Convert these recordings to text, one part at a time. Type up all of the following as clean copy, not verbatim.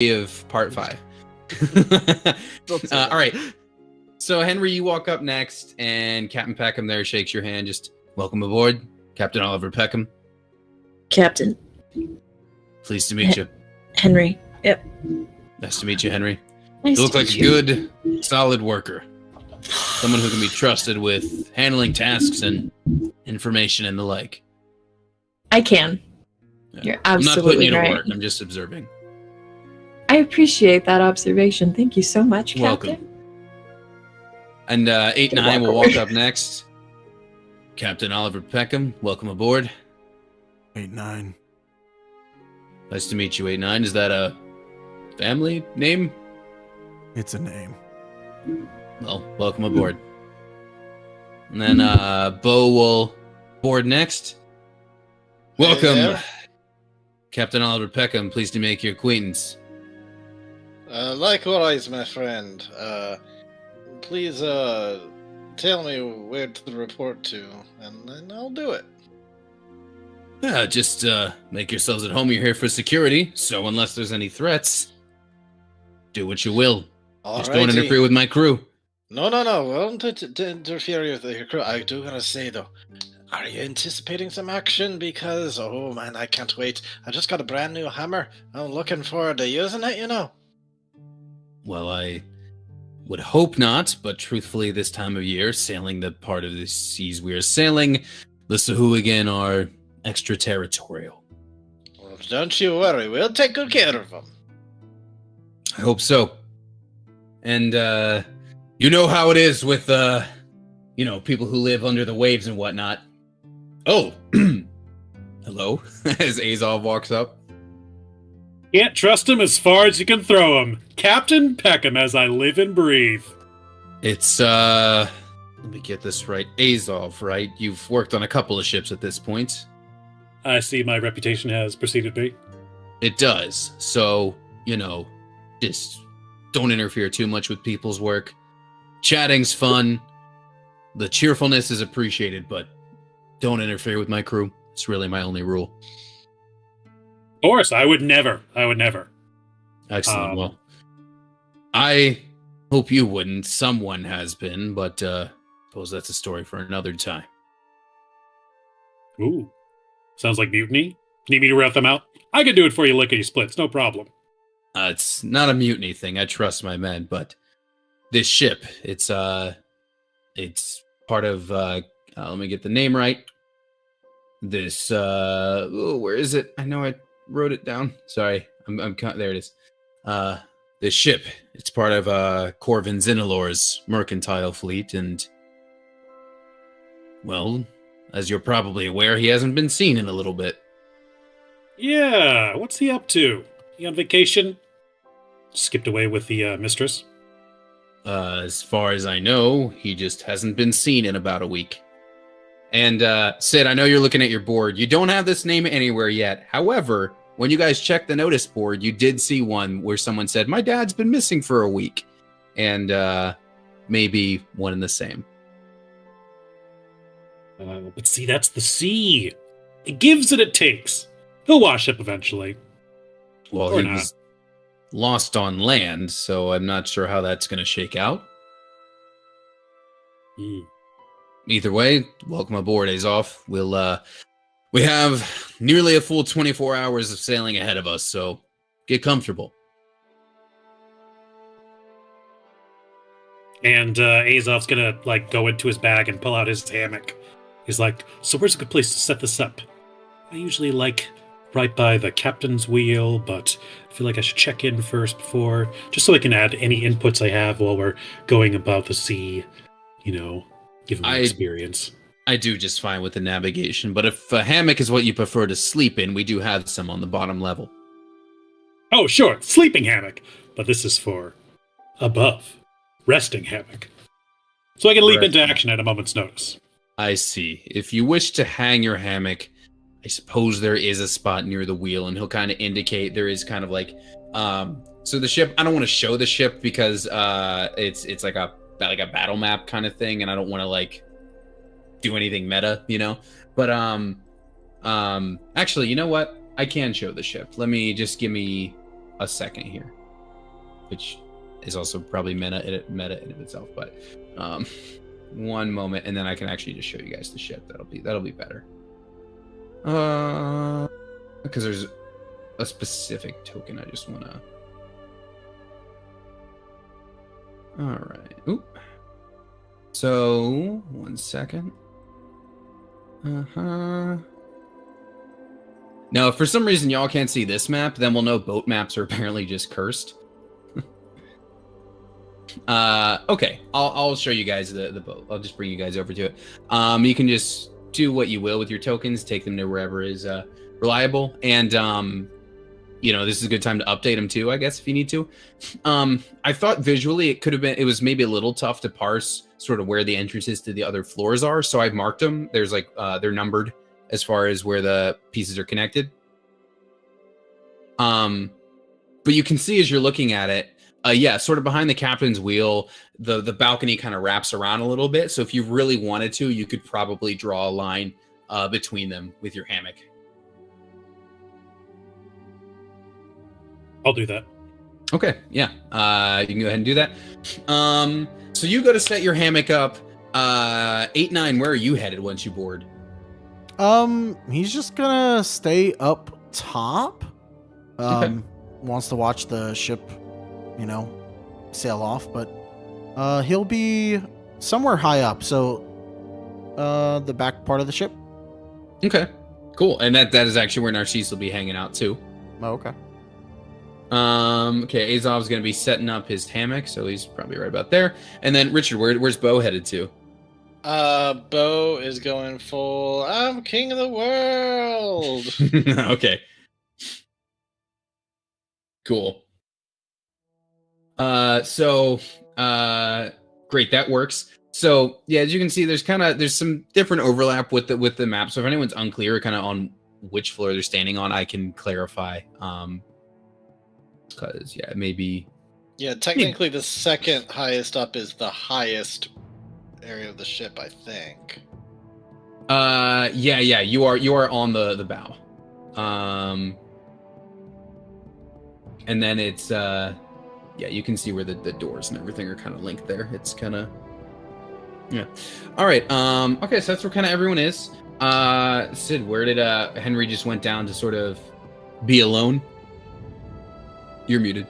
of part 5. All right. So Henry, you walk up next, and Captain Peckham there shakes your hand. Just welcome aboard, Captain Oliver Peckham. Captain. Pleased to meet you. Henry. Yep. Nice to meet you, Henry. Nice You look to like meet a good, solid worker. Someone who can be trusted with handling tasks and information and the like. I can. Yeah. You're I'm not putting absolutely you to right. work. I'm just observing. I appreciate that observation. Thank you so much, Captain. Welcome. And 8 and 9 will walk up next. Captain Oliver Peckham, welcome aboard. 8-9. Nice to meet you, 8-9. Is that a family name? It's a name. Well, welcome aboard. And then Bo will board next. Welcome, there. Captain Oliver Peckham. Pleased to make your acquaintance. Likewise, my friend. Please, tell me where to report to, and then I'll do it. Yeah, just make yourselves at home. You're here for security, so unless there's any threats, do what you will. Just don't interfere with my crew. No. I won't interfere with your crew. I do gotta say, though, are you anticipating some action? Because, oh man, I can't wait. I just got a brand new hammer. I'm looking forward to using it, you know. Well, I would hope not, but truthfully, this time of year, sailing the part of the seas we are sailing, the Sahuagin are extraterritorial. Well, don't you worry. We'll take good care of them. I hope so. And, you know how it is with, people who live under the waves and whatnot. Oh, hello, as Azov walks up. Can't trust him as far as you can throw him. Captain Peckham, as I live and breathe. It's, let me get this right. Azov, right? You've worked on a couple of ships at this point. I see my reputation has preceded me. It does. So, just don't interfere too much with people's work. Chatting's fun. The cheerfulness is appreciated, but don't interfere with my crew. It's really my only rule. Of course, I would never. Excellent. Well, I hope you wouldn't. Someone has been, but suppose that's a story for another time. Ooh. Sounds like mutiny. Need me to route them out? I can do it for you lickety splits, no problem. It's not a mutiny thing. I trust my men, but this ship, it's part of, let me get the name right. This, where is it? I know I wrote it down. Sorry. There it is. This ship, it's part of, Corvin Zinalor's mercantile fleet, and, well, as you're probably aware, he hasn't been seen in a little bit. Yeah, what's he up to? He on vacation? Skipped away with the mistress? As far as I know, he just hasn't been seen in about a week. And, Sid, I know you're looking at your board. You don't have this name anywhere yet. However, when you guys checked the notice board, you did see one where someone said, my dad's been missing for a week. And, maybe one and the same. But see, that's the sea. It gives and it takes. He'll wash up eventually. Well, Or he not. was lost on land, so I'm not sure how that's going to shake out. Either way, welcome aboard, Azov. We have nearly a full 24 hours of sailing ahead of us, so get comfortable. And Azov's gonna go into his bag and pull out his hammock. He's like, so where's a good place to set this up? I usually right by the captain's wheel, but I feel like I should check in first before, just so I can add any inputs I have while we're going about the sea, give me experience. I do just fine with the navigation, but if a hammock is what you prefer to sleep in, we do have some on the bottom level. Oh, sure, sleeping hammock. But this is for above, resting hammock. So I can leap into action at a moment's notice. I see. If you wish to hang your hammock, I suppose there is a spot near the wheel, and he'll kind of indicate there is kind of so the ship, I don't want to show the ship because it's like a battle map kind of thing, and I don't want to do anything meta, But actually, you know what? I can show the ship. Let me just give me a second here, which is also probably meta in of itself. But one moment, and then I can actually just show you guys the ship. That'll be better. Because there's a specific token I just want to. All right. Oop. So 1 second. Now, if for some reason y'all can't see this map, then we'll know boat maps are apparently just cursed. Okay, I'll show you guys the boat. I'll just bring you guys over to it. You can just do what you will with your tokens, take them to wherever is reliable, and this is a good time to update them too, I guess, if you need to. I thought visually it was maybe a little tough to parse sort of where the entrances to the other floors are, so I've marked them. There's like they're numbered as far as where the pieces are connected. But you can see as you're looking at it, sort of behind the captain's wheel, the balcony kind of wraps around a little bit. So if you really wanted to, you could probably draw a line between them with your hammock. I'll do that. Okay, yeah. You can go ahead and do that. So you go to set your hammock up. 8-9, where are you headed once you board? He's just gonna stay up top. Okay. Wants to watch the ship, sail off, but he'll be somewhere high up, so the back part of the ship. Okay, cool. And that is actually where Narcisse will be hanging out too. Oh, okay. Okay, Azov's gonna be setting up his hammock, so he's probably right about there. And then Richard, where's Bo headed to? Bo is going full, I'm king of the world. Okay. Cool. Great, that works. So yeah, as you can see, there's some different overlap with the map. So if anyone's unclear kind of on which floor they're standing on, I can clarify. Because maybe. Yeah, technically the second highest up is the highest area of the ship, I think. You are on the bow. And then it's you can see where the doors and everything are kind of linked there. It's kind of all right. Okay, so that's where kind of everyone is. Sid, where did Henry just went down to sort of be alone? You're muted.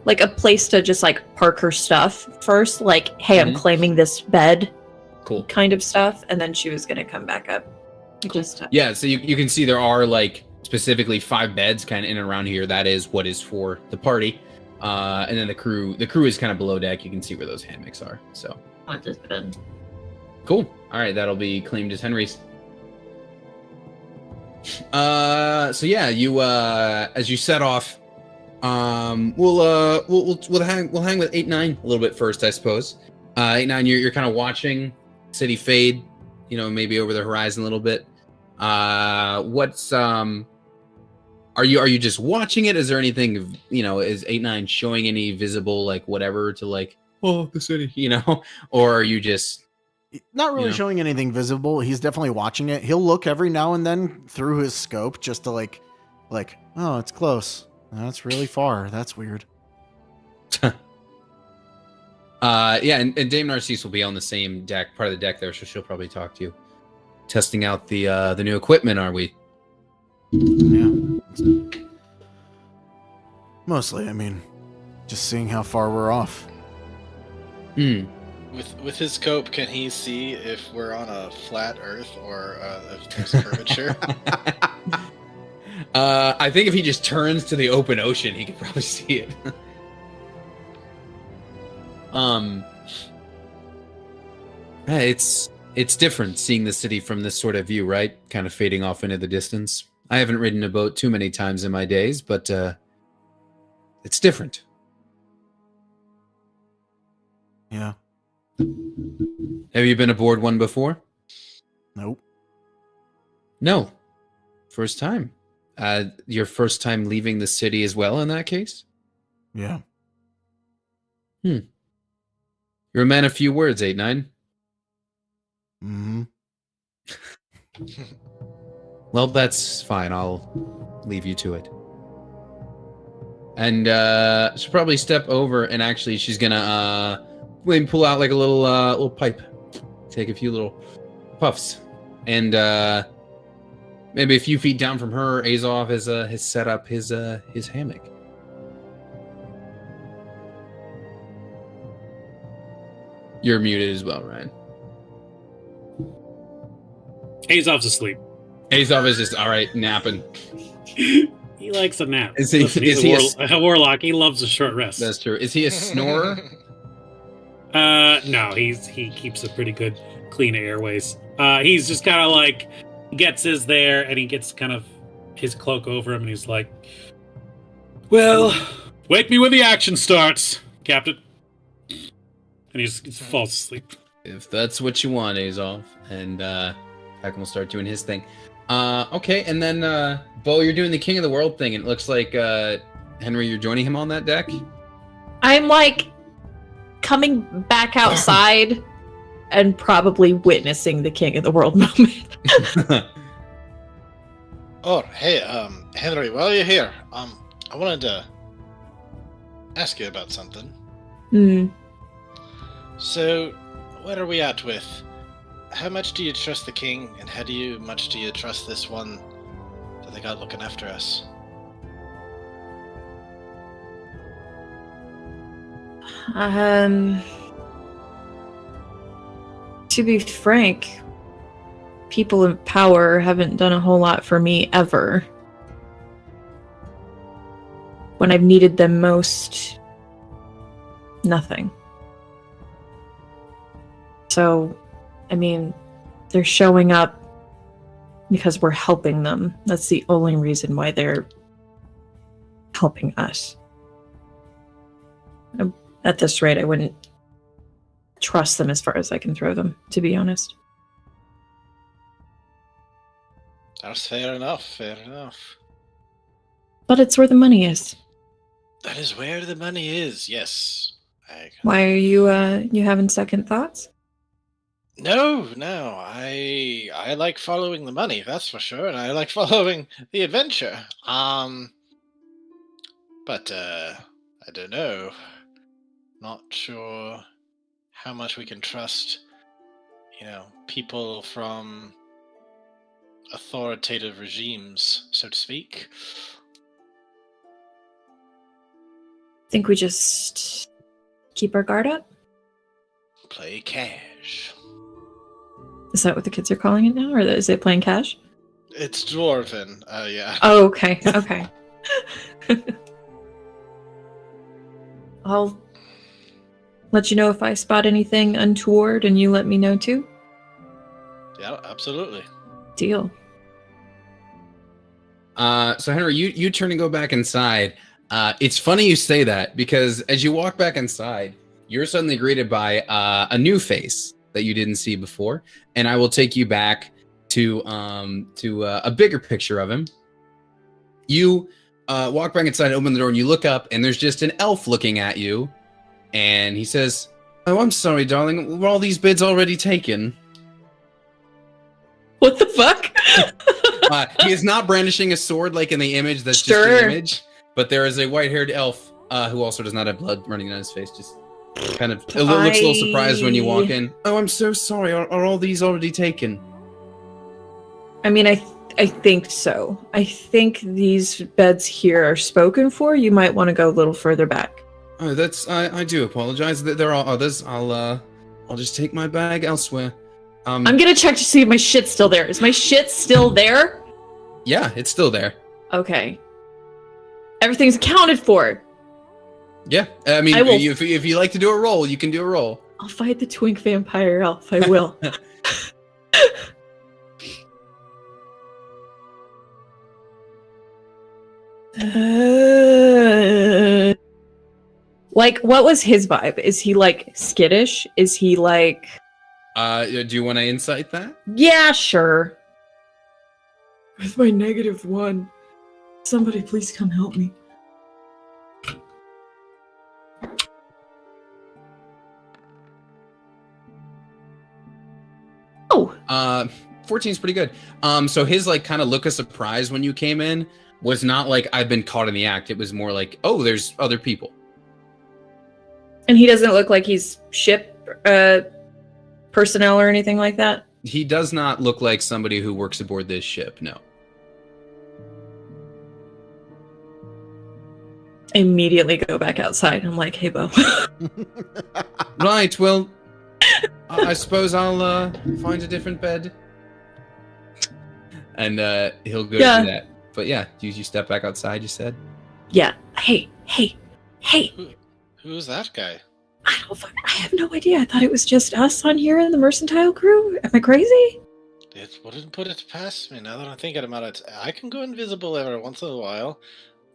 Like a place to just like park her stuff first, like, hey, I'm claiming this bed. Cool. Kind of stuff, and then she was gonna come back up. Just so you can see there are like specifically 5 beds kind of in and around here. That is what is for the party. And then the crew is kind of below deck. You can see where those hammocks are. So want this bed. Cool. All right, that'll be claimed as Henry's. You as you set off, we'll hang with 8-9 a little bit first, I suppose. 8-9, you're kind of watching city fade, maybe over the horizon a little bit. Are you just watching it? Is there anything, is 8-9 showing any visible, like, whatever to, like, oh, the city, or are you just not really showing anything visible? He's definitely watching it. He'll look every now and then through his scope just to like, oh, it's close. That's really far. That's weird. And Dame Narcisse will be on the same deck, part of the deck there, so she'll probably talk to you. Testing out the new equipment, are we? Yeah. Mostly, just seeing how far we're off. With his scope, can he see if we're on a flat Earth or if there's curvature? I think if he just turns to the open ocean, he could probably see it. It's different seeing the city from this sort of view, right? Kind of fading off into the distance. I haven't ridden a boat too many times in my days, but it's different. Yeah. Have you been aboard one before? Nope. No. First time. Your first time leaving the city as well, in that case? Yeah. You're a man of few words, 8-9. Mm-hmm. Well, that's fine. I'll leave you to it. And she'll probably step over, and actually she's gonna maybe pull out like a little pipe, take a few little puffs, and maybe a few feet down from her, Azov has set up his hammock. You're muted as well, Ryan. Azov's asleep. Azov is just all right napping. He likes a nap. Is he? Listen, he's Is he a warlock. He loves a short rest. That's true. Is he a snorer? No, he keeps a pretty good, clean airways. He's just kind of like gets his there, and he gets kind of his cloak over him, and he's like, "Well, wake me when the action starts, Captain." And he just falls asleep. If that's what you want, Azov, and Peckham will start doing his thing. Okay, and then Bo, you're doing the King of the World thing, and it looks like Henry, you're joining him on that deck. I'm like coming back outside and probably witnessing the King of the World moment. Oh, hey, Henry, while you're here, I wanted to ask you about something. Hmm. So, where are we at with? How much do you trust the king, and how much do you trust this one that they got looking after us? To be frank, people in power haven't done a whole lot for me ever. When I've needed them most, nothing. So, I mean, they're showing up because we're helping them. That's the only reason why they're helping us. At this rate, I wouldn't trust them as far as I can throw them, to be honest. That's fair enough, fair enough. But it's where the money is. That is where the money is, yes. Why are you having second thoughts? No, I like following the money, that's for sure, and I like following the adventure. But I don't know. Not sure how much we can trust, people from authoritative regimes, so to speak. I think we just keep our guard up. Play cash. Is that what the kids are calling it now, or is it playing cash? It's dwarven, yeah. Oh, okay, okay. I'll let you know if I spot anything untoward, and you let me know too. Yeah, absolutely. Deal. So Henry, you turn and go back inside. It's funny you say that, because as you walk back inside, you're suddenly greeted by a new face that you didn't see before, and I will take you back to a bigger picture of him. You walk back inside, open the door, and you look up, and there's just an elf looking at you, and he says, "Oh, I'm sorry, darling. Were all these bids already taken?" What the fuck? He is not brandishing a sword like in the image. That's Sure. just an image. But there is a white-haired elf who also does not have blood running down his face. Just kind of looks a little surprised when you walk in. "Oh, I'm so sorry. Are all these already taken?" I mean, I think so. I think these beds here are spoken for. You might want to go a little further back. Oh, that's I do apologize. There are others. I'll just take my bag elsewhere. I'm gonna check to see if my shit's still there. Is my shit still there? Yeah, it's still there. Okay. Everything's accounted for. Yeah, I mean, I will- if you like to do a roll, you can do a roll. I'll fight the twink vampire elf. I will. Like, what was his vibe? Is he like skittish? Is he like? Do you want to insight that? Yeah, sure. With my -1, somebody please come help me. Oh, 14's pretty good. So his like kind of look of surprise when you came in, was not like I've been caught in the act. It was more like, oh, there's other people. And he doesn't look like he's ship personnel or anything like that? He does not look like somebody who works aboard this ship, no. I immediately go back outside. I'm like, hey, Bo. Right, well, I suppose I'll find a different bed. And he'll go do that. But yeah, you step back outside, you said? Yeah. Hey. Who's that guy? I have no idea. I thought it was just us on here in the mercantile crew. Am I crazy? It wouldn't put it past me now that I'm thinking about it. I can go invisible every once in a while.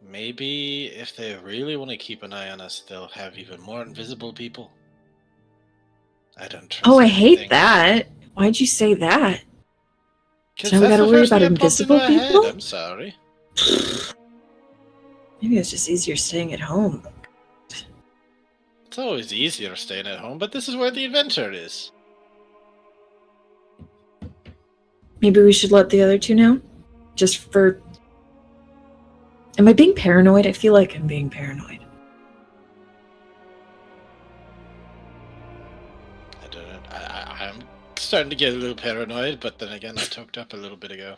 Maybe if they really want to keep an eye on us, they'll have even more invisible people. I don't trust Oh, I hate anything. that. Why'd you say that? 'Cause So we that's gotta the worry first about thing that popped invisible into my head. people? I'm sorry. Maybe it's just easier staying at home. It's always easier staying at home, but this is where the adventure is. Maybe we should let the other two know? Just for... Am I being paranoid? I feel like I'm being paranoid. I don't know. I'm starting to get a little paranoid, but then again, I toked up a little bit ago.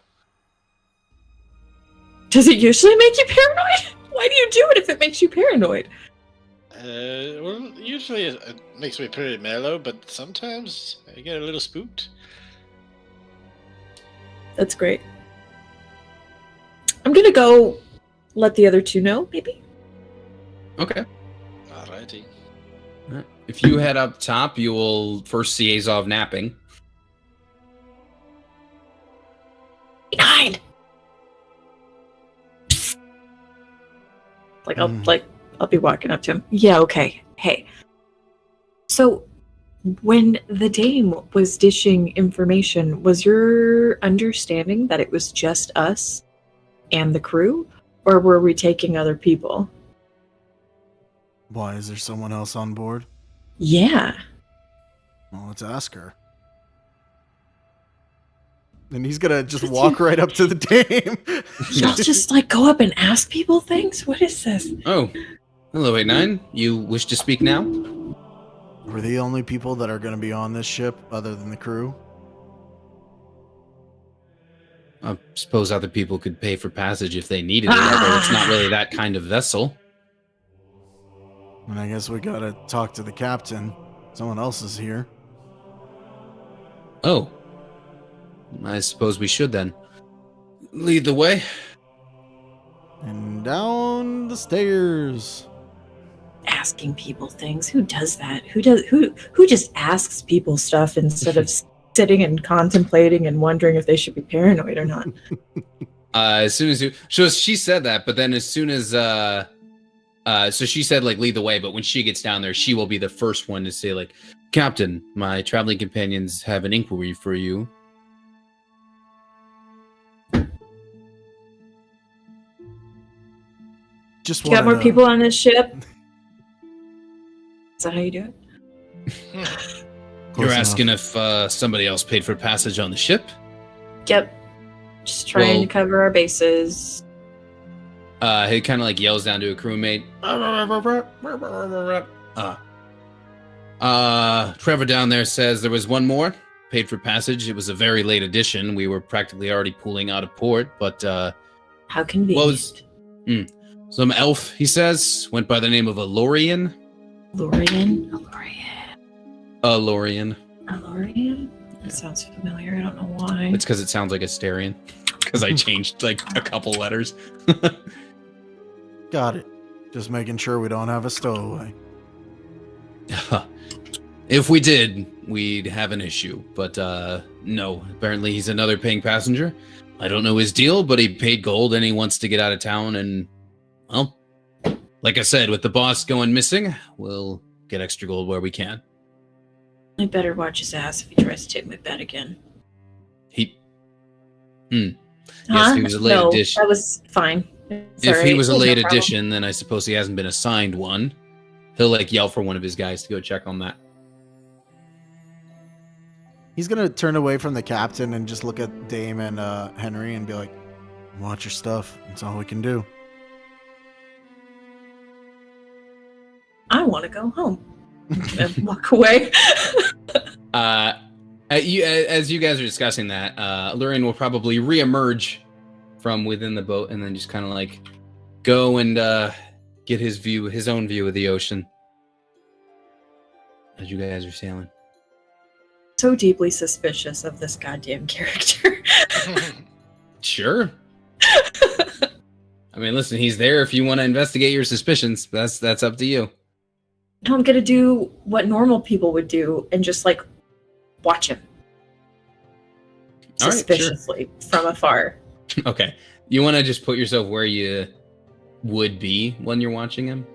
Does it usually make you paranoid? Why do you do it if it makes you paranoid? Well, usually it makes me pretty mellow, but sometimes I get a little spooked. That's great. I'm gonna go let the other two know, maybe? Okay. Alrighty. If you head up top, you will first see Azov napping. Behind! I'll be walking up to him. Yeah, okay. Hey. So, when the dame was dishing information, was your understanding that it was just us and the crew? Or were we taking other people? Why, is there someone else on board? Yeah. Well, let's ask her. And he's gonna just walk right up to the dame. Y'all just go up and ask people things? What is this? Oh, hello, 8-9. You wish to speak now? We're the only people that are gonna be on this ship other than the crew. I suppose other people could pay for passage if they needed it, although it's not really that kind of vessel. And I guess we gotta talk to the captain. Someone else is here. Oh. I suppose we should then. Lead the way. And down the stairs. Asking people things. Who does that? Who just asks people stuff instead of sitting and contemplating and wondering if they should be paranoid or not? As soon as she said that, but then as soon as so she said lead the way, but when she gets down there, she will be the first one to say Captain, my traveling companions have an inquiry for you. Just You got more wanted to- people on this ship? Is that how you do it? Close You're enough. asking if somebody else paid for passage on the ship? Yep. Just trying Well- to cover our bases. He kind of yells down to a crewmate. Trevor down there says there was one more paid for passage. It was a very late edition. We were practically already pulling out of port, but How convenient. some elf, he says, went by the name of Alorian. Lorian? Alorian. That sounds familiar. I don't know why. It's because it sounds like Asterian. Because I changed a couple letters. Got it. Just making sure we don't have a stowaway. If we did, we'd have an issue. But no, apparently he's another paying passenger. I don't know his deal, but he paid gold and he wants to get out of town. And, well, like I said, with the boss going missing, we'll get extra gold where we can. I better watch his ass if he tries to take my bed again. Yes, he was a late no, addition. That was fine. It's If he alright. was a No late problem. addition, then I suppose he hasn't been assigned one. He'll yell for one of his guys to go check on that. He's gonna turn away from the captain and just look at Dame and Henry and be like, Watch your stuff. That's all we can do. I want to go home and walk away. As you guys are discussing that, Lurian will probably reemerge from within the boat and then just kind of like go and get his own view of the ocean as you guys are sailing. So deeply suspicious of this goddamn character. Sure. I mean, listen, he's there if you want to investigate your suspicions. That's up to you. Now I'm gonna do what normal people would do and just like watch him All right, suspiciously from afar. Okay. You want to just put yourself where you would be when you're watching him?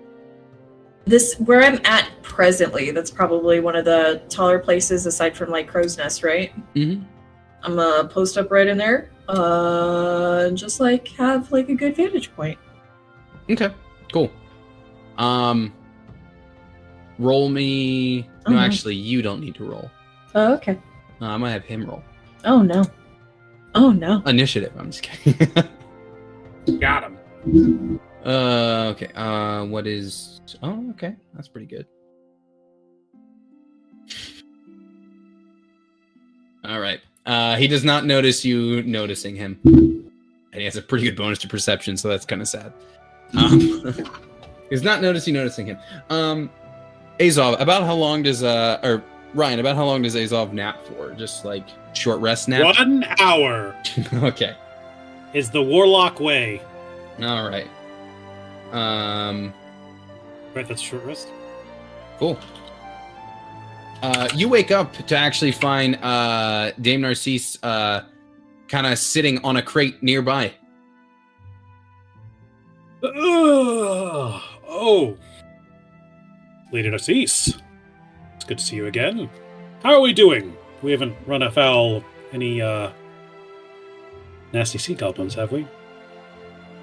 This where I'm at presently. That's probably one of the taller places aside from like Crow's Nest, right? Mm-hmm. I'm gonna post up right in there, and just like have like a good vantage point. Okay. Cool. Roll me. No, actually, you don't need to roll. Oh, okay. I'm gonna have him roll. Oh no. Oh no. Initiative. I'm just kidding. Got him. Okay. What is? Oh, okay. That's pretty good. All right. He does not notice you noticing him, and he has a pretty good bonus to perception, so that's kind of sad. He's not noticing him. Azov, about how long does or Ryan, about how long does Azov nap for? Just like short rest nap? 1 hour Okay. is the warlock way. All right. Right, that's short rest. Cool. You wake up to actually find Dame Narcisse kind of sitting on a crate nearby. Oh, Lady Narcisse. It's good to see you again. How are we doing? We haven't run afoul of any nasty sea goblins, have we?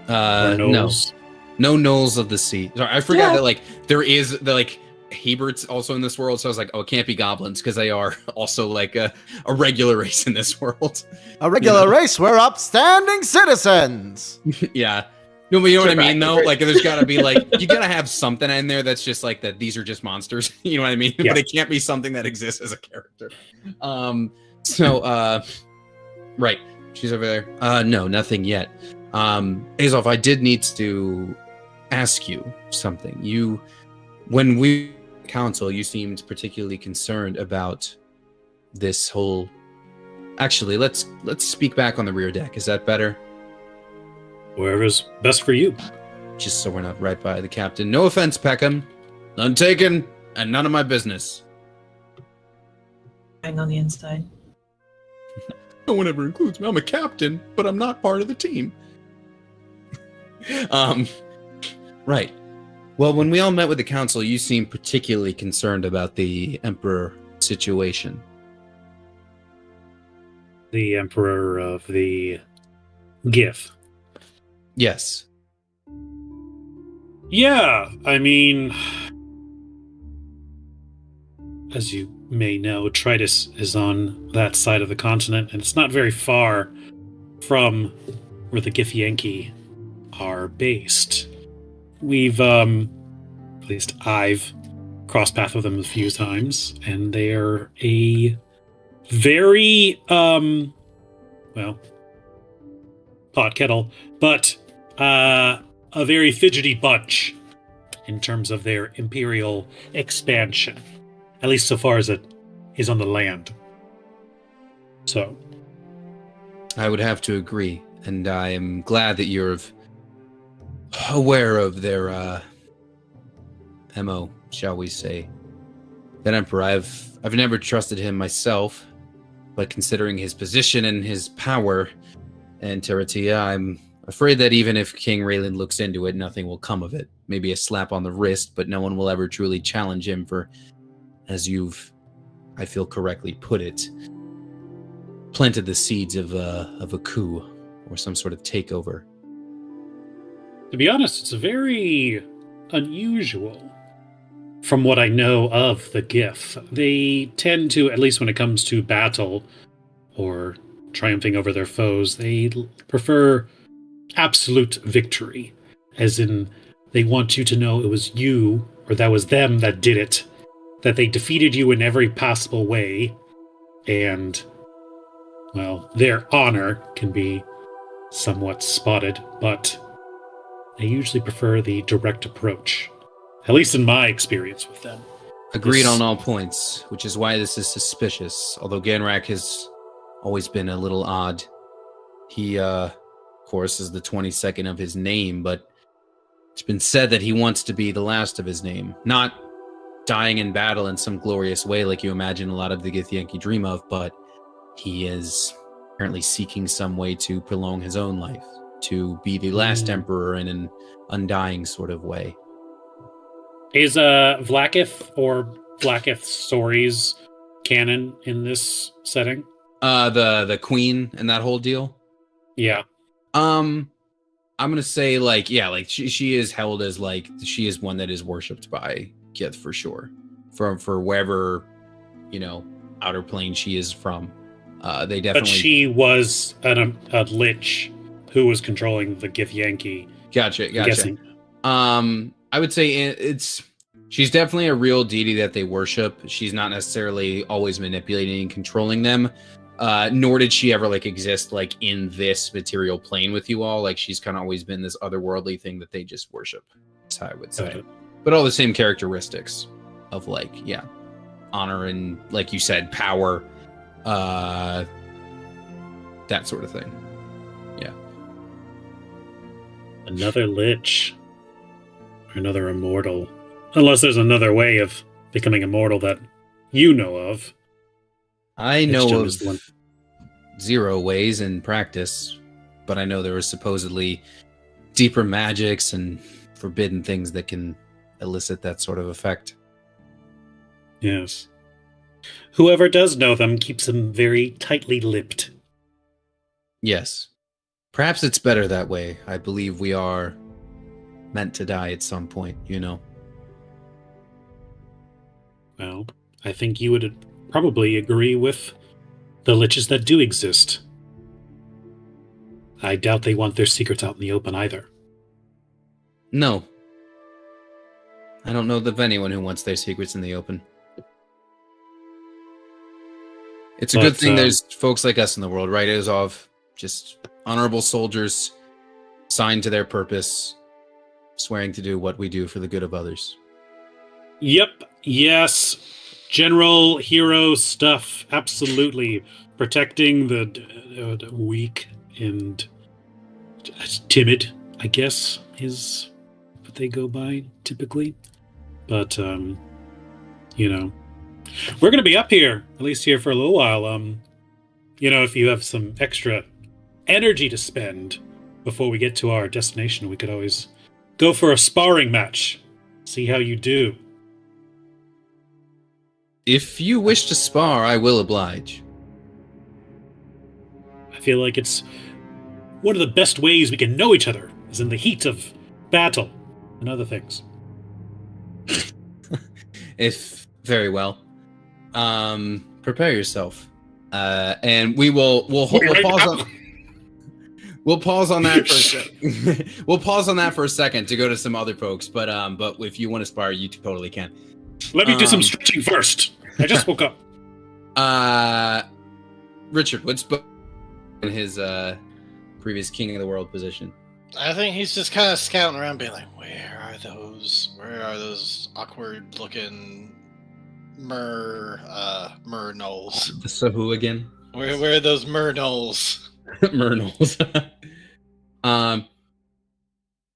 Or No. gnolls? No gnolls of the sea. Sorry, I forgot Yeah. that like there is the like Hebert's also in this world, so I was like, oh, it can't be goblins because they are also like a regular race in this world. A regular race, we're upstanding citizens. Yeah. No, but you know what I mean, though? Correct. Like, there's got to be, like, you got to have something in there that's just like that these are just monsters. You know what I mean? Yeah. But it can't be something that exists as a character. Right. She's over there. No, nothing yet. Azov, I did need to ask you something. When we council, you seemed particularly concerned about this whole... Actually, let's speak back on the rear deck. Is that better? Wherever's best for you. Just so we're not right by the captain. No offense, Peckham. None taken, and none of my business. Hang on the inside. No one ever includes me. I'm a captain, but I'm not part of the team. Right. Well, when we all met with the council, you seemed particularly concerned about the Emperor situation. The Emperor of the GIF. Yes. Yeah, I mean, as you may know, Tritus is on that side of the continent, and it's not very far from where the Githyanki are based. We've, at least I've crossed paths with them a few times, and they're a very, well, pot kettle, but a very fidgety bunch in terms of their imperial expansion, at least so far as it is on the land. So, I would have to agree, and I am glad that you're aware of their MO, shall we say. That Emperor, I've never trusted him myself, but considering his position and his power in Terratia, I'm afraid that even if King Raylan looks into it, nothing will come of it. Maybe a slap on the wrist, but no one will ever truly challenge him for, as you've, I feel correctly put it, planted the seeds of a coup or some sort of takeover. to be honest, it's very unusual from what I know of the GIF. They tend to, at least when it comes to battle or triumphing over their foes, they prefer absolute victory, as in they want you to know it was you or that was them that did it, that they defeated you in every possible way, and, well, their honor can be somewhat spotted, but they usually prefer the direct approach, at least in my experience with them. Agreed This- on all points, which is why this is suspicious. Although Ganrak has always been a little odd. He, of course, is the 22nd of his name, but it's been said that he wants to be the last of his name. Not dying in battle in some glorious way like you imagine a lot of the Githyanki dream of, but he is apparently seeking some way to prolong his own life, to be the last emperor in an undying sort of way. Is Vlaakith or Vlaakith's stories canon in this setting? The queen and that whole deal. Yeah. I'm gonna say like she is held as like she is one that is worshipped by Gith for sure, for wherever outer plane she is from. They definitely. But she was a lich who was controlling the Githyanki. Gotcha. I'm guessing. I would say she's definitely a real deity that they worship. She's not necessarily always manipulating and controlling them. Nor did she ever exist in this material plane with you all. She's kind of always been this otherworldly thing that they just worship. That's how I would say. Okay. But all the same characteristics of honor and like you said, power, that sort of thing. Yeah. Another lich. Or another immortal. Unless there's another way of becoming immortal that you know of. I know Jim of is the one. 0 ways in practice, but I know there are supposedly deeper magics and forbidden things that can elicit that sort of effect. Yes. Whoever does know them keeps them very tightly lipped. Yes. Perhaps it's better that way. I believe we are meant to die at some point, Well, I think you would probably agree with the liches that do exist. I doubt they want their secrets out in the open either. No. I don't know of anyone who wants their secrets in the open. It's a good thing there's folks like us in the world, right, Azov? Just honorable soldiers, signed to their purpose, swearing to do what we do for the good of others. Yep, yes. General hero stuff, absolutely. Protecting the weak and timid, I guess, is what they go by typically. But, we're going to be up here, at least here for a little while. If you have some extra energy to spend before we get to our destination, we could always go for a sparring match. See how you do. If you wish to spar, I will oblige. I feel like it's one of the best ways we can know each other is in the heat of battle and other things. If very well. Prepare yourself. And we'll pause on we'll pause on that for a second. We'll pause on that for a second to go to some other folks, but if you want to spar, you totally can. Let me do some stretching first. I just woke up. Richard, what's in his previous King of the World position? I think he's just kind of scouting around, being like, "Where are those awkward-looking mer gnolls? The Sahu again? Where are those mer gnolls?" Myrnals.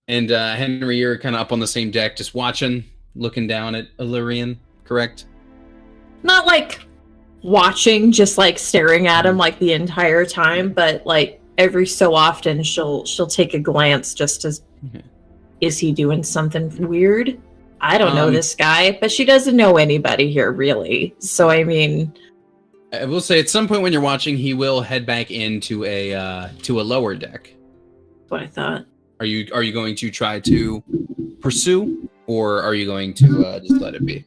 And Henry, you're kind of up on the same deck, just watching, looking down at Illyrian, correct? Not watching, just staring at him the entire time, but every so often she'll take a glance just as is he doing something weird? I don't know this guy, but she doesn't know anybody here really. So I mean, I will say at some point when you're watching, he will head back into a lower deck. that's what I thought. Are you going to try to pursue, or are you going to just let it be?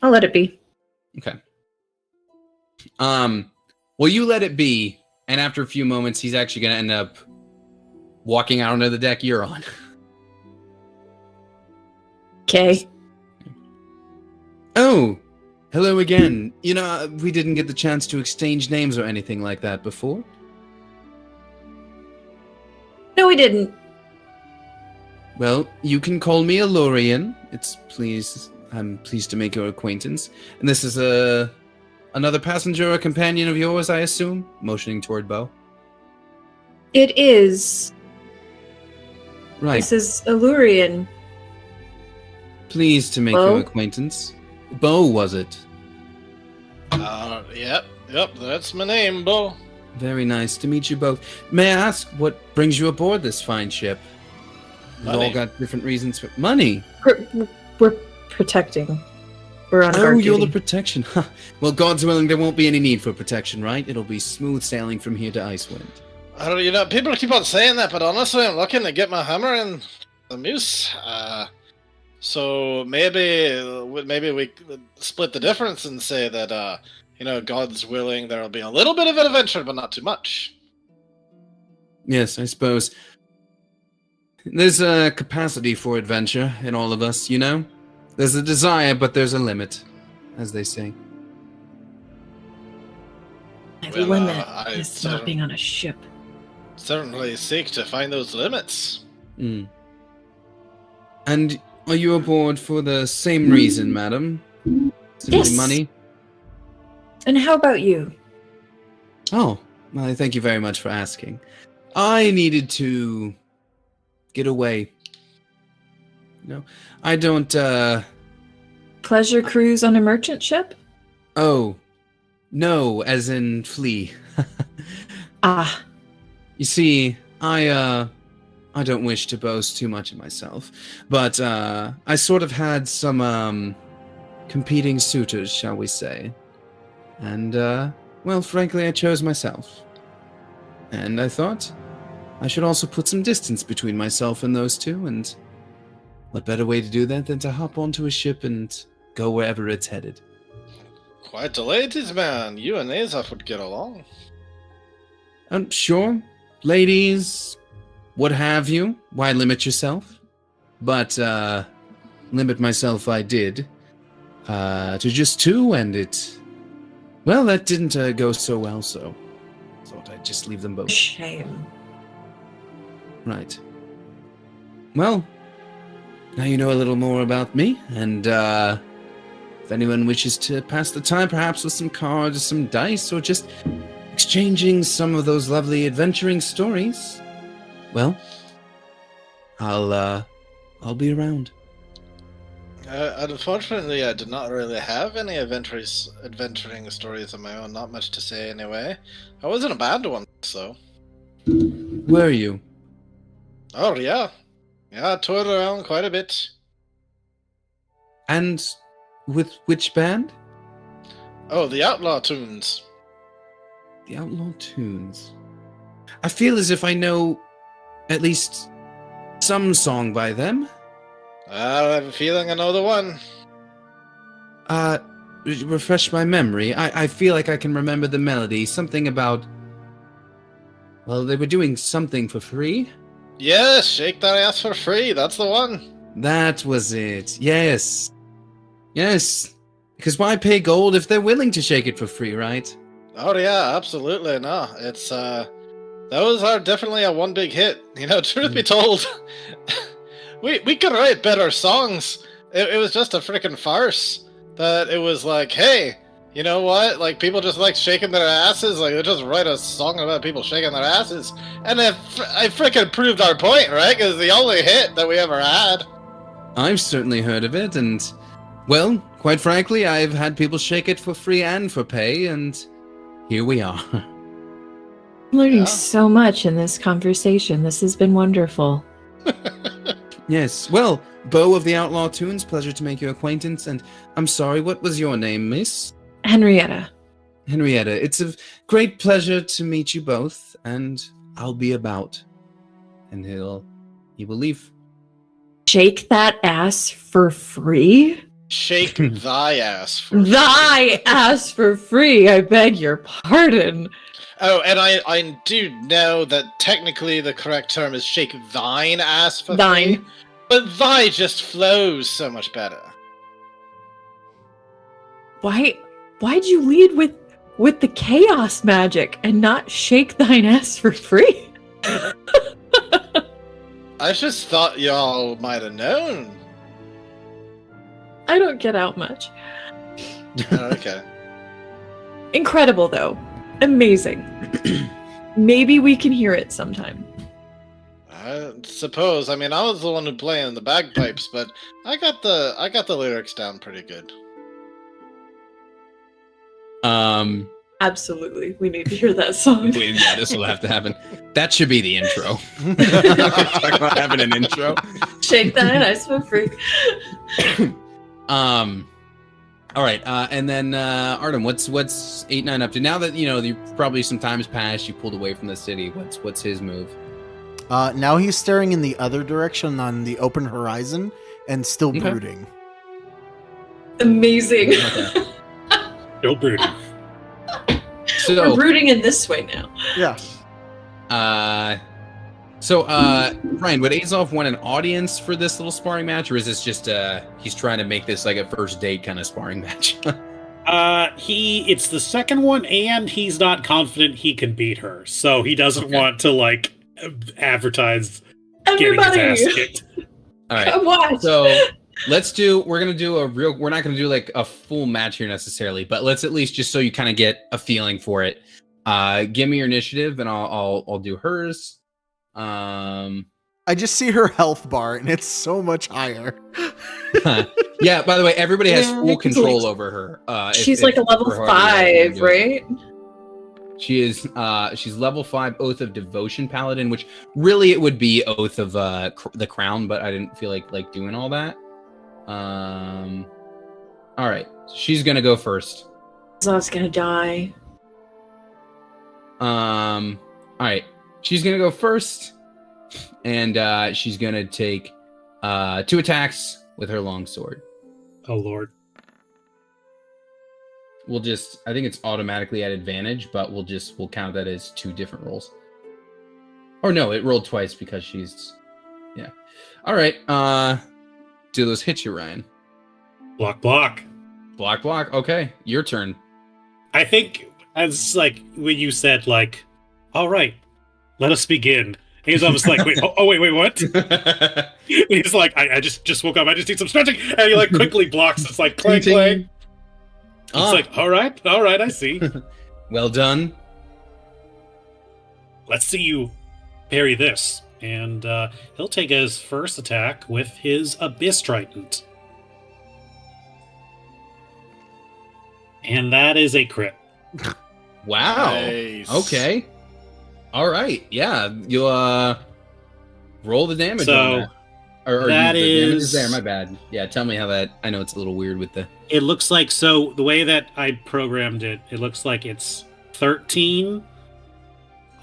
I'll let it be. Okay. Well, you let it be, and after a few moments, he's actually going to end up walking out onto the deck you're on. Okay. Oh, hello again. You know, we didn't get the chance to exchange names or anything like that before. No, we didn't. Well, you can call me Alorian. I'm pleased to make your acquaintance. And this is another passenger or companion of yours, I assume? Motioning toward Bo. It is. Right. This is Allurian. Pleased to make Bo? your acquaintance. Bo, was it? Yep, that's my name, Bo. Very nice to meet you both. May I ask what brings you aboard this fine ship? We've all Money. got different reasons for money. We're protecting. We're on Oh, guard you're the duty. protection. Well, God's willing, there won't be any need for protection, right? It'll be smooth sailing from here to Icewind. I don't, people keep on saying that, but honestly, I'm looking to get my hammer and the moose. So maybe we split the difference and say that, God's willing, there'll be a little bit of an adventure, but not too much. Yes, I suppose. There's a capacity for adventure in all of us, you know? There's a desire, but there's a limit, as they say. My Well, limit I is certainly- not being on a ship. Certainly seek to find those limits. Mm. And are you aboard for the same reason, madam? Simply Yes. money? And how about you? Oh, well, thank you very much for asking. I needed to get away. No, I don't, Pleasure cruise on a merchant ship? Oh, no, as in flee. Ah, You see, I don't wish to boast too much of myself, but, I sort of had some, competing suitors, shall we say. And, well, frankly, I chose myself. And I thought I should also put some distance between myself and those two, and what better way to do that than to hop onto a ship and go wherever it's headed? Quite the ladies, man. You and Azaf would get along. Sure, ladies, what have you? Why limit yourself? But, limit myself I did, to just two, and well, that didn't, go so well, so thought I'd just leave them both. shame. Right. Well, now you know a little more about me, and, if anyone wishes to pass the time, perhaps with some cards, some dice, or just exchanging some of those lovely adventuring stories, well, I'll be around. Unfortunately, I did not really have any adventuring stories of my own. Not much to say, anyway. I wasn't a bad one, so. Where are you? Oh yeah, I toured around quite a bit. And with which band? Oh, the Outlaw Tunes. The Outlaw Tunes. I feel as if I know at least some song by them. I have a feeling I know the one. Refresh my memory. I feel like I can remember the melody. Something about... Well, they were doing something for free? Yes, shake that ass for free. That's the one. That was it. Yes. Yes. Because why pay gold if they're willing to shake it for free, right? Oh yeah, absolutely. No, it's those are definitely a one big hit. Truth be told, we could write better songs. It was just a freaking farce. That it was like, hey, you know what? Like, people just like shaking their asses. Like, they just write a song about people shaking their asses, and I freaking proved our point, right? Because the only hit that we ever had. I've certainly heard of it, and, well, quite frankly, I've had people shake it for free and for pay, and here we are. I'm learning Yeah. so much in this conversation. This has been wonderful. Yes, well, Bo of the Outlaw Tunes, pleasure to make your acquaintance, and I'm sorry, what was your name, miss? Henrietta. Henrietta. It's a great pleasure to meet you both, and I'll be about. And he will leave. Shake that ass for free? Shake thy ass for Thy ass for free, I beg your pardon. Oh, and I do know that technically the correct term is shake thine ass for Thine. free, but thy just flows so much better. Why'd you lead with the chaos magic and not shake thine ass for free? I just thought y'all might have known. I don't get out much. Oh, okay. Incredible though. Amazing. Maybe we can hear it sometime. I suppose. I mean, I was the one who playing the bagpipes, but I got the lyrics down pretty good. Absolutely. We need to hear that song. Yeah, this will have to happen. That should be the intro. Talk about having an intro. Shake thine ass for free. All right, and then Artem, what's 8-9 up to? Now that you probably some time's passed, you pulled away from the city. What's his move? Now he's staring in the other direction on the open horizon and still Okay. brooding. Amazing. Okay. Still brooding. We're So, rooting in this way now. Yeah. Ryan, would Azov want an audience for this little sparring match, or is this just he's trying to make this like a first date kind of sparring match? It's the second one, and he's not confident he can beat her, so he doesn't want to like advertise getting his ass Everybody, kicked. All right. come watch. So we're not gonna do like a full match here necessarily, but let's at least just so you kind of get a feeling for it. Give me your initiative and I'll do hers. I just see her health bar and it's so much higher. Yeah, by the way, everybody has Yeah, full it's control like- over her. She's like a level for however you 5, guys wanna do it. right? She is she's level 5 Oath of Devotion Paladin, which really it would be Oath of the Crown, but I didn't feel like doing all that. All right, she's gonna go first. Azov's gonna die. All right, she's gonna go first, and she's gonna take 2 attacks with her longsword. Oh lord. I think it's automatically at advantage, but we'll count that as 2 different rolls. Or no, it rolled twice because yeah. All right, do those hit you, Ryan? Block. Block. Okay, your turn. I think as like when you said like, all right, let us begin. Azov was like, wait, wait, what? He's like, I just woke up. I just need some stretching, and he like quickly blocks. It's like clang clang. It's like, all right, I see. Well done. Let's see you parry this, and he'll take his first attack with his Abyss Trident, and that is a crit. Wow. Nice. Okay. All right. Yeah. You'll roll the damage So, on that. Or that the damage is- is there. My bad. Yeah. Tell me how that. I know it's a little weird with the. It looks like, so the way that I programmed it, it looks like it's 13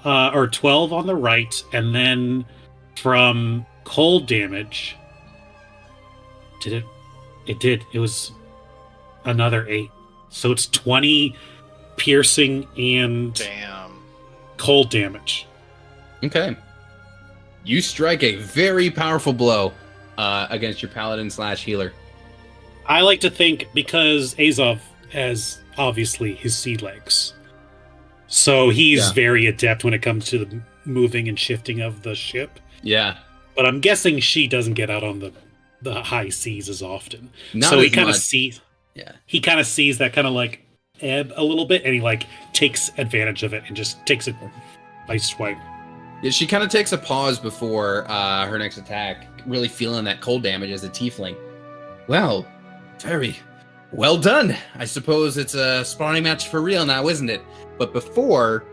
or 12 on the right, and then from cold damage, did it? It did. It was another 8. So it's 20 piercing and Damn. cold damage. Okay. You strike a very powerful blow against your paladin / healer. I like to think because Azov has obviously his sea legs, so he's Yeah. very adept when it comes to the moving and shifting of the ship. Yeah. But I'm guessing she doesn't get out on the high seas as often. Not So he as kind of much. sees Yeah. he kind of sees that kind of like ebb a little bit, and he like takes advantage of it and just takes it by swipe. Yeah, she kind of takes a pause before her next attack, really feeling that cold damage as a tiefling. Well, very well done. I suppose it's a sparring match for real now, isn't it? But before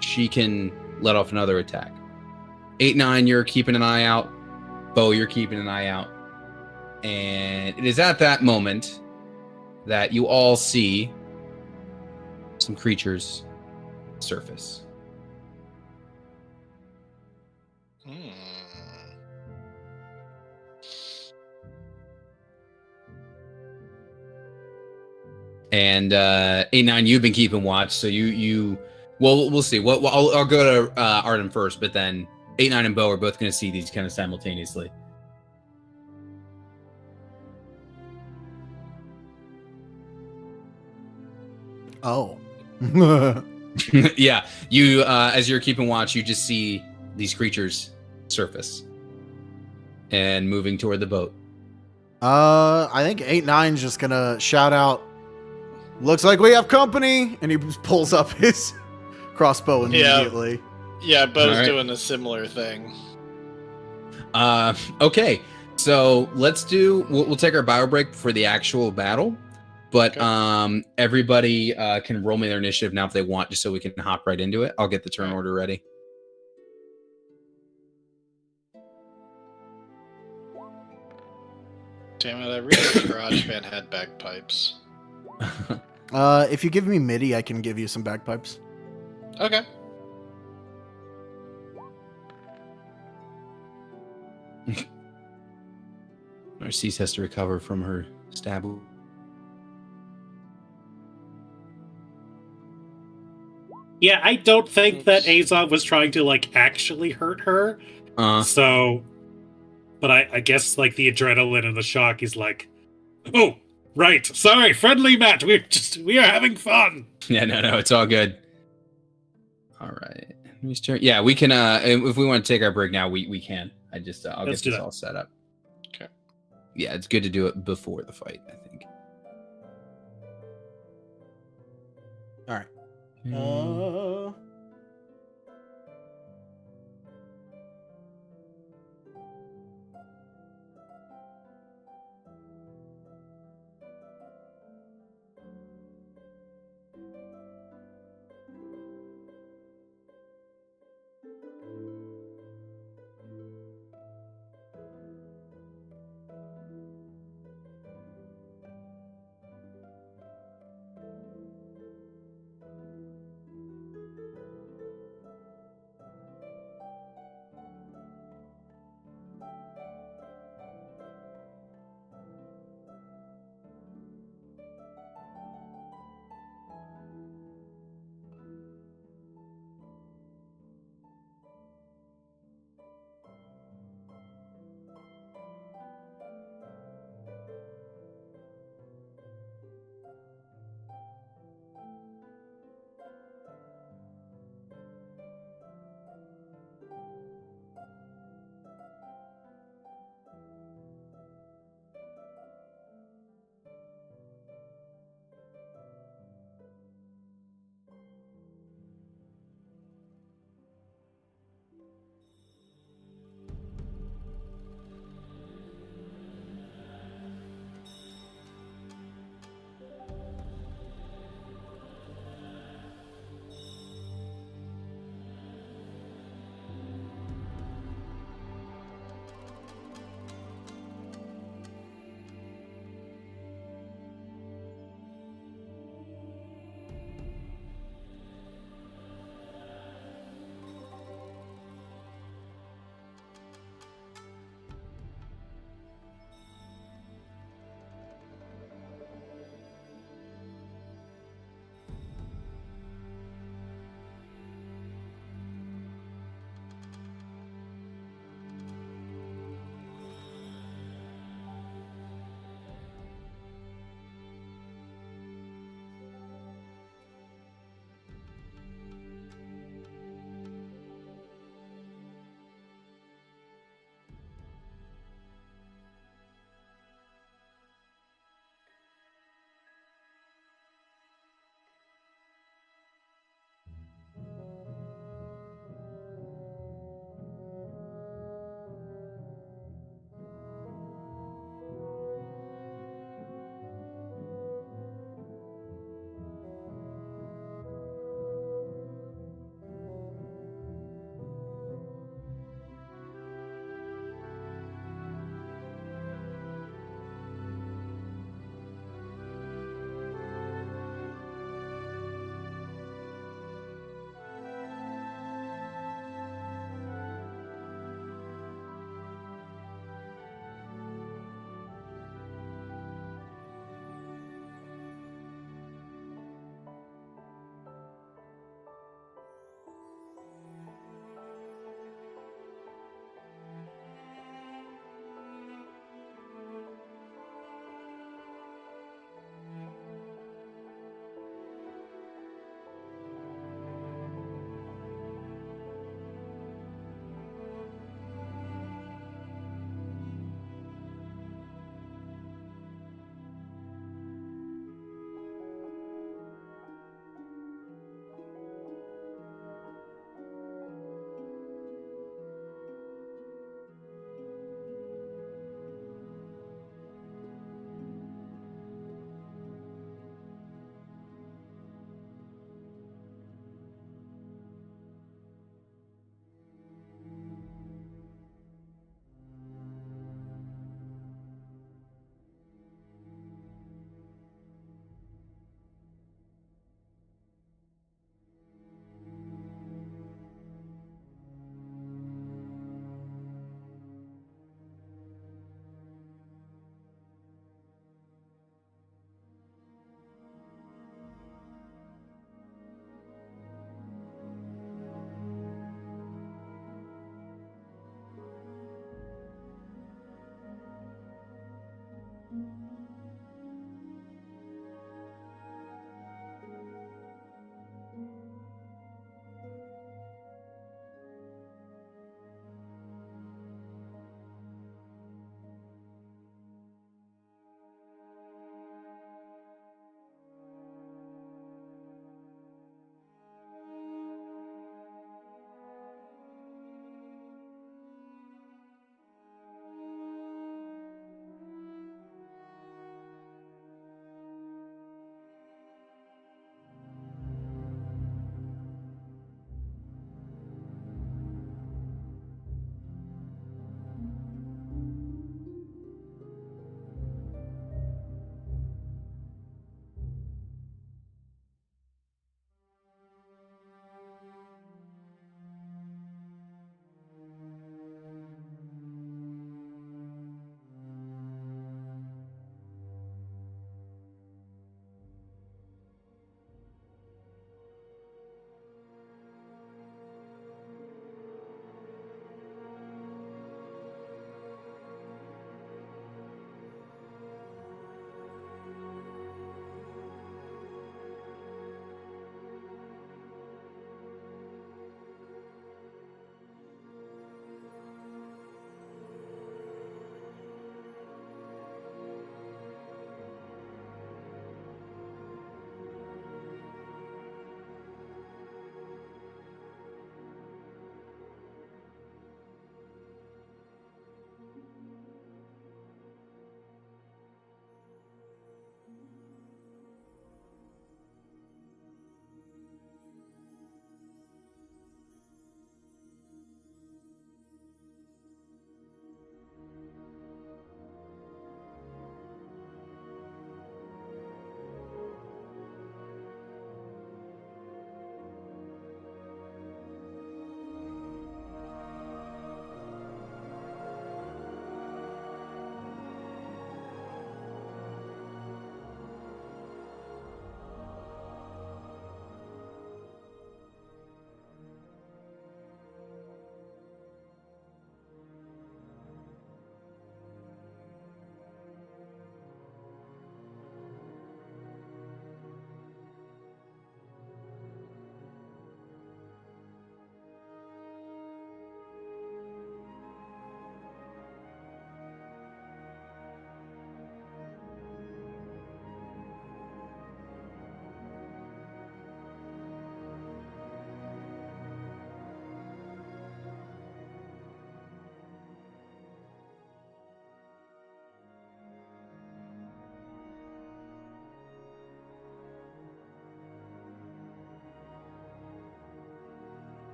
she can let off another attack. 8-9, you're keeping an eye out. Bo, you're keeping an eye out. And it is at that moment that you all see some creatures surface. Hmm. And A9, you've been keeping watch, so you well, we'll see. Well, I'll go to Arden first, but then 8, 9, and Bo are both going to see these kind of simultaneously. Oh. Yeah, you as you're keeping watch, you just see these creatures surface and moving toward the boat. I think 8-9's just gonna shout out, "Looks like we have company," and he just pulls up his crossbow immediately. Yeah, Bo's Alright. doing a similar thing. Okay, so we'll take our bio break for the actual battle, but Okay. everybody can roll me their initiative now if they want, just so we can hop right into it. I'll get the turn order ready. Damn it, I really wish GarageBand had bagpipes. If you give me MIDI, I can give you some bagpipes. Okay. Narcisse has to recover from her stab. Yeah, I don't think that Oops. Azov was trying to like actually hurt her. Uh, So, but I guess like the adrenaline and the shock is like, oh, right, sorry, friendly Matt, we are having fun. yeah, no, it's all good. All right, whose turn? Yeah, we can. If we want to take our break now, we can. I just I'll Let's get do this that. all set up. Okay. Yeah, it's good to do it before the fight, I think. All right.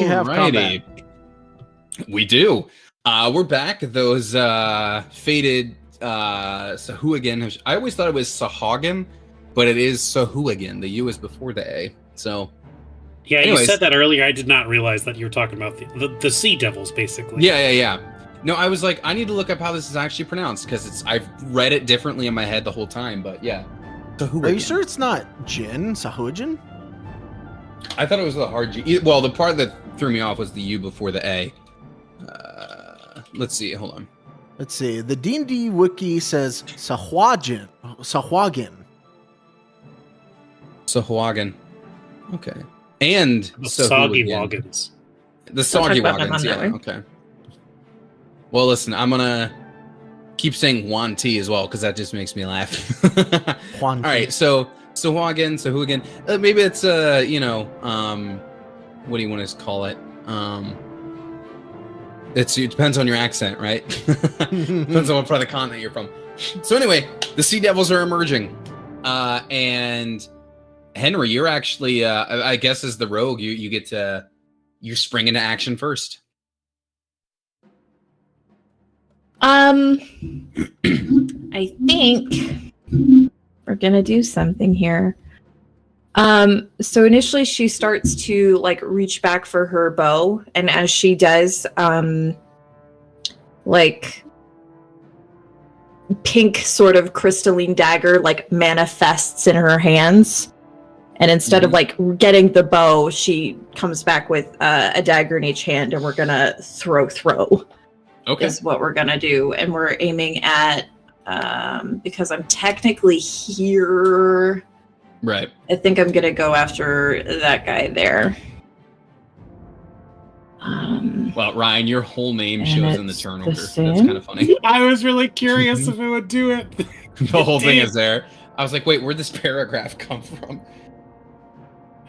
have combat. We do. We're back. Those faded Sahuagin. I always thought it was Sahagin, but it is Sahuagin. The U is before the A. So Yeah, anyways. you said that earlier. I did not realize that you were talking about the Sea Devils, basically. Yeah. No, I was like, I need to look up how this is actually pronounced because I've read it differently in my head the whole time. But yeah, Sahuagin. Are you sure it's not Jin? Sahuagin? I thought it was the hard G. Well, the part that threw me off was the U before the A. Let's see. Hold on. Let's see. The D&D wiki says Sahuagin. Sahuagin. Okay. And The Soggy Sahuagin. Woggins. The Soggy talk about them Woggins, on yeah. that way. Okay. Well, listen, I'm gonna keep saying Wan T as well because that just makes me laugh. Juan. All right, so Sahuagin. Maybe it's what do you want to call it? It depends on your accent, right? Depends on what part of the continent you're from. So anyway, the Sea Devils are emerging, and Henry, you're actually, I guess, as the rogue, you get to you spring into action first. I think we're gonna do something here. So initially she starts to like reach back for her bow, and as she does, like pink sort of crystalline dagger like manifests in her hands. And instead of like getting the bow, she comes back with a dagger in each hand, and we're gonna throw. Okay. Is what we're gonna do, and we're aiming at because I'm technically here. Right. I think I'm gonna go after that guy there. Well, Ryan, your whole name And shows in the it's turn the order. That's same? kind of funny. I was really curious if it would do it. The whole thing is there. I was like, wait, where'd this paragraph come from?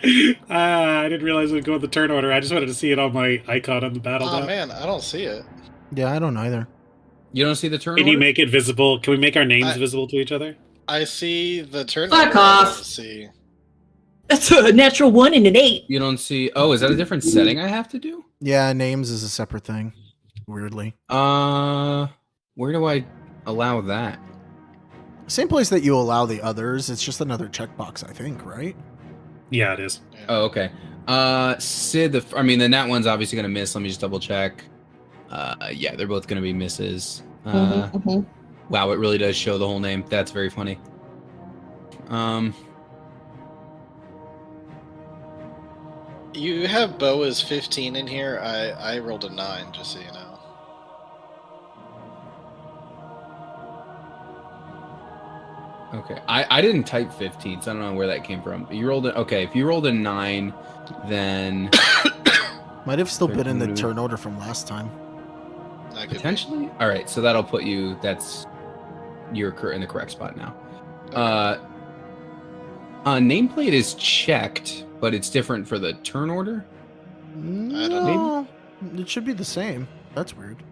I didn't realize it would go in the turn order. I just wanted to see it on my icon on the battle Oh map. man, I don't see it. Yeah, I don't either. You don't see the turn Can order? you make it visible? Can we make our names I- visible to each other? I see the turn. Fuck order, I off. don't see. That's a natural 1 and an 8. You don't see. Oh, is that a different setting I have to do? Yeah, names is a separate thing. Weirdly. Where do I allow that? Same place that you allow the others. It's just another checkbox, I think, right? Yeah, it is. Yeah. Oh, okay. Sid, the nat one's obviously gonna miss. Let me just double check. Yeah, they're both gonna be misses. Wow, it really does show the whole name. That's very funny. You have bow as 15 in here. I rolled a 9, just so you know. Okay, I didn't type 15, so I don't know where that came from. You rolled it. Okay, if you rolled a 9, then Might have still been in the turn order from last time. That could be. potentially. All right, so that'll put you. You're in the correct spot now. Nameplate is checked, but it's different for the turn order. No, it should be the same. That's weird.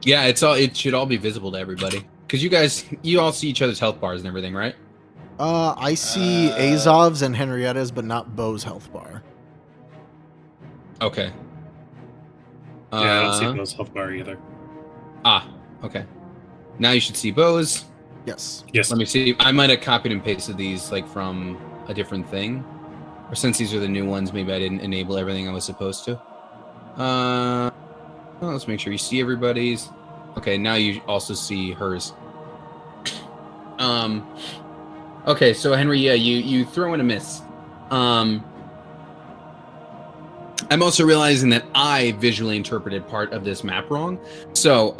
Yeah, it should all be visible to everybody because you all see each other's health bars and everything, right? I see Azov's and Henrietta's, but not Bo's health bar. Okay. Yeah, I don't see Bill's health bar either. Okay. Now you should see Bo's. Yes. Yes. Let me see. I might have copied and pasted these like from a different thing, or since these are the new ones, maybe I didn't enable everything I was supposed to. Well, let's make sure you see everybody's. Okay, now you also see hers. Okay, so Henry, yeah, you throw in a miss. I'm also realizing that I visually interpreted part of this map wrong. So,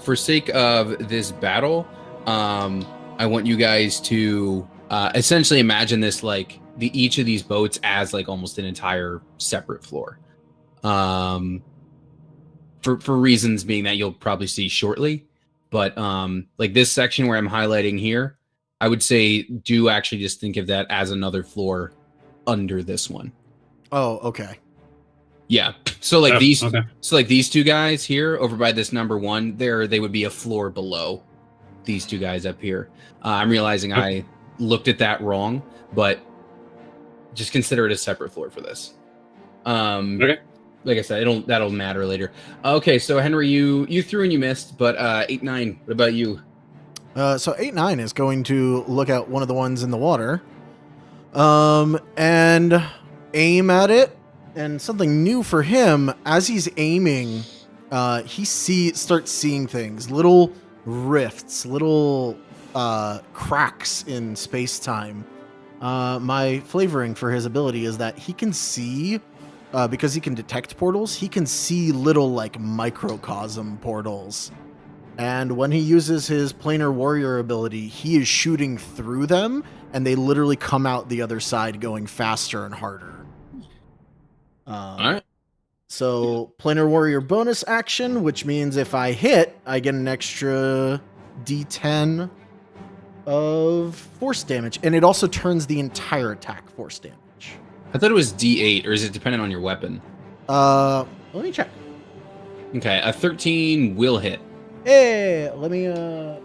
for sake of this battle, I want you guys to essentially imagine this like each of these boats as like almost an entire separate floor. For reasons being that you'll probably see shortly, but like this section where I'm highlighting here, I would say do actually just think of that as another floor under this one. Oh, okay. Yeah. So like these Okay. so like these two guys here over by this number 1, they would be a floor below these two guys up here. I'm realizing I looked at that wrong, but just consider it a separate floor for this. Okay. like I said, that'll matter later. Okay, so Henry, you threw and you missed, but 8-9. What about you? So 8-9 is going to look at one of the ones in the water, and aim at it. And something new for him, as he's aiming, he starts seeing things, little rifts, little cracks in space-time. My flavoring for his ability is that he can see, because he can detect portals, he can see little like microcosm portals. And when he uses his planar warrior ability, he is shooting through them, and they literally come out the other side going faster and harder. All right. So planar warrior bonus action, which means if I hit, I get an extra D10 of force damage, and it also turns the entire attack force damage. I thought it was D8, or is it dependent on your weapon? Let me check. Okay, a 13 will hit. Hey, let me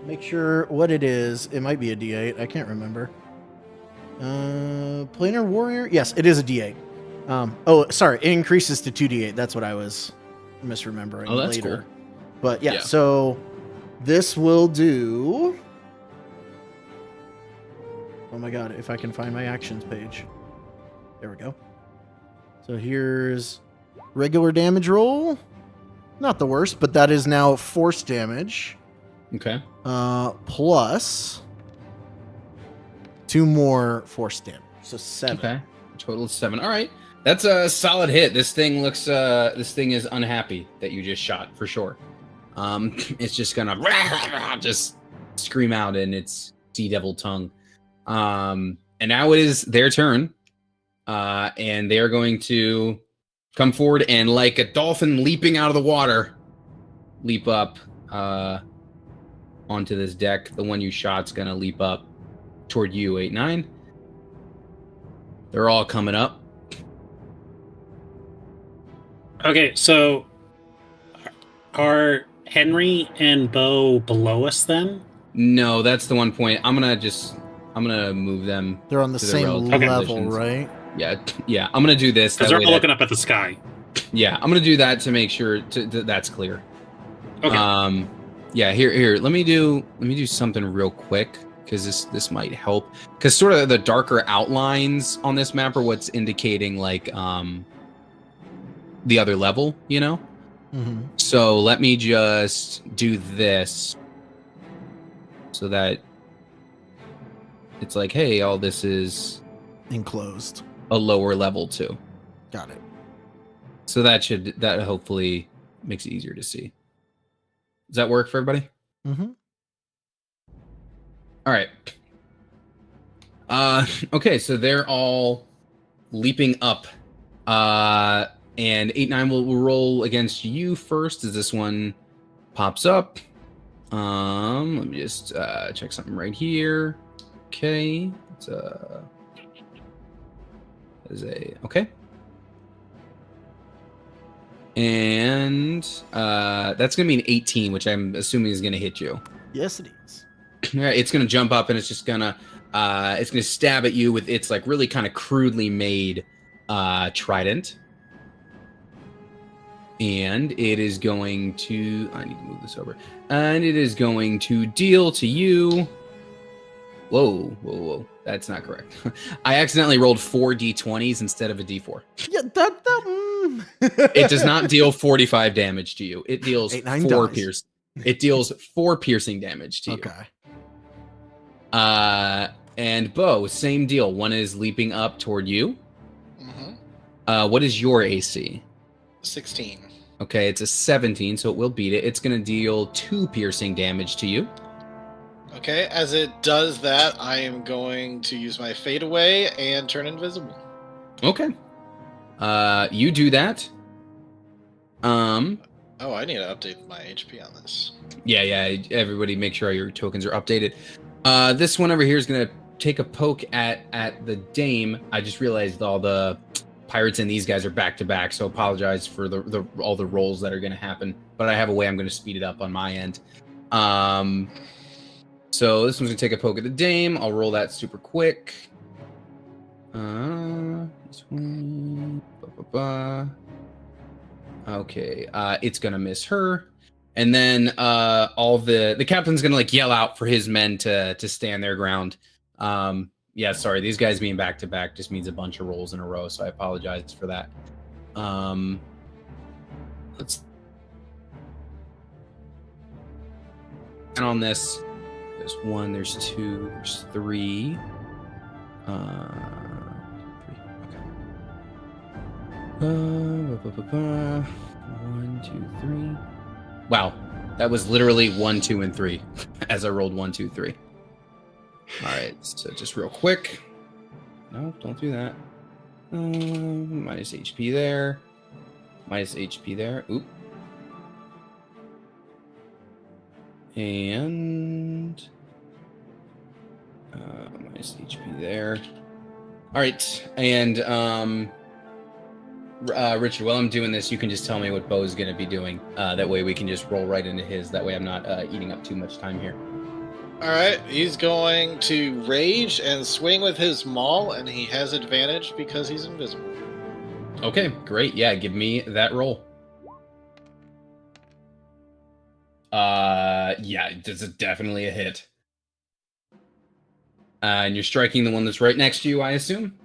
make sure what it is. It might be a D8. I can't remember. Planar warrior. Yes, it is a D8. Oh, sorry. It increases to 2d8. That's what I was misremembering that's later. cool. But yeah, Yeah. so this will do. Oh my god, if I can find my actions page. There we go. So here's regular damage roll. Not the worst, but that is now force damage. Okay. Plus 2 more force damage. So 7. Okay. Total of 7. All right. That's a solid hit. This thing looks this thing is unhappy that you just shot for sure. It's just gonna just scream out in its sea devil tongue. And now it is their turn. And they are going to come forward and, like a dolphin leaping out of the water, leap up onto this deck. The one you shot's gonna leap up toward you, 8-9. They're all coming up. Okay, so are Henry and Bo below us then? No, that's the one point. I'm gonna move them. They're on the to their same relative level, positions. right? Yeah. I'm gonna do this. Because that they're way all that- looking up at the sky. Yeah, I'm gonna do that to make sure that's clear. Okay. Yeah. Here. Let me do something real quick because this might help. Because sort of the darker outlines on this map are what's indicating like the other level, you know. Mm-hmm. So let me just do this so that it's like, hey, all this is Enclosed. a lower level too. Got it. So that hopefully makes it easier to see. Does that work for everybody? Mm-hmm. All right. Okay, so they're all leaping up. And 8-9 will roll against you first as this one pops up. Let me just check something right here. Okay. It's okay. And that's gonna be an 18, which I'm assuming is gonna hit you. Yes, it is. All right, it's gonna jump up and it's just gonna stab at you with its like really kind of crudely made trident. And it is going to... I need to move this over. And it is going to deal to you... Whoa. That's not correct. I accidentally rolled 4 d20s instead of a d4. Yeah, It does not deal 45 damage to you. It deals 8-9 4 dies. pierce. It deals 4 piercing damage to you. Okay. And Bo, same deal. One is leaping up toward you. Mm-hmm. What is your AC? 16. Okay, it's a 17, so it will beat it. It's going to deal 2 piercing damage to you. Okay, as it does that, I am going to use my fade away and turn invisible. Okay. You do that. Oh, I need to update my HP on this. Yeah. Everybody make sure your tokens are updated. This one over here is going to take a poke at the dame. I just realized all the pirates and these guys are back to back, so apologize for the all the rolls that are going to happen. But I have a way I'm going to speed it up on my end. So this one's going to take a poke at the dame. I'll roll that super quick. This one. Okay, it's gonna miss her, and then all the captain's gonna like yell out for his men to stand their ground. Yeah, sorry, these guys being back to back just means a bunch of rolls in a row, so I apologize for that. Let's and on this. There's 1, there's 2, there's 3. 3. Okay. 1, 2, 3. Wow, that was literally 1, 2, and 3 as I rolled 1, 2, 3. All right, so just real quick. No, don't do that. Minus HP there. Minus HP there. Oop. And minus HP there. All right, and Richard, while I'm doing this, you can just tell me what Bo's going to be doing. That way we can just roll right into his. That way I'm not eating up too much time here. All right, he's going to rage and swing with his maul, and he has advantage because he's invisible. Okay, great. Yeah, give me that roll. Yeah, this is definitely a hit. And you're striking the one that's right next to you, I assume?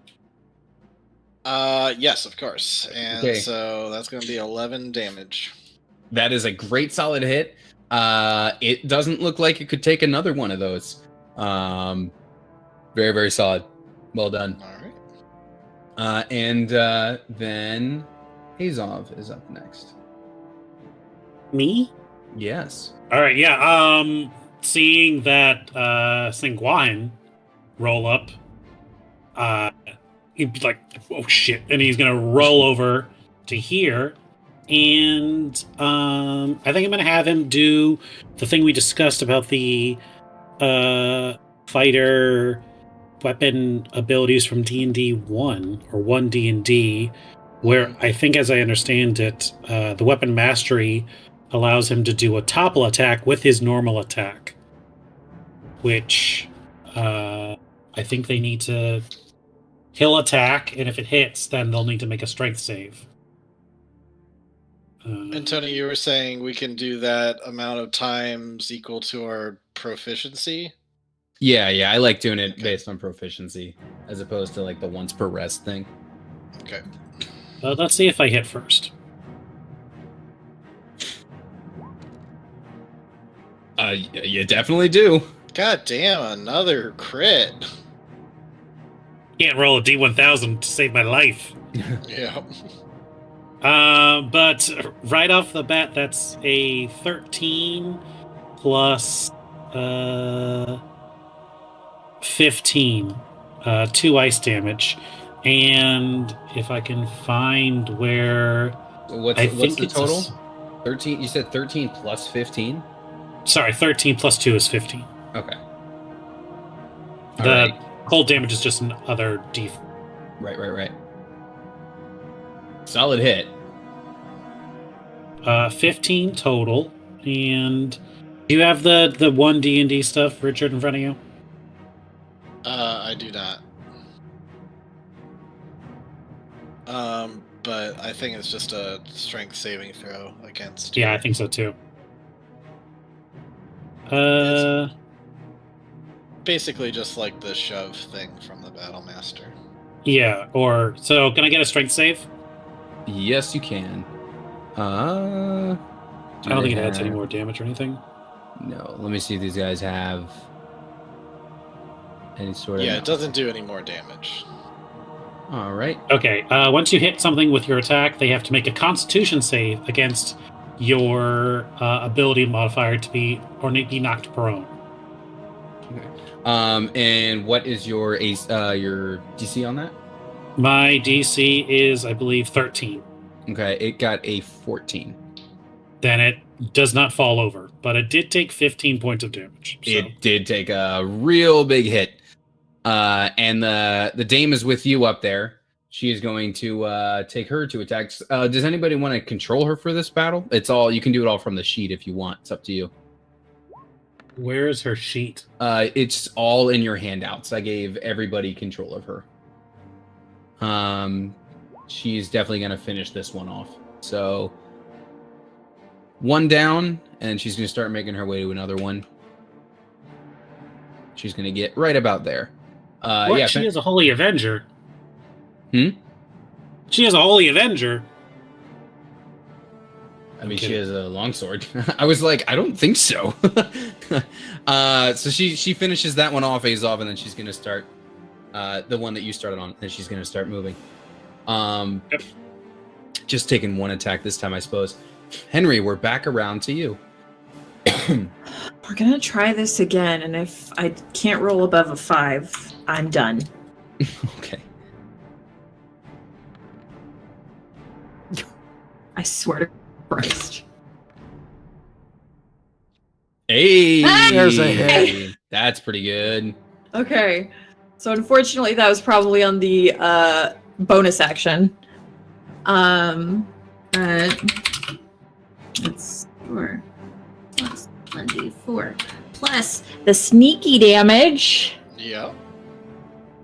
Yes, of course. And Okay. so that's going to be 11 damage. That is a great solid hit. It doesn't look like it could take another one of those. Very, very solid. Well done. All right. And then Azov is up next. Me? Yes. All right, yeah. Seeing that Sanguine roll up, he'd be like, "Oh shit!" And he's gonna roll over to here, and I think I'm gonna have him do the thing we discussed about the fighter weapon abilities from D&D 1 or 1 D&D, where I think, as I understand it, the weapon mastery allows him to do a topple attack with his normal attack, which I think they need to. He'll attack, and if it hits, then they'll need to make a strength save. And Tony, you were saying we can do that amount of times equal to our proficiency? Yeah, I like doing it Okay. based on proficiency as opposed to like the once per rest thing. Okay. Let's see if I hit first. You definitely do. God damn, another crit. Can't roll a D1000 to save my life. Yeah. But right off the bat, that's a 13 plus 15, 2 ice damage. And if I can find where... What's I the think it's total? 13. You said 13 plus 15? Sorry, 13 plus 2 is 15. Okay. The Alright. cold damage is just another D. Right. Solid hit. 15 total. And do you have the 1 D&D stuff, Richard, in front of you? I do not. But I think it's just a strength saving throw against. Yeah, I think so too. Basically just like the shove thing from the Battle Master. Yeah, or... So, can I get a strength save? Yes, you can. I don't think it adds any more damage or anything. No, let me see if these guys have any sort of... Yeah, it doesn't do any more damage. All right. Okay, once you hit something with your attack, they have to make a Constitution save against your ability modifier to be knocked prone. And what is your DC on that? My DC is, I believe, 13. Okay, it got a 14. Then it does not fall over, but it did take 15 points of damage. So. It did take a real big hit. And the dame is with you up there. She is going to take her 2 attacks. Does anybody want to control her for this battle? It's all, you can do it all from the sheet if you want. It's up to you. Where is her sheet? It's all in your handouts. I gave everybody control of her. She's definitely going to finish this one off. So one down, and she's going to start making her way to another one. She's going to get right about there. What? She is a Holy Avenger. Hmm? She is a Holy Avenger. I mean, Okay. she has a longsword. I was like, I don't think so. So she finishes that one off, Azov, and then she's going to start the one that you started on, and she's going to start moving. Yep. Just taking one attack this time, I suppose. Henry, we're back around to you. We're gonna try this again, and if I can't roll above a 5, I'm done. Okay. I swear to Christ. Hey, There's a hit. That's pretty good. Okay. So unfortunately, that was probably on the bonus action. It's 4 plus 1d4 plus the sneaky damage Yeah.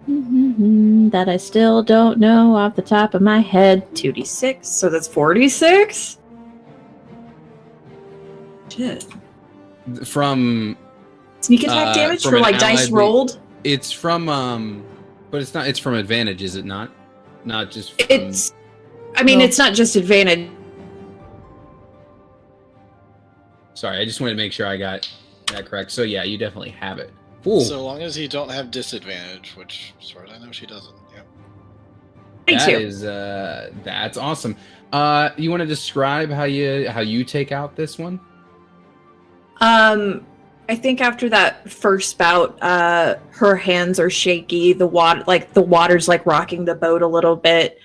that I still don't know off the top of my head. 2d6, so that's 46. Shit. From Sneak attack damage from for an like dice allied- rolled. it's from but it's not. It's from advantage, is it not? Not just. From, It's. I mean, No. it's not just advantage. Sorry, I just wanted to make sure I got that correct. So yeah, you definitely have it. Ooh, So long as you don't have disadvantage, which, as far as I know, she doesn't. Yeah. Me that too. is that's awesome. You want to describe how you take out this one? I think after that first bout, her hands are shaky. The water's like rocking the boat a little bit.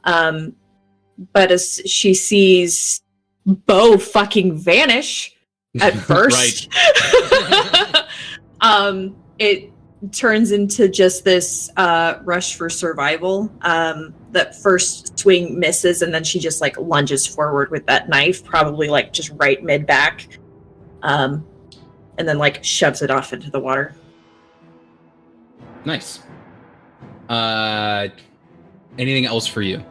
But as she sees Bo fucking vanish at first, it turns into just this rush for survival. That first swing misses, and then she just like lunges forward with that knife, probably like just right mid back. And then like shoves it off into the water. Nice. Anything else for you?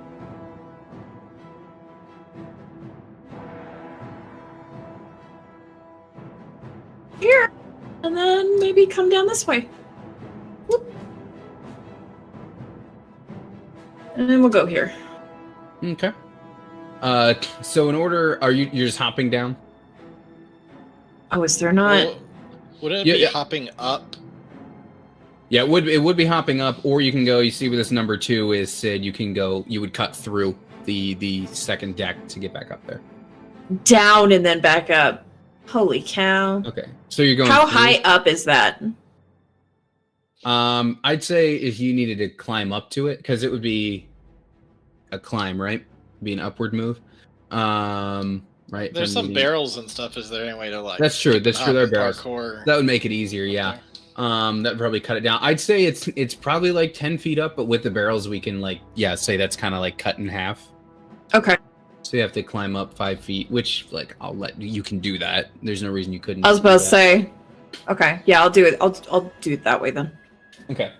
Here, and then maybe come down this way. Whoop. And then we'll go here. Okay. So in order, you're just hopping down? Oh, is there not? Well, wouldn't it Yeah, be yeah. hopping up? Yeah, it would be hopping up, or you can go. You see, with this number 2 is Sid. You can go. You would cut through the second deck to get back up there. Down and then back up. Holy cow! Okay, so you're going. How through. high up is that? I'd say if you needed to climb up to it, because it would be a climb, right? Be an upward move. Right. There's from some the- barrels and stuff. Is there any way to like? That's true. That's true. There are barrels. Parkour. That would make it easier. Yeah. Okay. That would probably cut it down. I'd say it's probably like 10 feet up, but with the barrels, we can say that's kind of like cut in half. Okay. So you have to climb up 5 feet, which I'll let you can do that. There's no reason you couldn't. I was do about to that. say. Okay. Yeah, I'll do it. I'll do it that way then. Okay.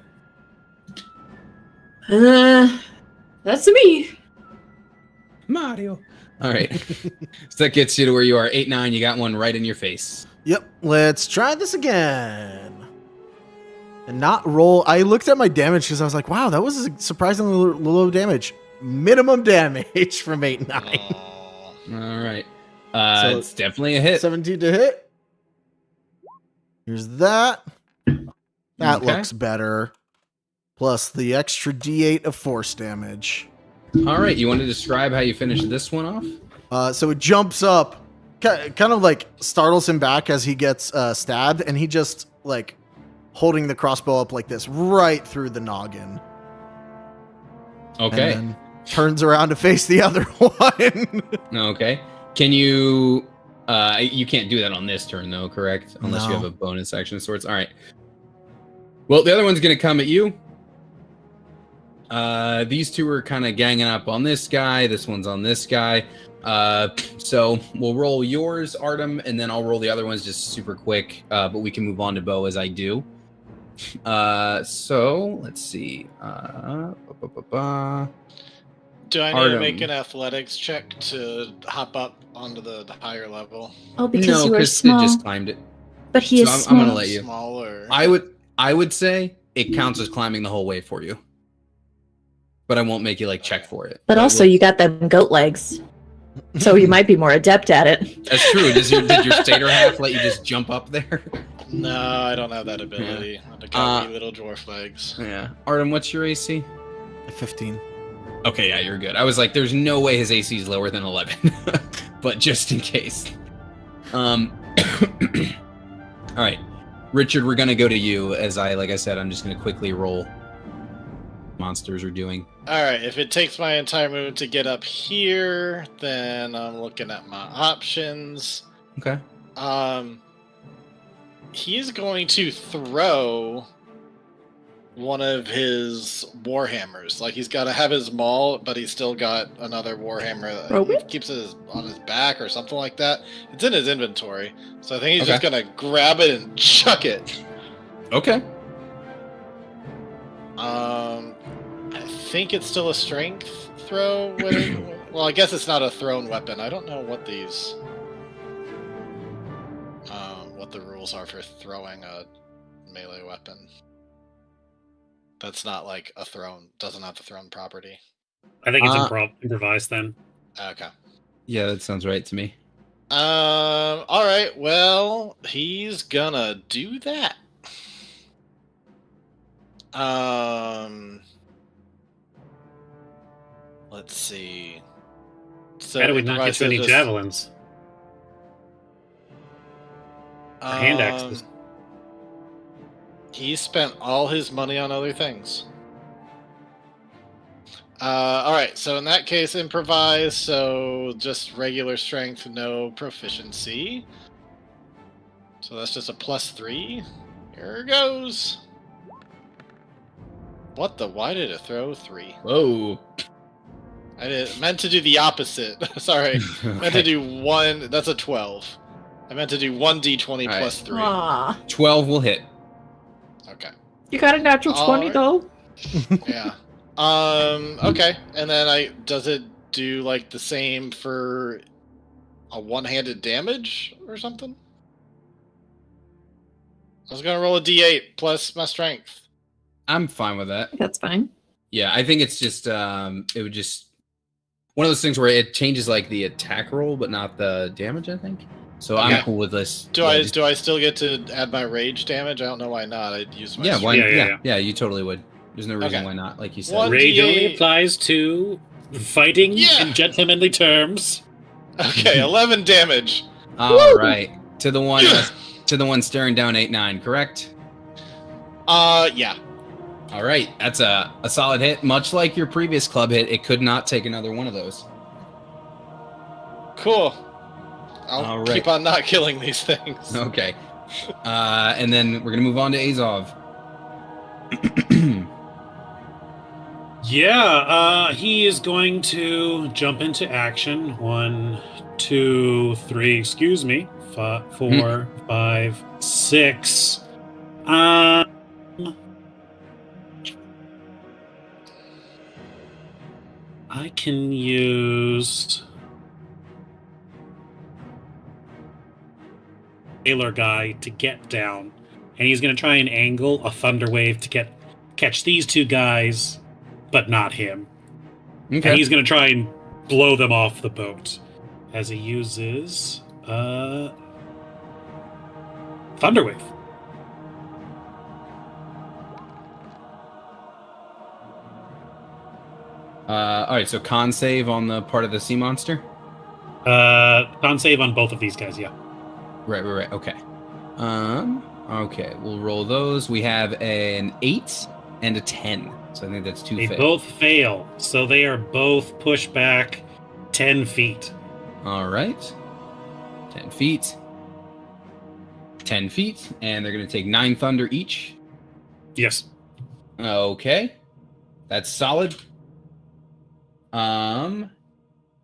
That's me. Mario. All right. So that gets you to where you are. 8-9. You got one right in your face. Yep, let's try this again. And not roll. I looked at my damage because I was like, wow, that was a surprisingly low damage. Minimum damage from 8-9. Aw. All right. So- It's definitely a hit. 17 to hit. Here's that. That Okay. looks better. Plus the extra D8 of force damage. All right. You want to describe how you finish this one off? So it jumps up, kind of like startles him back as he gets stabbed, and he just like holding the crossbow up like this right through the noggin. Okay. And then turns around to face the other one. Okay. Can you? You can't do that on this turn, though, correct? Unless you No. have a bonus action of sorts. All right. Well, the other one's going to come at you. These two are kind of ganging up on this guy. This one's on this guy. So we'll roll yours, Artem, and then I'll roll the other ones just super quick. But we can move on to Bo as I do. So let's see. Do I need to Artem. make an athletics check to hop up onto the higher level? Oh, because no, you are because Sid small. just climbed it. But he So is I'm small. gonna let you. Smaller. I would say it counts as climbing the whole way for you, but I won't make you like check for it. But also, you got them goat legs, so you might be more adept at it. That's true. Did your stater half let you just jump up there? No, I don't have that ability. I got wee little dwarf legs. Yeah. Artem, what's your AC? 15. Okay, yeah, you're good. I was like, there's no way his AC is lower than 11, but just in case. All right, Richard, we're gonna go to you. Like I said, I'm just gonna quickly roll. Monsters are doing. All right, if it takes my entire move to get up here, then I'm looking at my options. Okay. He's going to throw one of his warhammers. Like, he's got to have his maul, but he's still got another warhammer. Throw He it? keeps it on his back or something like that. It's in his inventory, so I think he's Okay. just gonna grab it and chuck it. Okay. I think it's still a strength throw. Well, I guess it's not a thrown weapon. I don't know what these, what the rules are for throwing a melee weapon. That's not like a thrown. Doesn't have the thrown property. I think it's improvised then. Okay. Yeah, that sounds right to me. All right. Well, he's gonna do that. Let's see. So How do we not get to any just- javelins? Or hand axes? He spent all his money on other things. Alright, so in that case, improvise, so just regular strength, no proficiency. So that's just a +3. Here goes. What the? Why did it throw 3? Whoa. Meant to do the opposite. Sorry. Meant to do 1. That's a 12. I meant to do 1d20 Alright. plus 3. Aw. 12 will hit. Okay. You got a natural 20 Alright. though? Yeah. Okay. And then does it do like the same for a one-handed damage or something? I was gonna roll a d8 plus my strength. I'm fine with that. That's fine. Yeah, I think it's just it would just one of those things where it changes like the attack roll, but not the damage. I think. So I'm Okay. cool with this. Do Yeah, I just- do I still get to add my rage damage? I don't know why not. I'd use my Yeah, why? Yeah, yeah, Yeah, yeah, you totally would. There's no reason Okay. why not. Like you said. One- Rage only 1d8. applies to fighting Yeah. in gentlemanly terms. Okay, 11 damage. All right, to the one staring down 8-9. Correct. Yeah. All right, that's a solid hit. Much like your previous club hit, it could not take another one of those. Cool. I'll All right. keep on not killing these things. Okay. And then we're gonna move on to Azov. Yeah, he is going to jump into action. 1, 2, 3, excuse me. 4, 5, 6. I can use Sailor Guy to get down. And he's going to try and angle a Thunder Wave to catch these two guys, but not him. Okay. And he's going to try and blow them off the boat as he uses Thunder Wave. All right. So con save on the part of the sea monster. Con save on both of these guys, yeah. Right. Okay. Okay. We'll roll those. We have an 8 and a 10. So I think that's 2 They fail. both fail, so they are both pushed back 10 feet. All right. 10 feet. 10 feet, and they're going to take 9 thunder each. Yes. Okay. That's solid.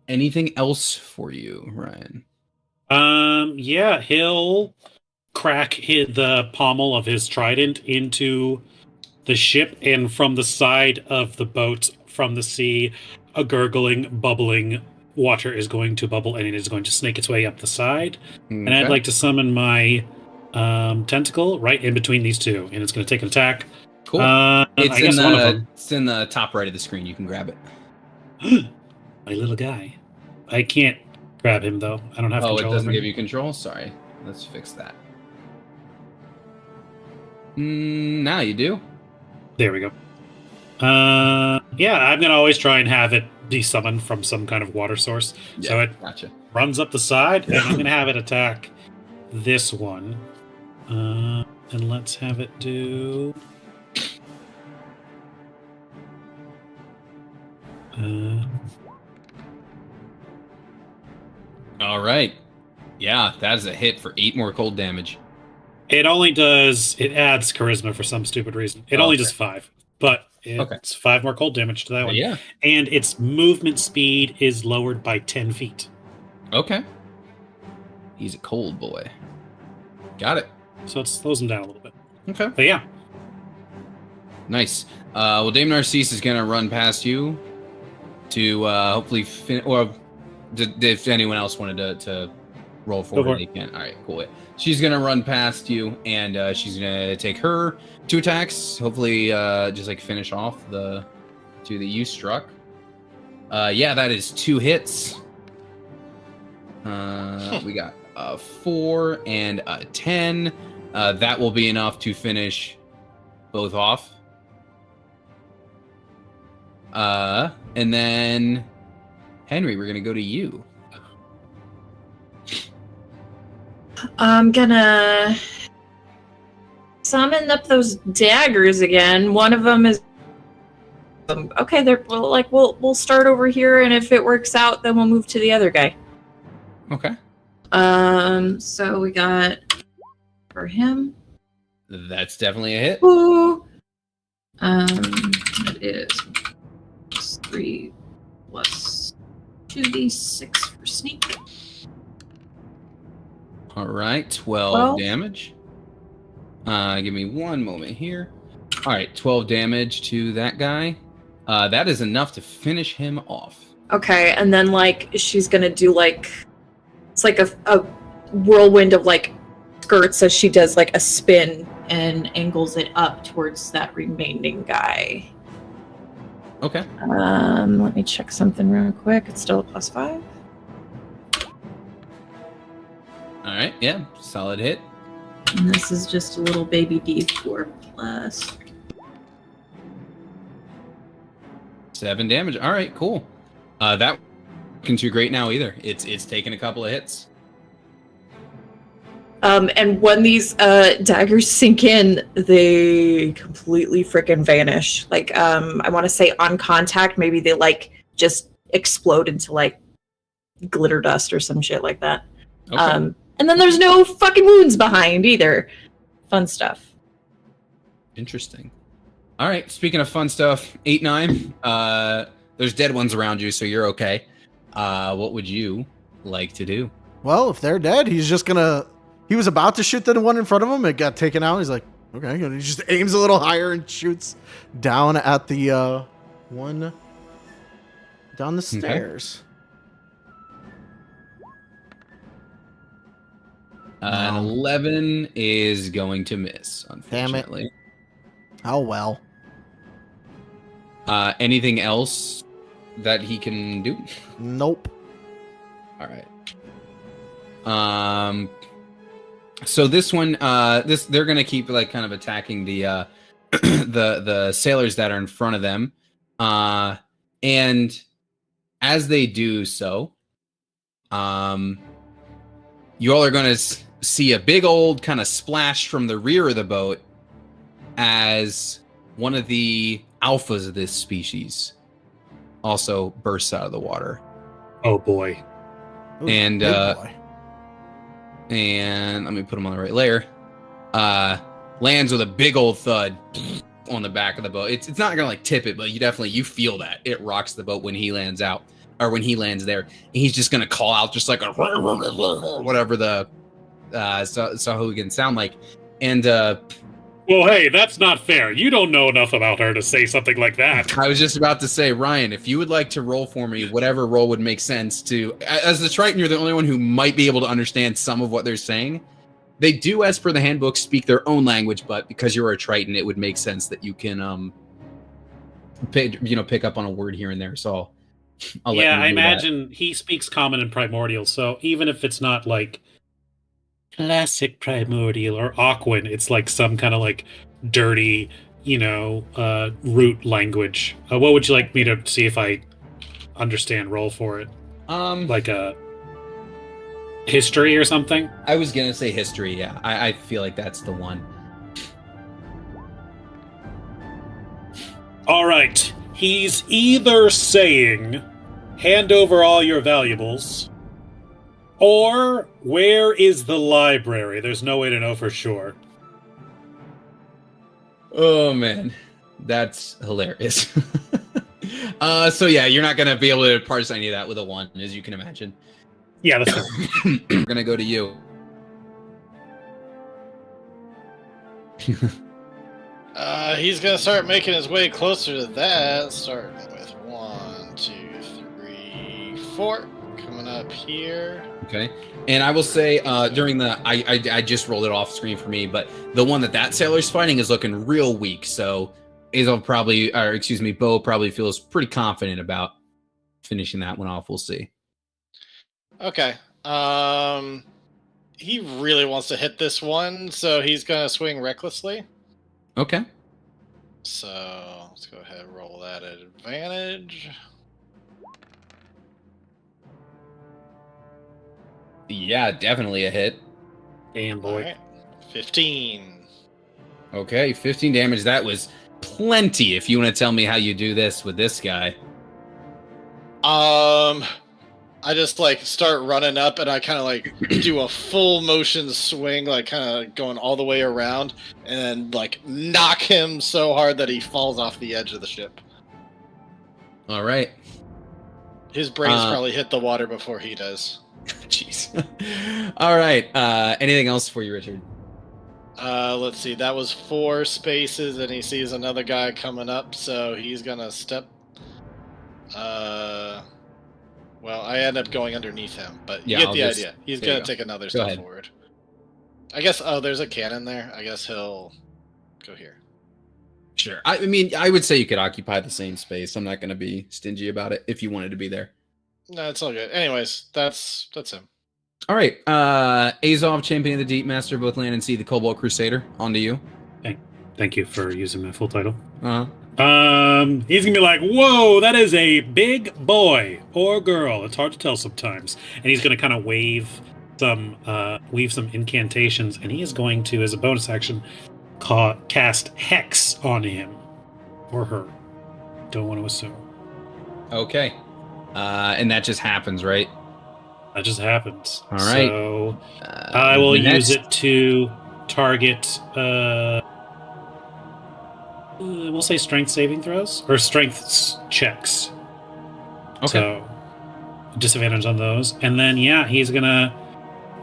Anything else for you, Ryan? Yeah, he'll crack the pommel of his trident into the ship, and from the side of the boat from the sea, a gurgling, bubbling water is going to bubble, and it is going to snake its way up the side. And I'd Okay. like to summon my tentacle right in between these two, and it's going to take an attack. Cool. I guess one of them. It's in the top right of the screen. You can grab it. My little guy. I can't grab him though. I don't have Oh, it control. doesn't over give him. you control? Sorry. Let's fix that. Now you do. There we go. Yeah, I'm gonna always try and have it desummoned from some kind of water source. So it Gotcha. runs up the side, and I'm gonna have it attack this one. And let's have it do. All right. Yeah, that is a hit for 8 more cold damage. It only does. It adds charisma for some stupid reason. It only does 5, but it's 5 more cold damage to that one. Yeah. And its movement speed is lowered by 10 feet. Okay. He's a cold boy. Got it. So it slows him down a little bit. Okay. But yeah, Nice. Well, Dame Narcisse is going to run past you to hopefully if anyone else wanted to roll forward, they can. All right, cool. She's going to run past you, and she's going to take her 2 attacks, hopefully just like finish off the 2 that you struck. Yeah, that is 2 hits. We got a 4 and a 10. That will be enough to finish both off. And then Henry, we're gonna go to you. I'm gonna summon up those daggers again. One of them is okay. We'll start over here, and if it works out, then we'll move to the other guy. Okay. So we got for him. That's definitely a hit. Ooh. It is 3 plus 2d6 for sneak. All right, 12 damage. Give me one moment here. All right, 12 damage to that guy. That is enough to finish him off. Okay, and then she's gonna do it's like a whirlwind of skirts as she does a spin and angles it up towards that remaining guy. Okay. Let me check something real quick. It's still a +5. All right, yeah, solid hit. And this is just a little baby D4 plus. 7 damage. All right, cool. That isn't too great now either. It's taken a couple of hits. And when these daggers sink in, they completely freaking vanish. I want to say on contact, maybe they just explode into glitter dust or some shit like that. Okay. And then there's no fucking wounds behind either. Fun stuff. Interesting. All right, speaking of fun stuff, 8-9. There's dead ones around you, so you're okay. What would you like to do? Well, if they're dead, he's just gonna. He was about to shoot the one in front of him. It got taken out. He's like, okay. And he just aims a little higher and shoots down at the one down the stairs. An 11 is going to miss, unfortunately. Oh well. Anything else that he can do? Nope. All right. So this one, they're gonna keep kind of attacking the the sailors that are in front of them, and as they do so, you all are gonna see a big old kind of splash from the rear of the boat as one of the alphas of this species also bursts out of the water. oh boy. Ooh, And, big boy. And let me put him on the right layer. Lands with a big old thud on the back of the boat. It's not gonna tip it, but you feel that it rocks the boat when he lands out, or when he lands there. And he's just gonna call out just like a whatever the Sahuagin sound like, and Well, hey, that's not fair. You don't know enough about her to say something like that. I was just about to say, Ryan, if you would like to roll for me, whatever roll would make sense to. As the Triton, you're the only one who might be able to understand some of what they're saying. They do, as per the handbook, speak their own language, but because you're a Triton, it would make sense that you can, pick up on a word here and there. So, I'll let Yeah, you I do that. imagine he speaks Common and Primordial, so even if it's not like classic Primordial or Aquan, it's like some kind of like dirty, root language. What would you like me to see if I understand? Roll for it, like a history or something. I was gonna say history. Yeah, I feel like that's the one. All right, he's either saying, "Hand over all your valuables," or "Where is the library?" There's no way to know for sure. Oh man, that's hilarious. So yeah, you're not gonna be able to parse any of that with a 1, as you can imagine. Yeah, that's fair. We're gonna go to you. He's gonna start making his way closer to that, starting with 1, 2, 3, 4. Coming up here. Okay, and I will say during the I just rolled it off screen for me, but the one that sailor's fighting is looking real weak. So Bo probably feels pretty confident about finishing that one off. We'll see. Okay. He really wants to hit this one, so he's gonna swing recklessly. Okay. So let's go ahead and roll that at advantage. Yeah, definitely a hit. Damn boy. Alright. 15. Okay, 15 damage. That was plenty. If you want to tell me how you do this with this guy. I just start running up and I kind of do a full motion swing, kind of going all the way around, and then knock him so hard that he falls off the edge of the ship. All right. His brains probably hit the water before he does. Jeez. All right. Anything else for you, Richard? Let's see. That was 4 spaces, and he sees another guy coming up, so he's gonna step. Well, I end up going underneath him, but you get the idea. He's gonna take another step forward. I guess. Oh, there's a cannon there. I guess he'll go here. Sure. I mean, I would say you could occupy the same space. I'm not going to be stingy about it if you wanted to be there. No, it's all good. Anyways, that's him. All right. Azov, Champion of the Deep, Master of both Land and Sea, the Cobalt Crusader. On to you. Thank you for using my full title. Uh-huh. He's gonna be like, "Whoa, that is a big boy or girl." It's hard to tell sometimes. And he's gonna kind of weave some incantations, and he is going to, as a bonus action, cast Hex on him or her. Don't want to assume. Okay. And that just happens, right? That just happens. All right. So I will use it to target. We'll say strength saving throws or strength checks. Okay. So disadvantage on those, and then he's gonna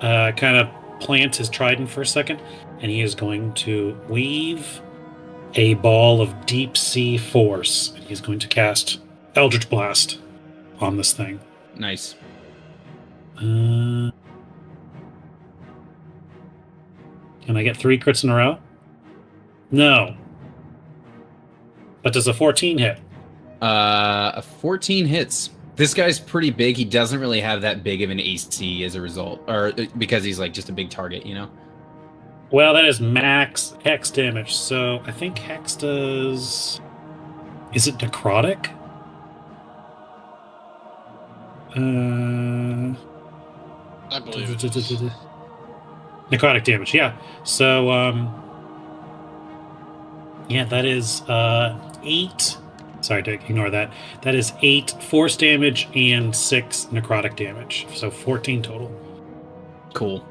kind of plant his trident for a second, and he is going to weave a ball of deep sea force, and he's going to cast Eldritch Blast on this thing. Nice. Can I get 3 crits in a row? No. But does a 14 hit? A 14 hits. This guy's pretty big. He doesn't really have that big of an AC as a result, or because he's just a big target, Well, that is max Hex damage. So I think Hex does. Is it necrotic? I believe it is. Necrotic damage, yeah. So, that is 8. Sorry to ignore that. That is 8 force damage and 6 necrotic damage. So 14 total. Cool.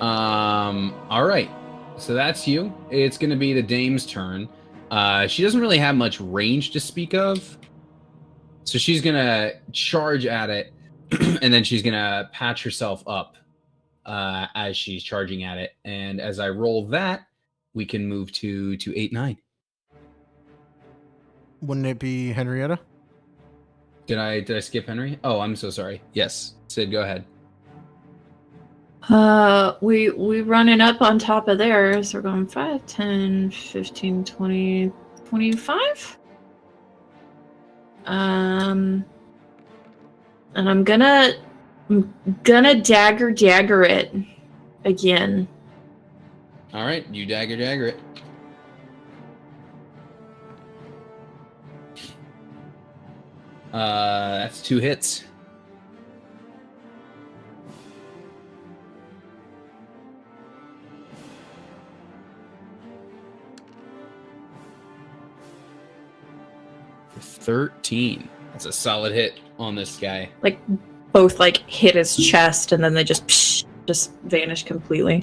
All right. So that's you. It's going to be the dame's turn. She doesn't really have much range to speak of. So she's going to charge at it, and then she's going to patch herself up as she's charging at it. And as I roll that, we can move to 8-9. Wouldn't it be Henrietta? Did I skip Henry? Oh, I'm so sorry. Yes, Sid, go ahead. We running up on top of theirs. We're going 5, 10, 15, 20, 25. And I'm gonna dagger it again. All right, you dagger it. That's 2 hits. For 13. That's a solid hit on this guy. Like both like hit his chest and then they just vanish completely.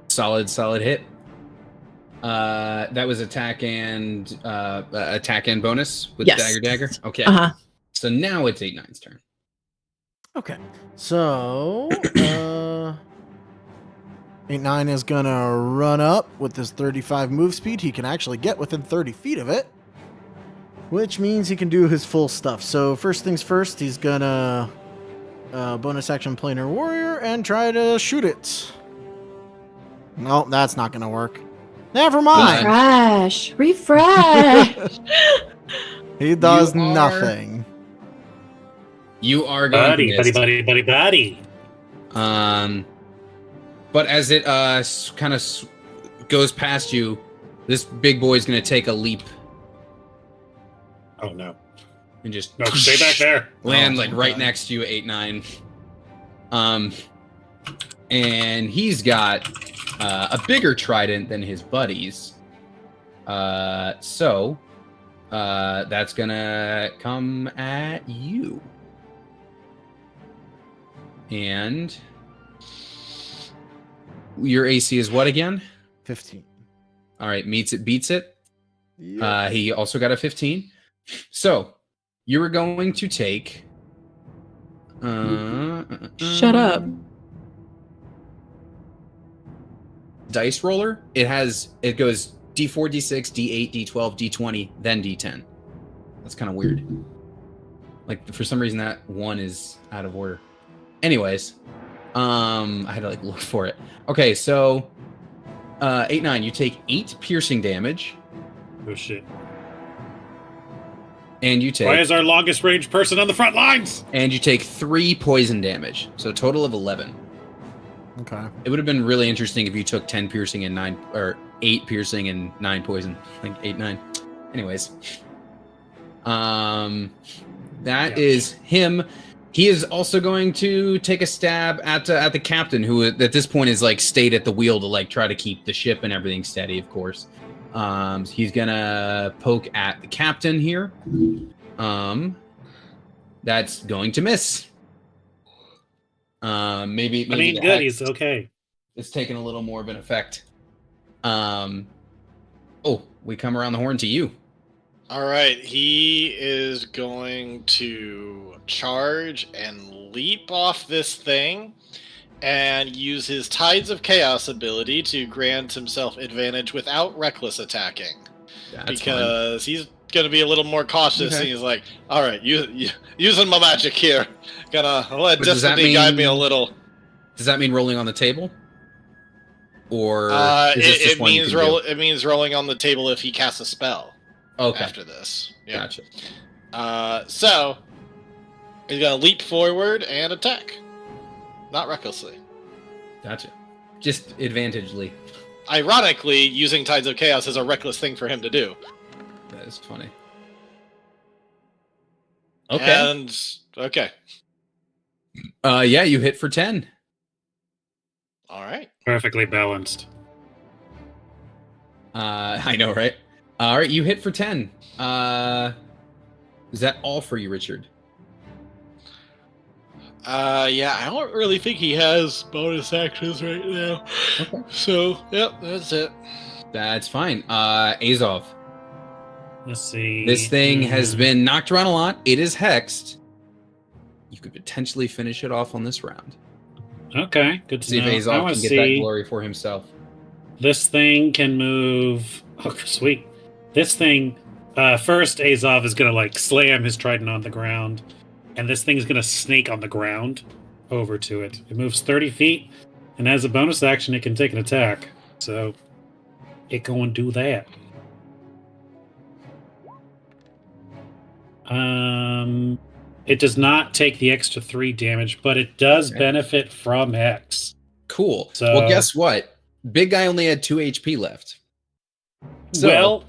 Solid hit. That was attack and bonus with Yes. dagger. Okay. Uh-huh. So now it's 8-9's turn. Okay. So 8-9 is gonna run up with this 35 move speed. He can actually get within 30 feet of it, which means he can do his full stuff. So first things first, he's gonna bonus action planar warrior and try to shoot it. No, that's not gonna work. Never mind. Refresh. He does You are- nothing. You are going to miss. Buddy. But as it kind of goes past you, this big boy is going to take a leap Oh no. and just No, stay back there. land Oh, like right God. next to you, 8-9. And he's got a bigger trident than his buddies. So that's gonna come at you. And your AC is what again? 15. All right, meets it, beats it. Yeah. He also got a 15. So you were going to take. Shut up. Dice roller. It goes D4, D6, D8, D12, D20, then D10. That's kind of weird. Like for some reason that one is out of order. Anyways, I had to like look for it. Okay, so 8-9, you take 8 piercing damage, Oh shit. and you Why take is our longest range person on the front lines? 3 poison damage. So a total of 11. Okay. It would have been really interesting if you took 10 piercing and 8 piercing and 9 poison, like 8-9. Anyways, that is him. He is also going to take a stab at the captain, who at this point is like stayed at the wheel to like try to keep the ship and everything steady, of course. He's gonna poke at the captain here. That's going to miss. Maybe I mean, the good. hex He's okay. is taking a little more of an effect. We come around the horn to you. All right, he is going to charge and leap off this thing and use his Tides of Chaos ability to grant himself advantage without reckless attacking. That's Because he's going to be a little more cautious, Okay. and he's like, all right, using my magic here. Gonna let But does that Destiny guide me mean- a little. Does that mean rolling on the table? Or is this just It one you means can do? it means rolling on the table if he casts a spell Okay, after this. Yeah. gotcha. So he's gonna leap forward and attack, not recklessly. Gotcha. Just advantagely. Ironically, using Tides of Chaos is a reckless thing for him to do. That is funny. Okay. And okay, Yeah, you hit for 10. all right. Perfectly balanced. I know, right? All right, you hit for 10. Is that all for you, Richard? Yeah, I don't really think he has bonus actions right now. Okay. So, yep, that's it. That's fine. Azov. Let's see. This thing has been knocked around a lot. It is hexed. You could potentially finish it off on this round. Okay, good to See if know. I Azov want can to get that see. glory for himself. This thing can move. Oh, sweet. This thing. First, Azov is gonna like slam his trident on the ground, and this thing is gonna snake on the ground over to it. It moves 30 feet, and as a bonus action, it can take an attack. So, it go and do that. It does not take the extra 3 damage, but it does benefit from Hex. Cool. So- Well, guess what? Big guy only had 2 HP left. So, Well,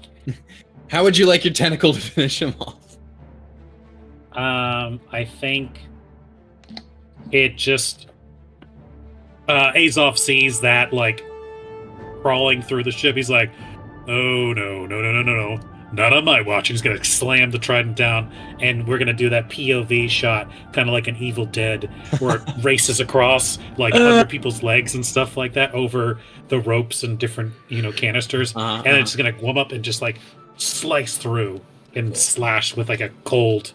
how would you like your tentacle to finish him off? I think it just Azov sees that like crawling through the ship. He's like, "Oh no, not on my watch!" He's gonna slam the trident down, and we're gonna do that POV shot, kind of like an Evil Dead, where it races across like under people's legs and stuff like that over the ropes and different canisters, and it's gonna come up and just like slice through and slash with like a cold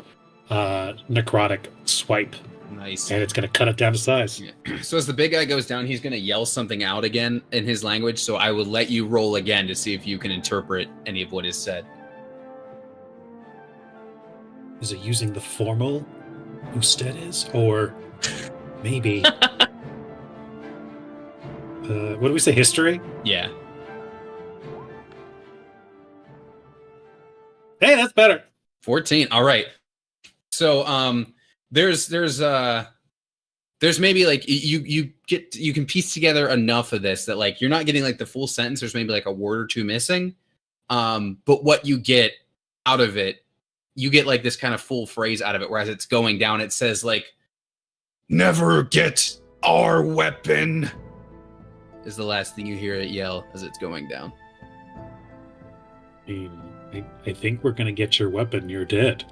necrotic swipe, Nice. and it's gonna cut it down to size. Yeah. So as the big guy goes down, he's going to yell something out again in his language. So I will let you roll again to see if you can interpret any of what is said. Is it using the formal Usted is, or maybe? What do we say? History? Yeah. Hey, that's better. 14. All right. So there's maybe like you can piece together enough of this that like you're not getting like the full sentence. There's maybe like a word or two missing. But what you get out of it, you get like this kind of full phrase out of it, whereas it's going down, it says like, "Never get our weapon," is the last thing you hear it yell as it's going down. I think we're gonna get your weapon. You're dead.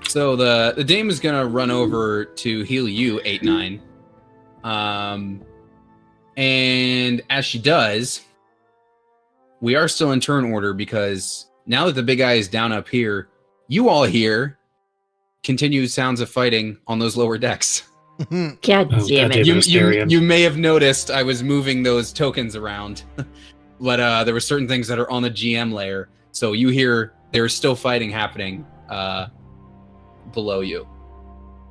So the dame is gonna run over to heal you, 8-9. And as she does, we are still in turn order because now that the big guy is down up here, you all hear continued sounds of fighting on those lower decks. God Oh, damn it. goddamn. You may have noticed I was moving those tokens around, but there were certain things that are on the GM layer. So you hear there's still fighting happening below you.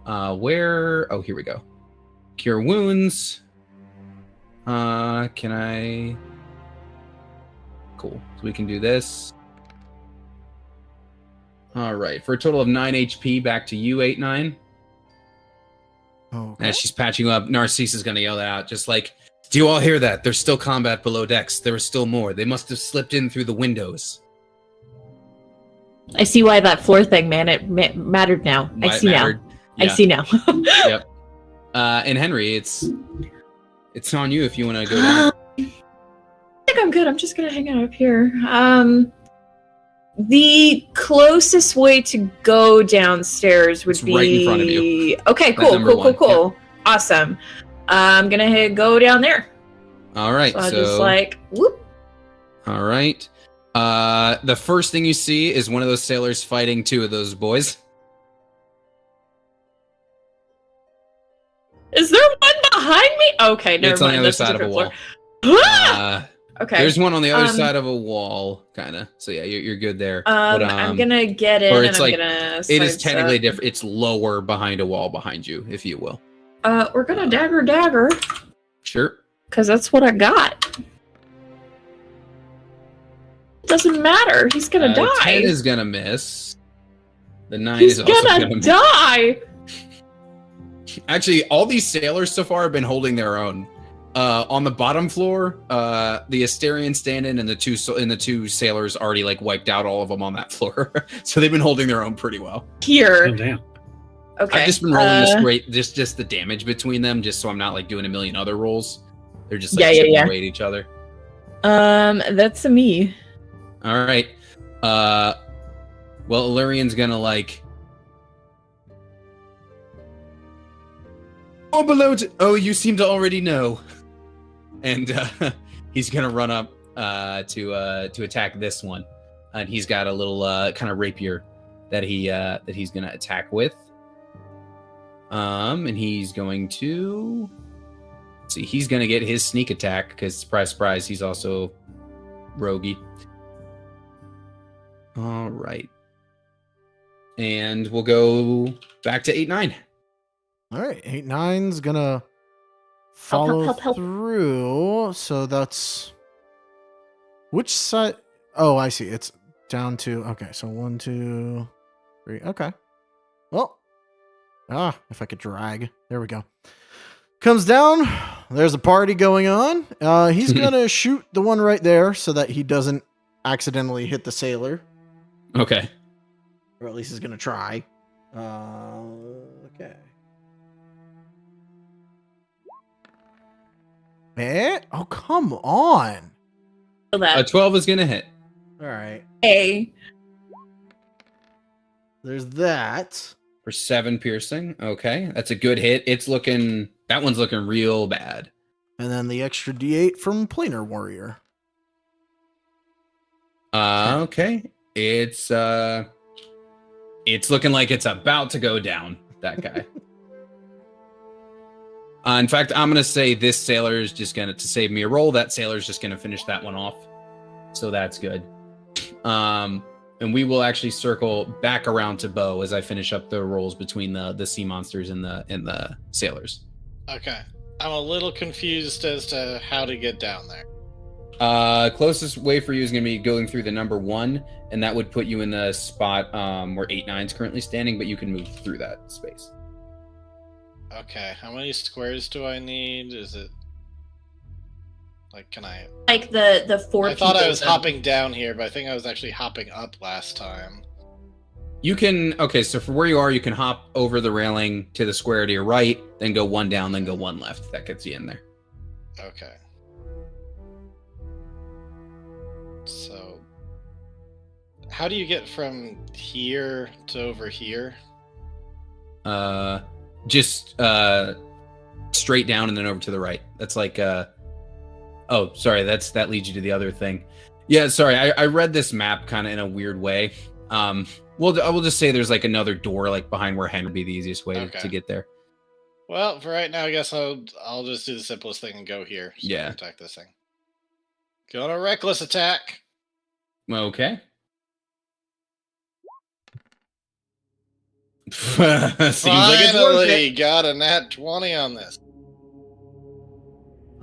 Where? Oh, here we go. Cure wounds. Can I? Cool. So we can do this. All right. For a total of 9 HP, back to you, 8-9. Okay. As she's patching you up, Narcisse is going to yell that out, just like, "Do you all hear that? There's still combat below decks. There is still more. They must have slipped in through the windows." I see why that floor thing, man. It mattered now. Why I it see mattered. now. Yeah. I see now. Yep. And Henry, it's on you if you want to go down. I think I'm good. I'm just gonna hang out up here. The closest way to go downstairs would It's be right in front of you. Okay, That cool, number one, cool. Awesome. I'm gonna go down there. All right. So I'll just like whoop. All right. The first thing you see is one of those sailors fighting 2 of those boys. Is there one behind me? Okay, never It's mind. on the other That's side of a different wall. floor. Ah! Okay. There's one on the other Um, side of a wall, kind of. So yeah, you're good there. I'm gonna get in or and it's I'm like- gonna It is sidestep. technically different. It's lower behind a wall behind you, if you will. We're gonna dagger, Sure. because that's what I got. Doesn't matter. He's gonna The die. 10 is gonna miss. The 9 He's is also gonna gonna miss. die. Actually, all these sailors so far have been holding their own. On the bottom floor, the Asterian stand-in and the two sailors already like wiped out all of them on that floor, so they've been holding their own pretty well. Oh, Here. damn. Okay. I've just been rolling the straight, just the damage between them, just so I'm not like doing a million other rolls. They're just like chipping away at each other. That's a me. All right. Well, Illyrian's gonna like. Oh, below. Oh, you seem to already know. And he's gonna run up to attack this one, and he's got a little kind of rapier that he's gonna attack with. And he's going to see. He's going to get his sneak attack because surprise, surprise, he's also roguey. All right, and we'll go back to 8-9. All right, 8-9's gonna follow help. through. So that's which side? Oh, I see. It's down to okay. So 1, 2, 3. Okay. Well, if I could drag. There we go. Comes down. There's a party going on. He's gonna shoot the one right there so that he doesn't accidentally hit the sailor, Okay. or at least he's gonna try. Okay. Oh, come on. So A that 12 is going to hit. All right. A. There's that. For 7 piercing. Okay. That's a good hit. That one's looking real bad. And then the extra D8 from Planar Warrior. Okay. It's looking like it's about to go down, that guy. In fact, I'm going to say this sailor is just going to save me a roll. That sailor's just going to finish that one off. So that's good. And we will actually circle back around to Bo as I finish up the rolls between the sea monsters and the sailors. Okay. I'm a little confused as to how to get down there. Closest way for you is going to be going through the number 1, and that would put you in the spot where 8-9 is currently standing, but you can move through that space. Okay. How many squares do I need? Is it like can I? Like the 4 I thought I people was that- hopping down here, but I think I was actually hopping up last time. You can, okay, so for where you are, you can hop over the railing to the square to your right, then go 1 down, then go 1 left. That gets you in there. Okay. So, how do you get from here to over here? Just straight down and then over to the right. That's like, oh, sorry, that leads you to the other thing. Yeah, sorry, I read this map kind of in a weird way. Well, I will just say there's like another door like behind where Hen would be the easiest way Okay. to get there. Well, for right now, I guess I'll just do the simplest thing and go here. So I Yeah. can attack this thing. Go on a reckless attack. Okay. Seems like it's worth Finally it. got a nat 20 on this.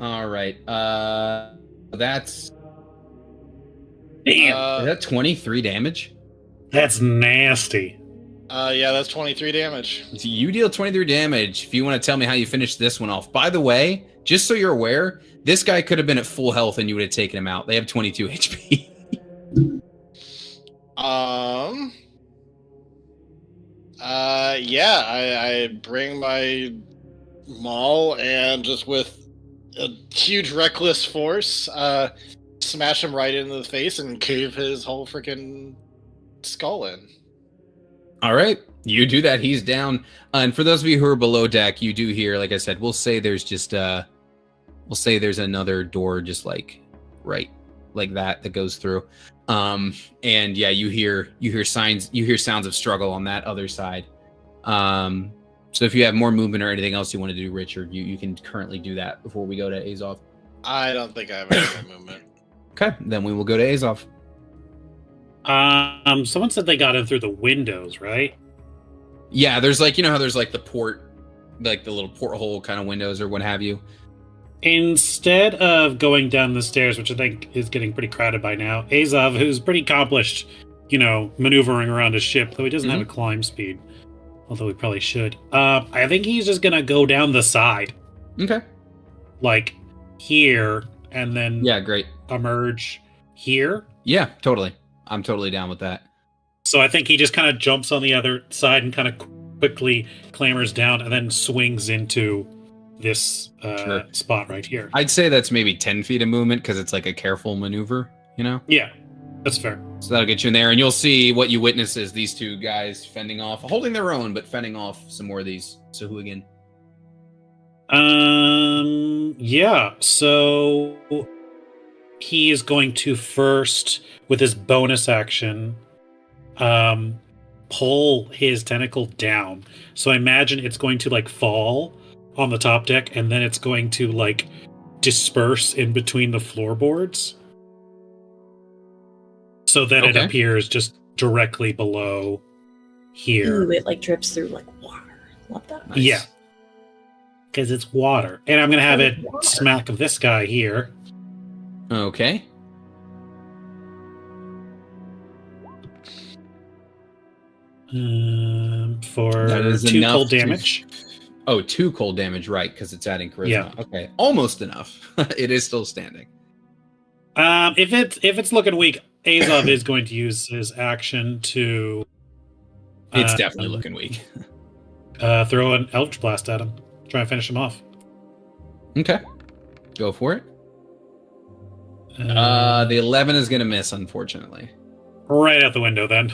All right. That's Damn, is that 23 damage? that's nasty. Yeah, that's 23 damage. So you deal 23 damage. If you want to tell me how you finish this one off. By the way, just so you're aware, this guy could have been at full health and you would have taken him out. They have 22 HP. Yeah, I bring my maul and just with a huge reckless force, smash him right into the face and cave his whole freaking skull in. All right. You do that. He's down. And for those of you who are below deck, you do hear, like I said, we'll say there's another door just like right like that goes through. And yeah, you hear sounds of struggle on that other side. So if you have more movement or anything else you want to do, Richard, you can currently do that before we go to Azov. I don't think I have any movement. Okay, then we will go to Azov. Someone said they got in through the windows, right? Yeah, there's like, you know how there's like the port, like the little porthole kind of windows or what have you. Instead of going down the stairs, which I think is getting pretty crowded by now, Azov, who's pretty accomplished, maneuvering around a ship, though he doesn't have a climb speed, although he probably should. I think he's just gonna go down the side, Okay. like here, and then Yeah, great. emerge here. Yeah, totally. I'm totally down with that. So I think he just kind of jumps on the other side and kind of quickly clambers down, and then swings into this Sure. spot right here. I'd say that's maybe 10 feet of movement because it's like a careful maneuver, Yeah, that's fair. So that'll get you in there, and you'll see what you witness is these two guys fending off, holding their own, but fending off some more of these. So who again? Yeah, so he is going to first, with his bonus action, pull his tentacle down. So I imagine it's going to like fall on the top deck, and then it's going to like disperse in between the floorboards, so that it Okay. appears just directly below here. Ooh, it like drips through like water. Love that. Nice. Yeah. Because it's water. And I'm going to have it Water. smack this guy here. Okay. For That is 2 enough cold to- damage. Oh, 2 cold damage, right? Because it's adding charisma. Yeah. Okay, almost enough. It is still standing. If it's looking weak, Azov is going to use his action to It's Uh, definitely looking weak. throw an Eldritch Blast at him. Try and finish him off. Okay, go for it. Uh, The 11 is gonna miss, unfortunately. right out the window then.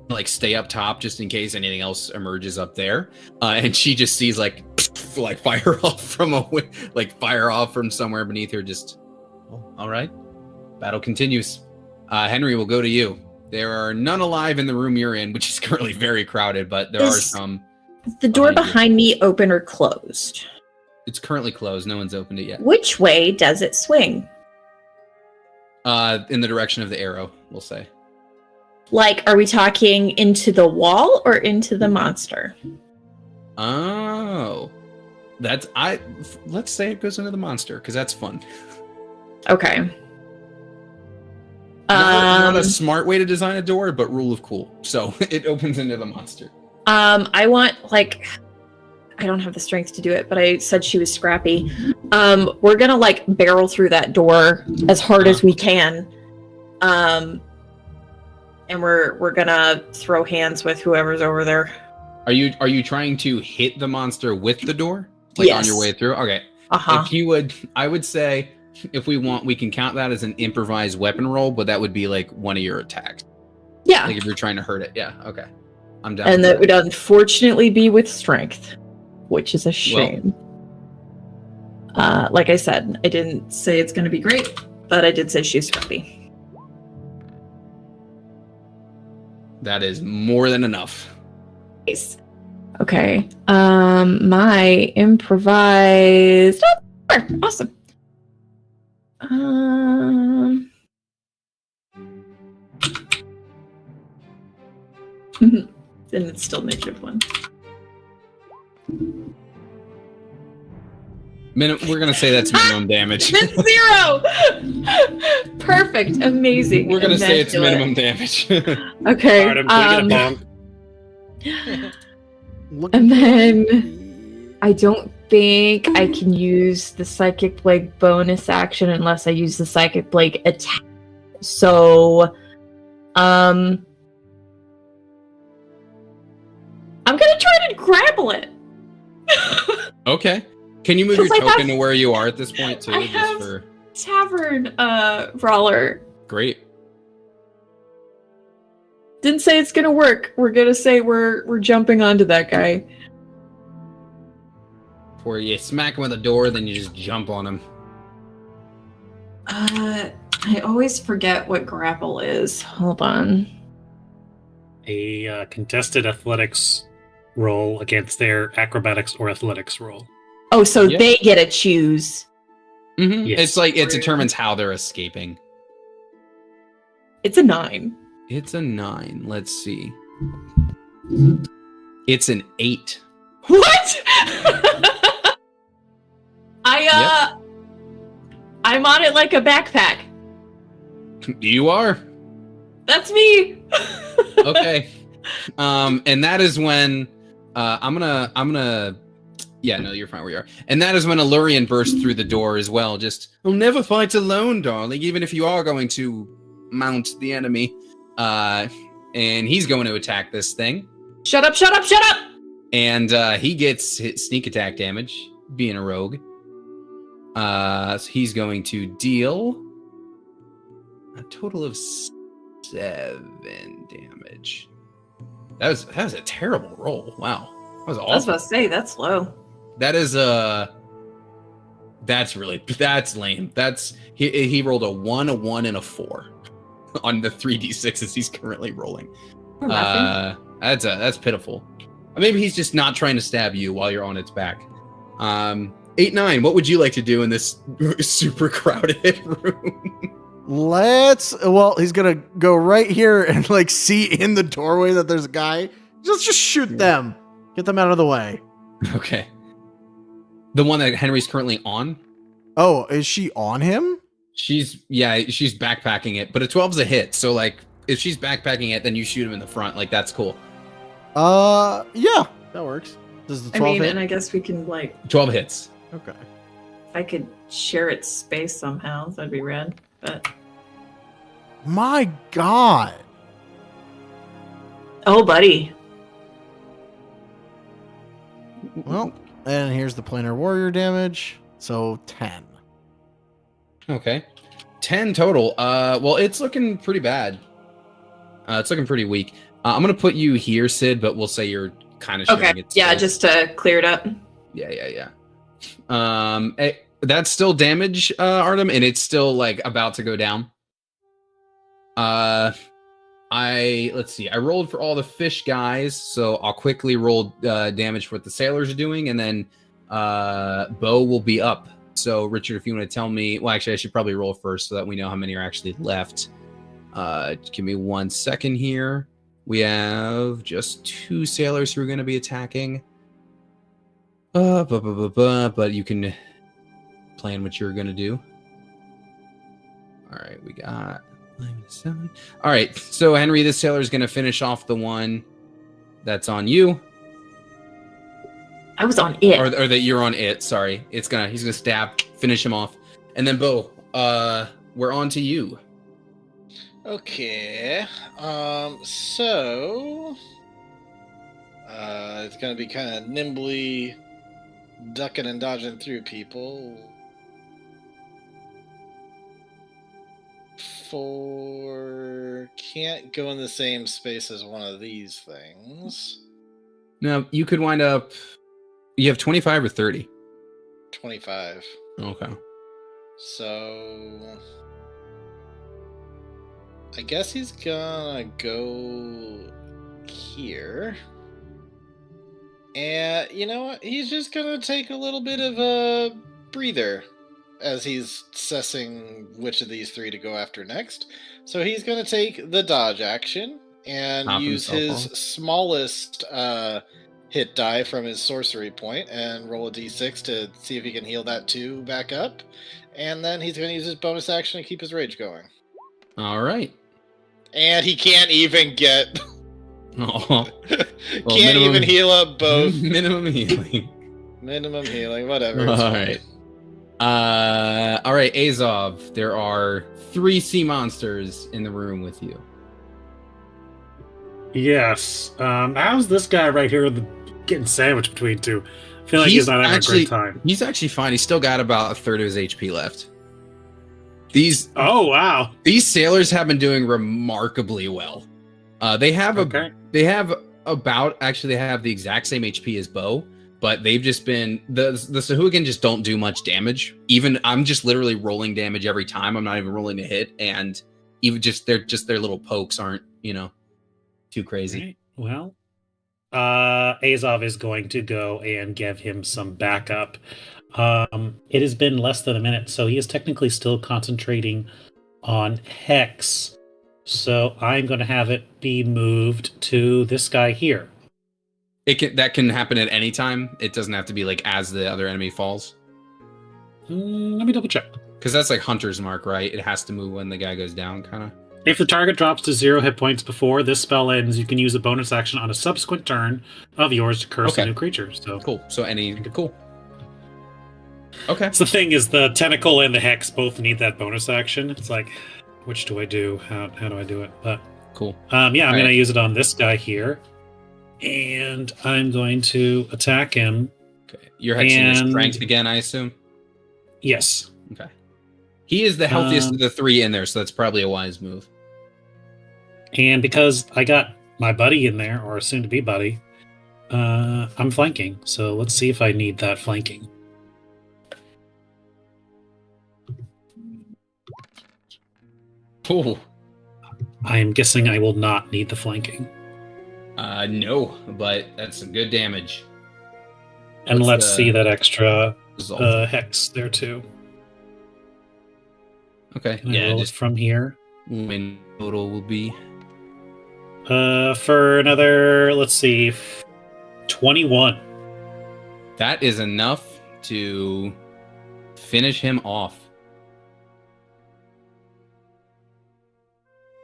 Like stay up top just in case anything else emerges up there, and she just sees like fire off from fire off from somewhere beneath her. Just all right, battle continues. Henry, will go to you. There are none alive in the room you're in, which is currently very crowded, but there are Is- some. The door Behind you. behind me open or closed? It's currently closed. No one's opened it yet. Which way does it swing? In the direction of the arrow, we'll say. Like, are we talking into the wall or into the monster? Oh, let's say it goes into the monster because that's fun. Okay. Not a smart way to design a door, but rule of cool. So it opens into the monster. I want like I don't have the strength to do it, but I said she was scrappy. We're gonna like barrel through that door as hard as we can. And we're gonna throw hands with whoever's over there. Are you trying to hit the monster with the door? Like on Yes. your way through? Okay. Uh-huh. If you would, I would say if we want, we can count that as an improvised weapon roll, but that would be like one of your attacks. Yeah. Like if you're trying to hurt it. Yeah. Okay. I'm down. And with that would unfortunately be with strength, which is a shame. Like I said, I didn't say it's going to be great, but I did say she's scrappy. That is more than enough. Nice. Okay. My improvised. Oh, sure. Awesome. Then it's still -1. We're gonna say that's minimum damage. It's 0. Perfect. Amazing. We're gonna say it's Immaculate. minimum damage. Okay. Alright, I'm gonna get a bomb. Look And then I don't think I can use the Psychic Blade bonus action unless I use the Psychic Blade attack. So, I'm gonna try to grapple it. Okay. Can you move your 'Cause I token have- to where you are at this point too? I Just have- for Tavern brawler. great. Didn't say it's gonna work. We're gonna say we're jumping onto that guy. Where you smack him with a door, then you just jump on him. I always forget what grapple is. Hold on. A contested athletics roll against their acrobatics or athletics roll. Oh, so Yeah. they get to choose. Mm-hmm. Yes. It's like it determines how they're escaping. It's a 9. It's a 9. Let's see. It's an 8. What? I'm on it like a backpack. You are That's me. okay. And that is when I'm gonna. Yeah, no, you're fine where you are. And that is when Allurian bursts through the door as well. Just, I'll never fight alone, darling. Even if you are going to mount the enemy, and he's going to attack this thing. Shut up, shut up, shut up! And he gets hit sneak attack damage, being a rogue. So he's going to deal a total of 7 damage. That was a terrible roll. Wow. That was I was awful. about to say, that's low. That is that's lame. That's he rolled a 1, and a 4. on the 3d6s he's currently rolling. Or nothing. That's pitiful. Maybe he's just not trying to stab you while you're on its back. 8-9. What would you like to do in this super crowded room? Well, he's gonna go right here and like see in the doorway that there's a guy. Just shoot them. Get them out of the way. Okay. The one that Henry's currently on? Oh, is she on him? She's backpacking it, but a 12's a hit. So like if she's backpacking it, then you shoot him in the front. Like that's cool. Yeah, that works. Does the 12 hit? and I guess we can like 12 hits. Okay. if I could share its space somehow, that'd be rad. But My God. oh, buddy. Well, and here's the planar warrior damage. So 10. Okay. 10 total. Well, it's looking pretty bad. It's looking pretty weak. I'm gonna put you here, Sid, but we'll say you're kind of showing Okay. it. Yeah, still. just to clear it up. Yeah. That's still damage, Artem, and it's still like about to go down. Let's see. I rolled for all the fish guys, so I'll quickly roll damage for what the sailors are doing, and then Bo will be up. So, Richard, if you want to tell me, well, actually, I should probably roll first so that we know how many are actually left. Give me 1 second here. We have just 2 sailors who are going to be attacking. But you can plan what you're going to do. All right, we got 7. All right, so Henry, this sailor is going to finish off the one that's on you. I was on it. Or that you're on it. Sorry, he's gonna stab, finish him off, and then Bo, we're on to you. Okay. So it's gonna be kind of nimbly ducking and dodging through people. Can't go in the same space as one of these things. Now you could wind up. You have 25 or 30. 25. Okay. So I guess he's gonna go here. And you know what? He's just gonna take a little bit of a breather as he's assessing which of these 3 to go after next. So he's gonna take the dodge action and Pop use himself his off. smallest hit die from his sorcery point and roll a d6 to see if he can heal that 2 back up. And then he's going to use his bonus action to keep his rage going. All right. And he can't even get... Oh, can't even heal up both. minimum healing. Minimum healing, whatever. All it's right. fine. All right, Azov. There are 3 sea monsters in the room with you. Yes. How's this guy right here getting sandwiched between 2? I feel like he's not having a great time. He's actually fine. He's still got about a third of his HP left. Oh wow! These sailors have been doing remarkably well. They have Okay. they have the exact same HP as Bo, but they've just been the Sahuagin just don't do much damage. Even I'm just literally rolling damage every time. I'm not even rolling to hit, and even their little pokes aren't too crazy. Right. Well, Azov is going to go and give him some backup. It has been less than a minute, so he is technically still concentrating on Hex. So I'm going to have it be moved to this guy here. That can happen at any time. It doesn't have to be like as the other enemy falls. Let me double check. Because that's like Hunter's Mark, right? It has to move when the guy goes down, kind of. If the target drops to 0 hit points before this spell ends, you can use a bonus action on a subsequent turn of yours to curse a new creature. So cool. So cool. Okay. So the thing is, the tentacle and the hex both need that bonus action. It's like, which do I do? How do I do it? But cool. I'm going to use it on this guy here, and I'm going to attack him. Okay. You're hexing his strength again, I assume. Yes. Okay. He is the healthiest of the 3 in there, so that's probably a wise move. And because I got my buddy in there, or soon to be buddy, I'm flanking. So let's see if I need that flanking. Ooh. I am guessing I will not need the flanking. No, but that's some good damage. And What's let's the see that extra result? hex there too. Okay, Can I yeah, roll it just from here. win total will be For another, let's see, 21. that is enough to finish him off.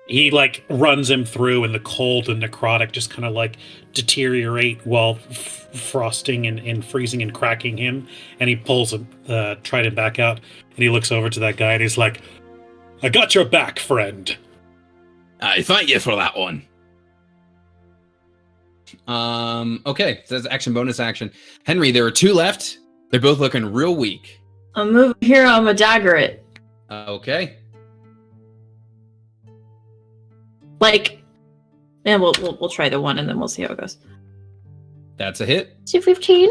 He like runs him through, and the cold and necrotic just kind of like deteriorate while frosting and freezing and cracking him. And he pulls a trident back out, and he looks over to that guy, and he's like, "I got your back, friend." I thank you for that one. Okay, so that's action, bonus action. Henry, there are 2 left. They're both looking real weak. I'm moving here. I'm a dagger it. Okay. Like, yeah, we'll try the one and then we'll see how it goes. That's a hit. 215.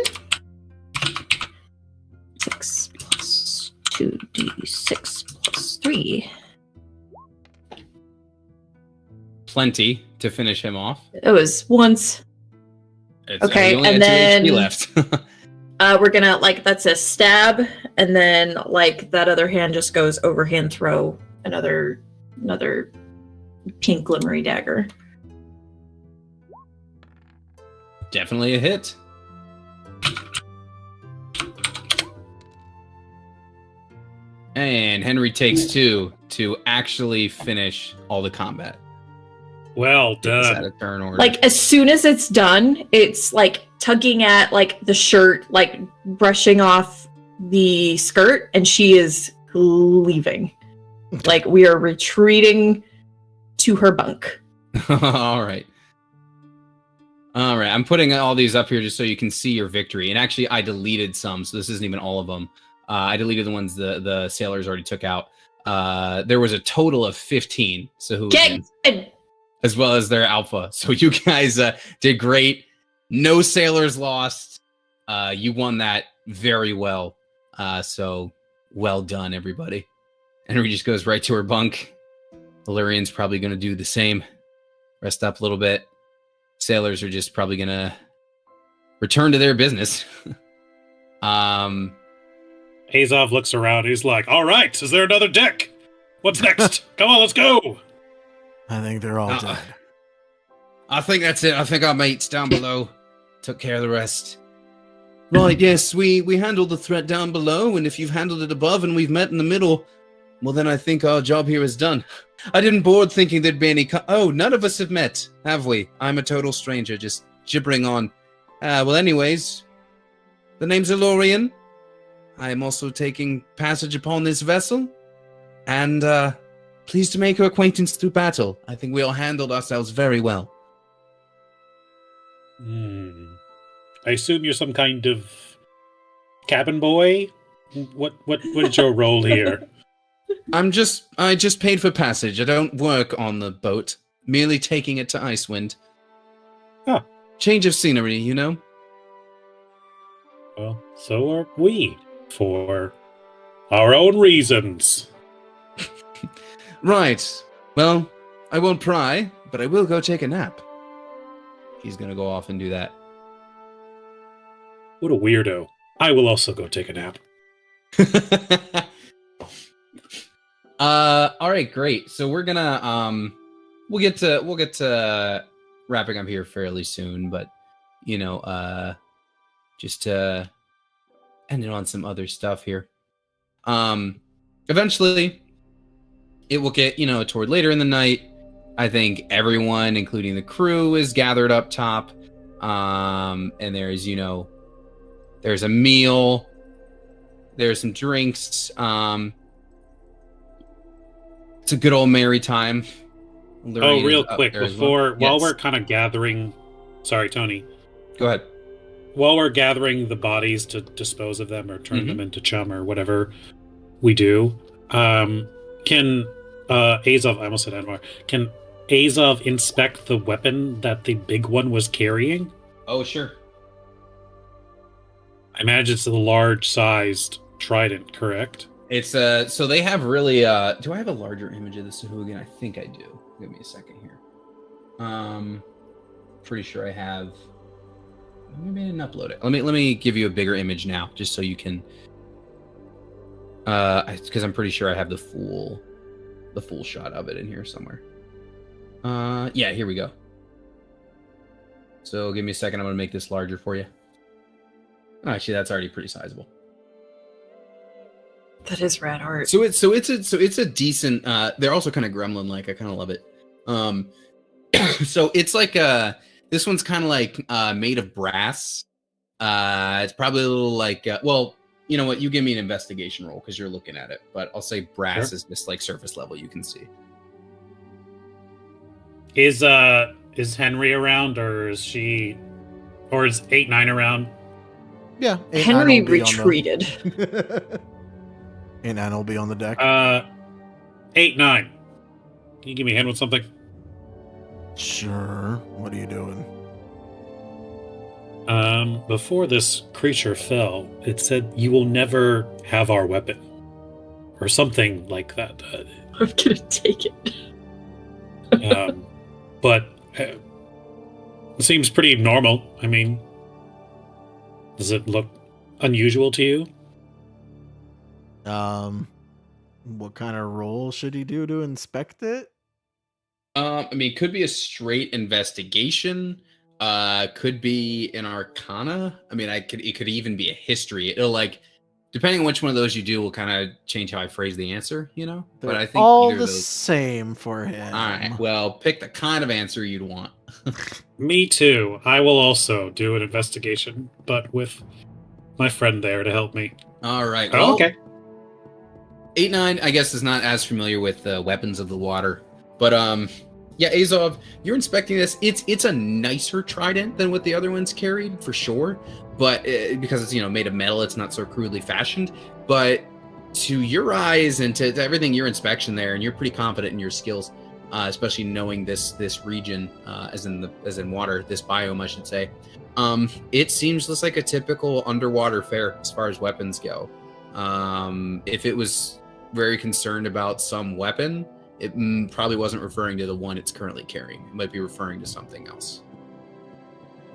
6 plus 2d6 plus 3. Plenty to finish him off. It was once. Okay, you only and had 2 then- HP left. We're gonna that's a stab, and then like that other hand just goes overhand throw another pink glimmery dagger. Definitely a hit. And Henry takes 2 to actually finish all the combat. Well Is that done. a turn order? Like as soon as it's done, it's like tugging at like the shirt, like brushing off the skirt, and she is leaving. Like we are retreating to her bunk. All right. I'm putting all these up here just so you can see your victory. And actually, I deleted some, so this isn't even all of them. I deleted the ones the sailors already took out. There was a total of 15. So who Get as well as their alpha. So you guys did great. No sailors lost. You won that very well. So well done, everybody. Henry just goes right to her bunk. Valyrian's probably going to do the same. Rest up a little bit. Sailors are just probably going to return to their business. Azov looks around. He's like, "All right, is there another deck? What's next? Come on, let's go." I think they're all dead. I think that's it. I think our mates down below took care of the rest. Right, yes, we handled the threat down below, and if you've handled it above and we've met in the middle, well, then I think our job here is done. I didn't board thinking there'd be any... Oh, none of us have met, have we? I'm a total stranger, just gibbering on. Well, anyways, the name's Elorian. I am also taking passage upon this vessel, and pleased to make your acquaintance through battle. I think we all handled ourselves very well. I assume you're some kind of cabin boy. What is your role here? I just paid for passage. I don't work on the boat, merely taking it to Icewind. Huh. Change of scenery, you know? Well, so are we, for our own reasons. Right. Well, I won't pry, but I will go take a nap. He's gonna go off and do that. What a weirdo. I will also go take a nap. All right, great. So we're gonna we'll get to wrapping up here fairly soon, but you know, just to end it on some other stuff here. Eventually it will get, you know, toward later in the night. I think everyone, including the crew, is gathered up top. And there's, you know, there's a meal, there's some drinks. It's a good old merry time. Oh, real Lurian's up quick, there as well. while Yes. we're kind of gathering... Sorry, Tony. Go ahead. While we're gathering the bodies to dispose of them or turn Mm-hmm. them into chum or whatever we do, can Azov... I almost said Anwar. Can Azov inspect the weapon that the big one was carrying? Oh, sure. I imagine it's a large-sized trident, correct? It's so they have really do I have a larger image of this Sahuagin? I think I do. Give me a second here. Pretty sure I have. Maybe I didn't upload it. Let me give you a bigger image now, just so you can. Because I'm pretty sure I have the full shot of it in here somewhere. Yeah, here we go. So give me a second. I'm gonna make this larger for you. Oh, actually, that's already pretty sizable. That is rad art. So it's a decent. They're also kind of gremlin-like. I kind of love it. So it's like this one's kind of like made of brass. It's probably a little like well, you know what? You give me an investigation roll because you're looking at it. But I'll say brass is just like surface level. You can see. Is Henry around, or is 8-9 around? Yeah. Henry retreated. And Anna will be on the deck. 8-9. Can you give me a hand with something? Sure. What are you doing? Before this creature fell, it said you will never have our weapon, or something like that. I'm gonna take it. But it seems pretty normal. I mean, does it look unusual to you? What kind of roll should he do to inspect it? I mean, it could be a straight investigation. Could be an arcana. I mean, it could even be a history. It'll like, depending on which one of those you do, will kind of change how I phrase the answer. You know, They're but I think all either the of those. same for him. All right. Well, pick the kind of answer you'd want. Me too. I will also do an investigation, but with my friend there to help me. All right. Oh, Well, okay. 8-9, I guess, is not as familiar with weapons of the water, but yeah, Azov, you're inspecting this. It's a nicer trident than what the other ones carried for sure, but because it's made of metal, it's not so crudely fashioned. But to your eyes and to everything your inspection there, and you're pretty confident in your skills, especially knowing this region, as in water, this biome, I should say. It seems just like a typical underwater fare as far as weapons go. If it was very concerned about some weapon, it probably wasn't referring to the one it's currently carrying. It might be referring to something else.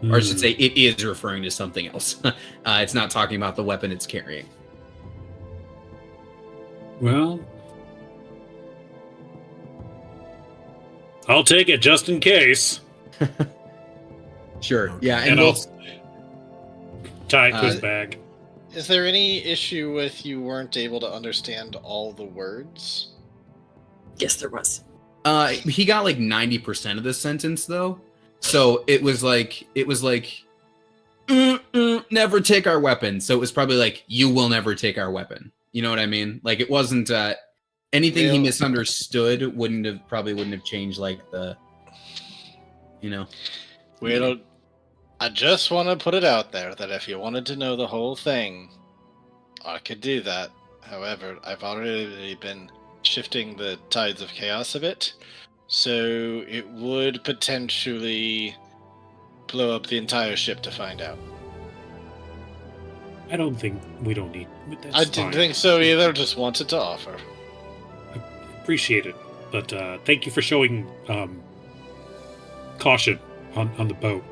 Or I should say it is referring to something else. It's not talking about the weapon it's carrying. Well, I'll take it just in case. Sure. Okay. Yeah, And we'll- I'll tie it to his bag. Is there any issue with you weren't able to understand all the words? Yes, there was. he got like 90% of the sentence though. So it was like never take our weapon. So it was probably like, you will never take our weapon. You know what I mean? Like it wasn't anything he Well- misunderstood wouldn't have changed like the Well, I just want to put it out there that if you wanted to know the whole thing, I could do that. However, I've already been shifting the tides of chaos a bit, so it would potentially blow up the entire ship to find out. I don't think we don't need. That's I didn't fine. think so either, just wanted to offer. Appreciate it, but thank you for showing caution on the boat.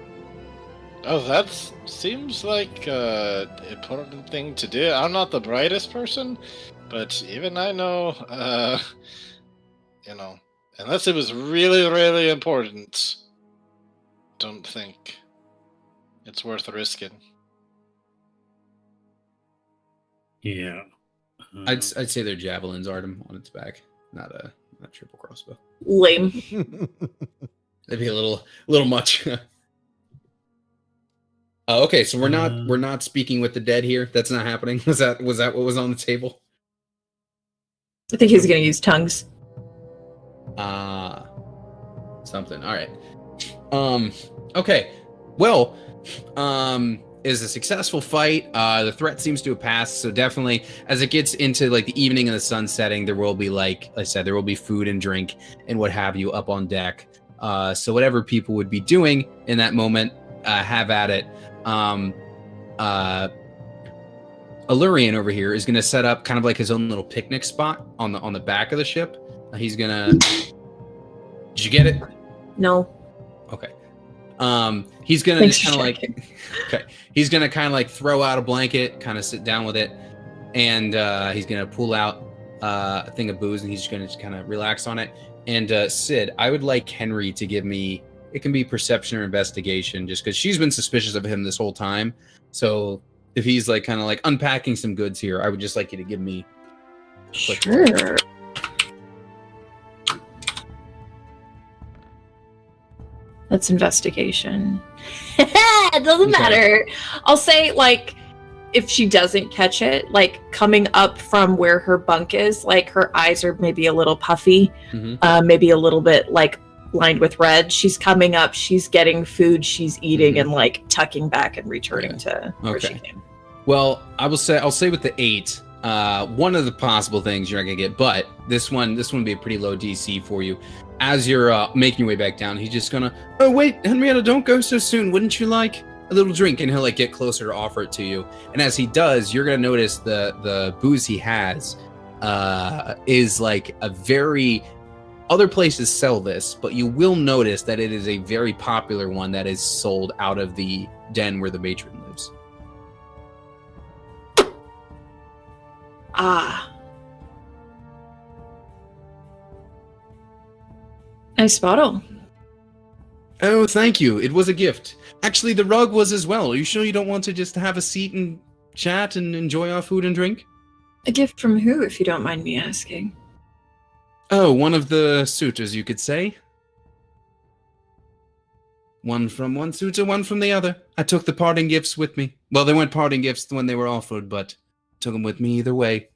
Oh, that seems like an important thing to do. I'm not the brightest person, but even I know, unless it was really, really important, don't think it's worth risking. Yeah. I'd say they're javelins, Artem, on its back, not triple crossbow. Lame. That'd be a little much. Okay, so we're not speaking with the dead here. That's not happening. Was that what was on the table? I think he's gonna use tongues. Something. All right. Okay. Well, is a successful fight. The threat seems to have passed. So definitely, as it gets into like the evening and the sun setting, there will be, like I said, there will be food and drink and what have you up on deck. So whatever people would be doing in that moment, have at it. Allurian over here is going to set up kind of like his own little picnic spot on the back of the ship. He's going to Did you get it? No. Okay. He's gonna Thanks just for kind of checking. like, okay. He's gonna kind of like throw out a blanket, kind of sit down with it, and he's gonna pull out a thing of booze, and he's just gonna kind of relax on it. And Sid, I would like Henry to give me. It can be perception or investigation, just because she's been suspicious of him this whole time. So if he's like kind of like unpacking some goods here, I would just like you to give me. Sure. That's investigation. It doesn't Okay. matter. I'll say, like, if she doesn't catch it, like, coming up from where her bunk is, like, her eyes are maybe a little puffy, maybe a little bit, like, lined with red. She's coming up, she's getting food, she's eating, and, like, tucking back and returning to where she Okay. came. Well, I'll say with the 8, one of the possible things you're not gonna get, but this one would be a pretty low DC for you. As you're making your way back down, he's just gonna, oh wait, Henrietta, don't go so soon. Wouldn't you like a little drink? And he'll like get closer to offer it to you. And as he does, you're gonna notice the booze he has is like a very, other places sell this, but you will notice that it is a very popular one that is sold out of the den where the matron lives. Ah. Nice bottle. Oh, thank you. It was a gift. Actually, the rug was as well. Are you sure you don't want to just have a seat and chat and enjoy our food and drink? A gift from who, if you don't mind me asking? Oh, one of the suitors, you could say. One from one suitor, one from the other. I took the parting gifts with me. Well, they weren't parting gifts when they were offered, but took them with me either way.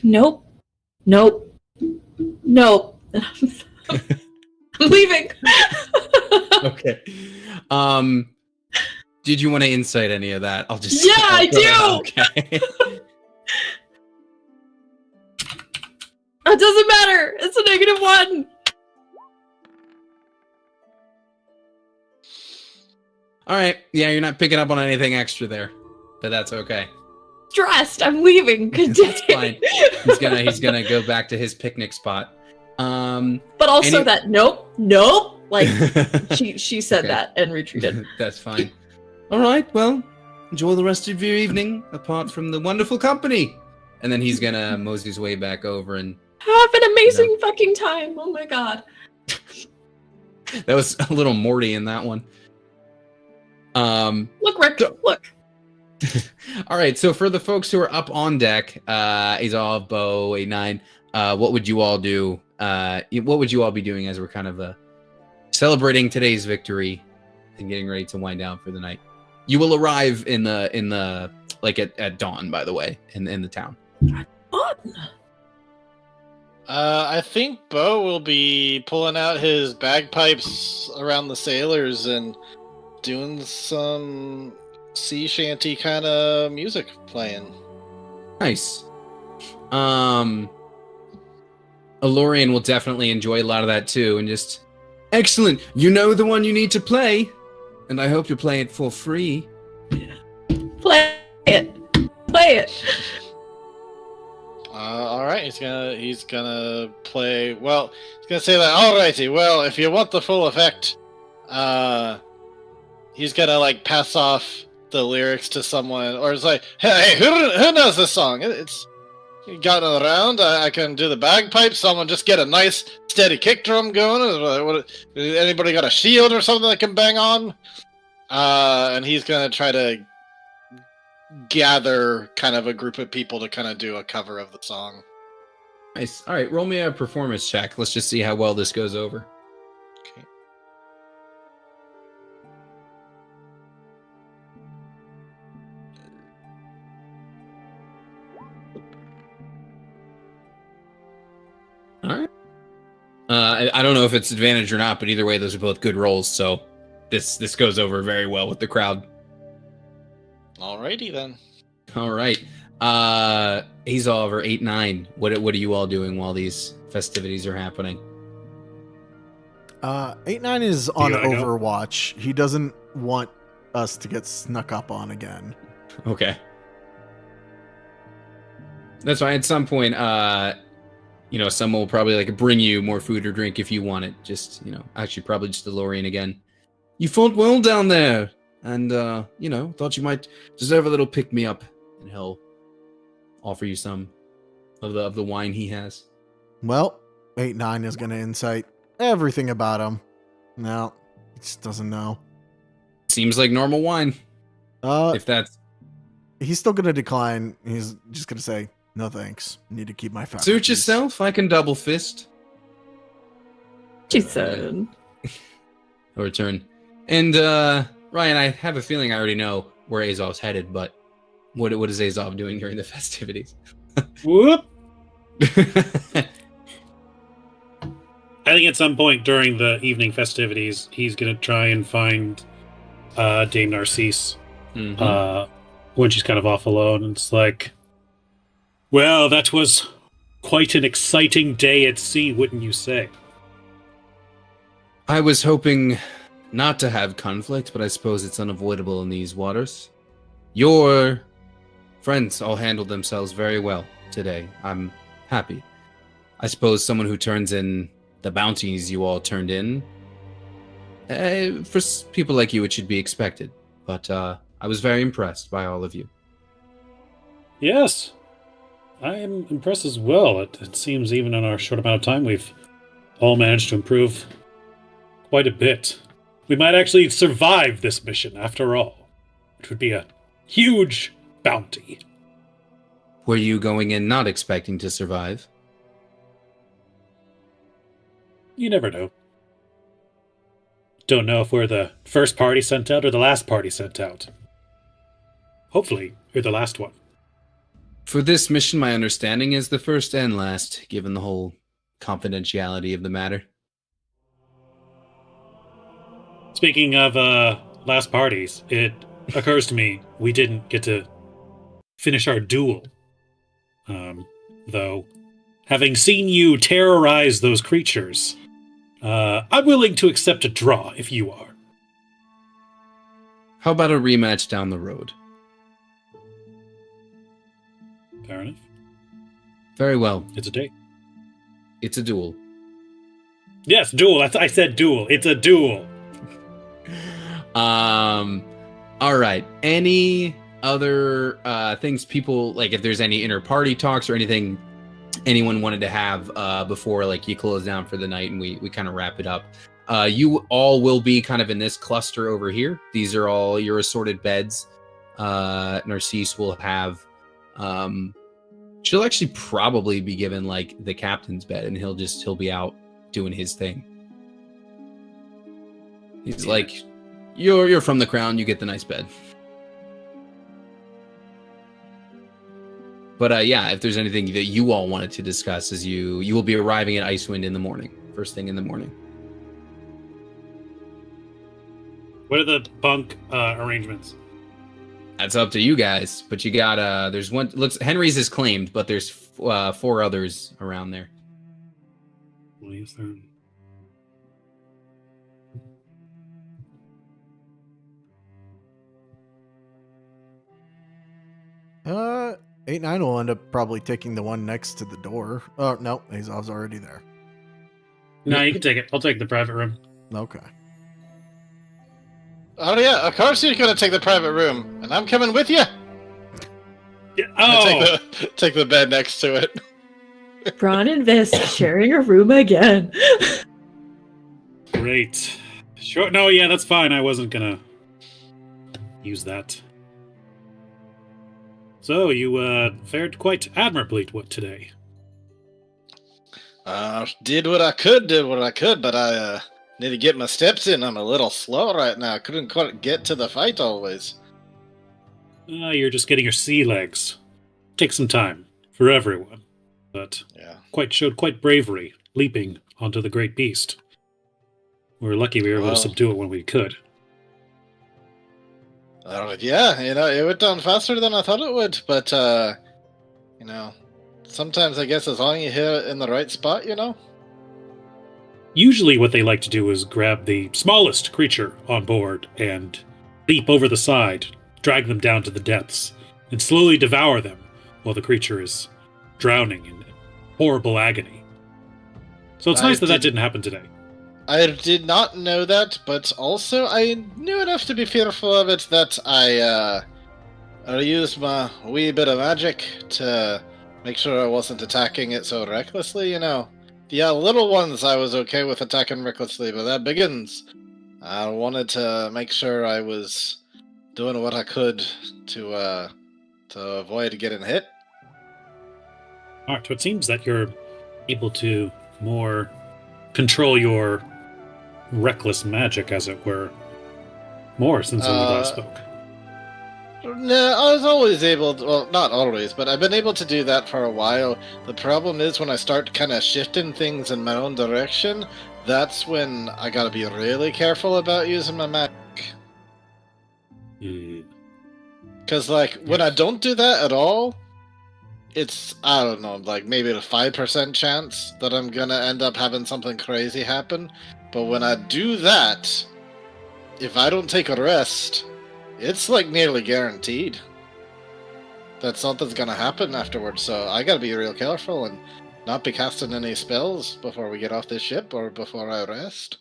Nope. Nope. Nope. I'm leaving. Okay. Did you want to insight any of that? I'll just Yeah, I do! Okay. It doesn't matter. It's a -1. All right. Yeah, you're not picking up on anything extra there, but that's okay. Stressed. I'm leaving. Good That's day. fine. He's gonna go back to his picnic spot. But also Any- that nope. Like she said Okay. that and retreated. That's fine. All right. Well, enjoy the rest of your evening, apart from the wonderful company. And then he's gonna mosey his way back over, and Have an amazing fucking time. Oh my god. that was a little Morty in that one. Look, Rick. So- Look. All right. So for the folks who are up on deck, Azov, Bo, A9, what would you all do? What would you all be doing as we're kind of celebrating today's victory and getting ready to wind down for the night? You will arrive in the like at dawn, by the way, in the town. Fun. I think Bo will be pulling out his bagpipes around the sailors and doing some sea shanty kind of music playing. Nice. Alorian will definitely enjoy a lot of that too, and just excellent. You know the one you need to play, and I hope you play it for free. Play it. Play it. All right, he's gonna play. Well, he's gonna say that. Alrighty. Well, if you want the full effect, he's gonna like pass off the lyrics to someone, or it's like, hey, who knows this song? It's gotten around. I can do the bagpipes. Someone just get a nice steady kick drum going. Anybody got a shield or something that can bang on? And he's gonna try to gather kind of a group of people to kind of do a cover of the song. Nice. All right, roll me a performance check. Let's just see how well this goes over. Okay. All right. I don't know if it's advantage or not, but either way, those are both good rolls. So this goes over very well with the crowd. Alrighty then. All right. He's over 8-9. What are you all doing while these festivities are happening? 8-9 is on gotta go. Overwatch. He doesn't want us to get snuck up on again. Okay. That's why at some point, someone will probably like bring you more food or drink if you want it. Just, actually probably just DeLorean again. You fought well down there, and thought you might deserve a little pick me up, and he'll offer you some of the wine he has. Well, 8-9 is going to insight everything about him. No, he just doesn't know. Seems like normal wine. If that's He's still going to decline. He's just going to say, no thanks. Need to keep my faculties. suit yourself, I can double fist. She said. I'll return. And Ryan, I have a feeling I already know where Azov's headed, but what is Azov doing during the festivities? Whoop! I think at some point during the evening festivities, he's going to try and find Dame Narcisse when she's kind of off alone. And it's like, well, that was quite an exciting day at sea, wouldn't you say? I was hoping not to have conflict, but I suppose it's unavoidable in these waters. Your friends all handled themselves very well today. I'm happy. I suppose someone who turns in the bounties you all turned in, for people like you, it should be expected. But I was very impressed by all of you. Yes, I am impressed as well. It seems even in our short amount of time, we've all managed to improve quite a bit. We might actually survive this mission after all, which would be a huge bounty. Were you going in not expecting to survive? You never know. Don't know if we're the first party sent out or the last party sent out. Hopefully, you're the last one. For this mission, my understanding is the first and last, given the whole confidentiality of the matter. Speaking of last parties, it occurs to me we didn't get to finish our duel. Though, having seen you terrorize those creatures, I'm willing to accept a draw if you are. How about a rematch down the road? Fair enough. Very well. It's a date. It's a duel. Yes, duel. I said duel. It's a duel. All right. Any other things people, like if there's any inter-party talks or anything anyone wanted to have before like you close down for the night and we kind of wrap it up? You all will be kind of in this cluster over here. These are all your assorted beds. Narcisse will have she'll actually probably be given like the captain's bed, and he'll be out doing his thing. He's like, you're from the crown, you get the nice bed. But yeah, if there's anything that you all wanted to discuss, as you will be arriving at Icewind in the morning, first thing in the morning. What are the bunk arrangements? That's up to you guys, but you got there's one. Looks Henry's is claimed, but there's 4 others around there. Please, there. 8-9 will end up probably taking the one next to the door. Oh, no, Azov's already there. No, you can take it. I'll take the private room. Okay. Oh yeah, of course you're gonna take the private room, and I'm coming with you. Yeah. Oh, Take the bed next to it. Braun and Vis sharing a room again. great. Sure. No, yeah, that's fine. I wasn't gonna use that. So you fared quite admirably today. Did what I could, but I need to get my steps in. I'm a little slow right now. I couldn't quite get to the fight always. You're just getting your sea legs. Take some time for everyone, but Yeah. showed quite bravery leaping onto the great beast. We were lucky we were able Wow. to subdue it when we could. Yeah, it went down faster than I thought it would, but sometimes I guess as long as you hit it in the right spot, Usually what they like to do is grab the smallest creature on board and leap over the side, drag them down to the depths, and slowly devour them while the creature is drowning in horrible agony. So it's I nice that that did- didn't happen today. I did not know that, but also I knew enough to be fearful of it that I used my wee bit of magic to make sure I wasn't attacking it so recklessly, The little ones I was okay with attacking recklessly, but that big ones, I wanted to make sure I was doing what I could to avoid getting hit. Alright, so it seems that you're able to more control your reckless magic, as it were, more since we last spoke. No, I was always able to, well, not always, but I've been able to do that for a while. The problem is when I start kind of shifting things in my own direction, that's when I gotta be really careful about using my magic. Because, when I don't do that at all, it's, I don't know, maybe a 5% chance that I'm gonna end up having something crazy happen. But when I do that, if I don't take a rest, it's nearly guaranteed that something's gonna happen afterwards. So I gotta be real careful and not be casting any spells before we get off this ship or before I rest.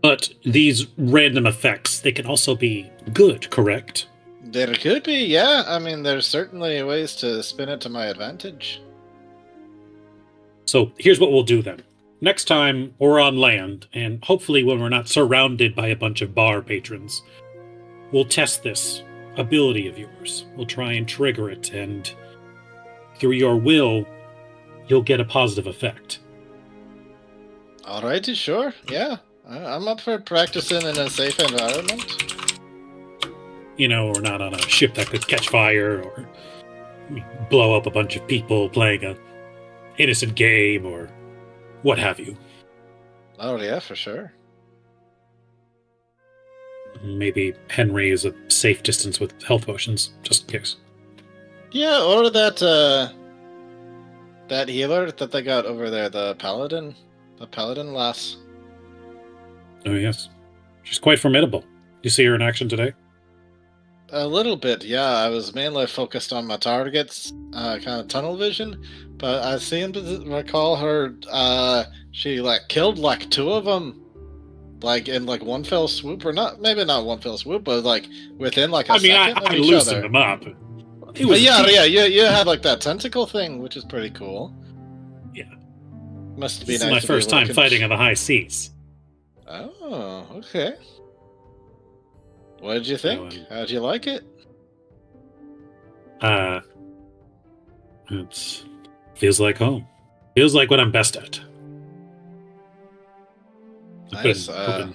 But these random effects, they can also be good, correct? There could be, yeah. I mean, there's certainly ways to spin it to my advantage. So here's what we'll do then. Next time we're on land, and hopefully when we're not surrounded by a bunch of bar patrons, we'll test this ability of yours. We'll try and trigger it, and through your will, you'll get a positive effect. Alrighty, sure, yeah. I'm up for practicing in a safe environment. We're not on a ship that could catch fire or blow up a bunch of people playing an innocent game or what have you. Oh, yeah, for sure. Maybe Henry is a safe distance with health potions, just in case. Yeah, or that healer that they got over there, the paladin lass. Oh, yes. She's quite formidable. You see her in action today? A little bit, yeah. I was mainly focused on my targets, kind of tunnel vision, but I seem to recall her, she, killed, 2 of them, in, one fell swoop, or not, maybe not one fell swoop, but, within, a second I of each loosened other. them up. But yeah, you had, that tentacle thing, which is pretty cool. Yeah. Must be This nice is my to be first time able to fighting on the high seas. Oh, okay. What did you think? How'd you like it? It feels like home. Feels like what I'm best at. Nice. I've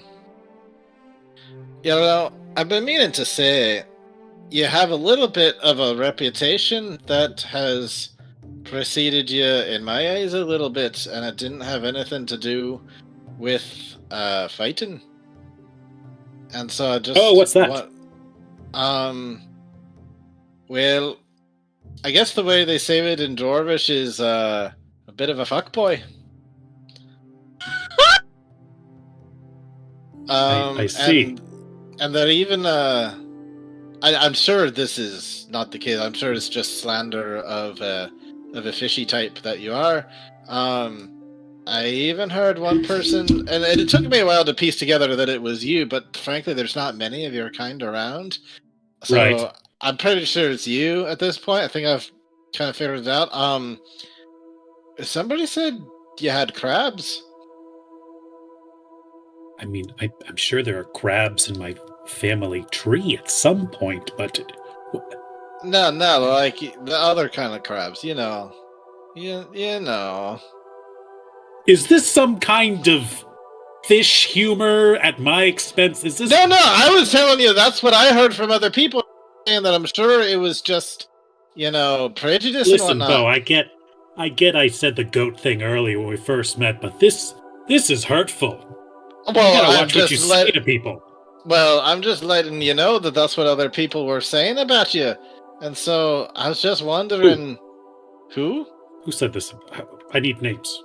been meaning to say, you have a little bit of a reputation that has preceded you in my eyes a little bit, and it didn't have anything to do with fighting. And so I just... Oh, what's that? Well, I guess the way they say it in Dwarvish is a bit of a fuckboy. I see. And they're even... I'm sure this is not the case. I'm sure it's just slander of a fishy type that you are. I even heard one person, and it took me a while to piece together that it was you, but frankly, there's not many of your kind around. So Right. I'm pretty sure it's you at this point. I think I've kind of figured it out. Somebody said you had crabs. I mean, I'm sure there are crabs in my family tree at some point, but... No, like the other kind of crabs, you know. You know. Is this some kind of fish humor at my expense? Is this... No, I was telling you that's what I heard from other people, saying that I'm sure it was just, prejudice Listen, and whatnot. Bo, I get I said the goat thing earlier when we first met, but this is hurtful. You gotta watch what you say to people. Well, I'm just letting you know that that's what other people were saying about you. And so I was just wondering... Who? Who said this? I need names.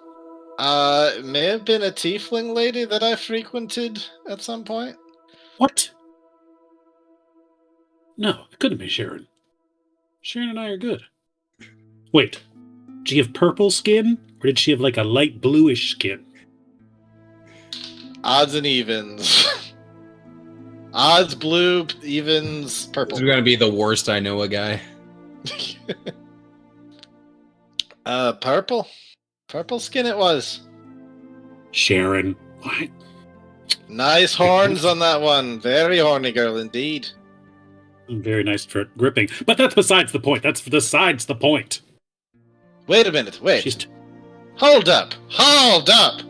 It may have been a tiefling lady that I frequented at some point. What? No, it couldn't be Sharon. Sharon and I are good. Wait, do you have purple skin? Or did she have like a light bluish skin? Odds and evens. Odds blue, evens purple. This is gonna be the worst I know a guy. Purple. Purple skin it was. Sharon. What? Nice horns on that one. Very horny girl indeed. Very nice for gripping. But that's besides the point. That's besides the point. Wait a minute. Wait. She's Hold up. Hold up.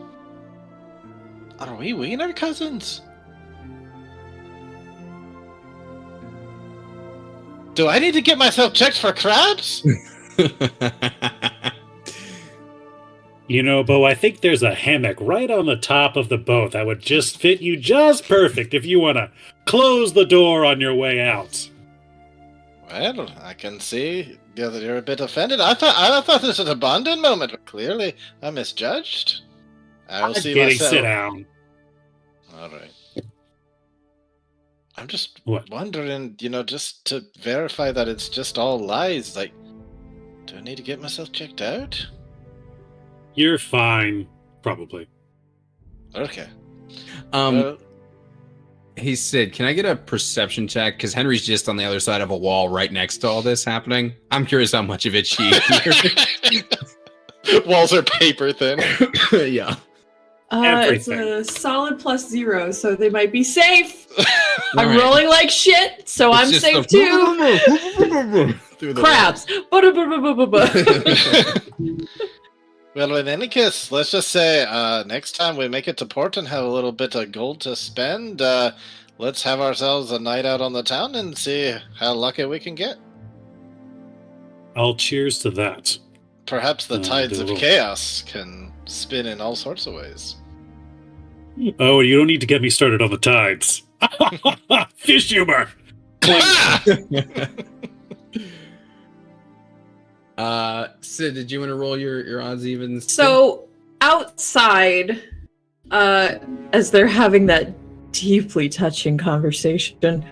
Are we wiener cousins? Do I need to get myself checked for crabs? You know, Bo, I think there's a hammock right on the top of the boat that would just fit you just perfect if you want to close the door on your way out. Well, I can see that you're a bit offended. I thought this was a bonding moment, but clearly I misjudged. I will see Kitty, myself. sit down. All right. I'm just What? wondering, just to verify that it's just all lies. Like, do I need to get myself checked out? You're fine, probably. Okay. Um, hey Sid, can I get a perception check? Because Henry's just on the other side of a wall right next to all this happening. I'm curious how much of it she Walls are paper thin. Yeah. It's Everything. a solid +0, so they might be safe. I'm All right. rolling like shit, so It's I'm just safe the- too. Through the Crabs. Ba-da-ba-ba-ba-ba. Well, in any case, let's just say next time we make it to port and have a little bit of gold to spend, let's have ourselves a night out on the town and see how lucky we can get. I'll cheers to that. Perhaps the tides of do. chaos can spin in all sorts of ways. Oh, you don't need to get me started on the tides. Fish humor. Sid, did you want to roll your odds evens? So outside, as they're having that deeply touching conversation,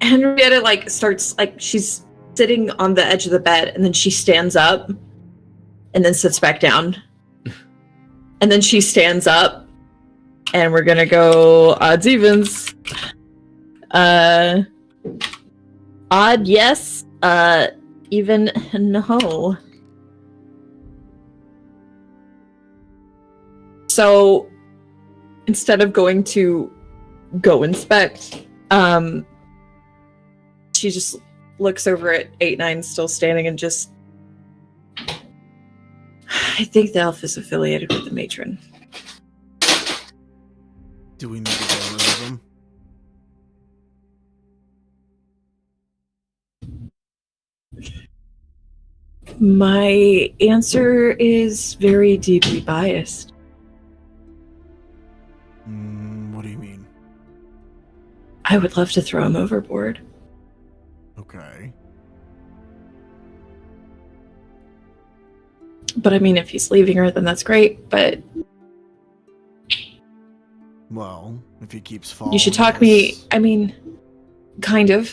Henrietta starts she's sitting on the edge of the bed, and then she stands up, and then sits back down, and then she stands up, and we're gonna go odds evens. Odd yes. Even no. So instead of going to go inspect, she just looks over at 8-9 still standing and just, I think the elf is affiliated with the matron. Do we need to get rid of them? My answer is very deeply biased. What do you mean? I would love to throw him overboard. Okay. But I mean, if he's leaving her, then that's great. But Well, if he keeps falling, you should talk me. I mean, kind of.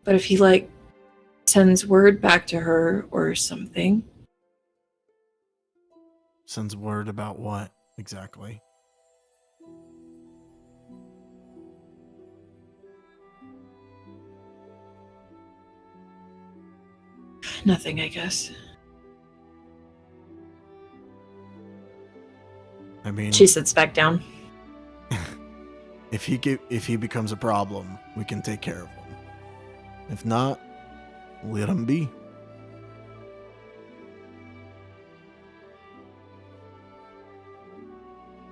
But if he sends word back to her or something, Sends word about what exactly? nothing, I guess. I mean, She sits back down. if he becomes a problem, we can take care of him. If not, let him be.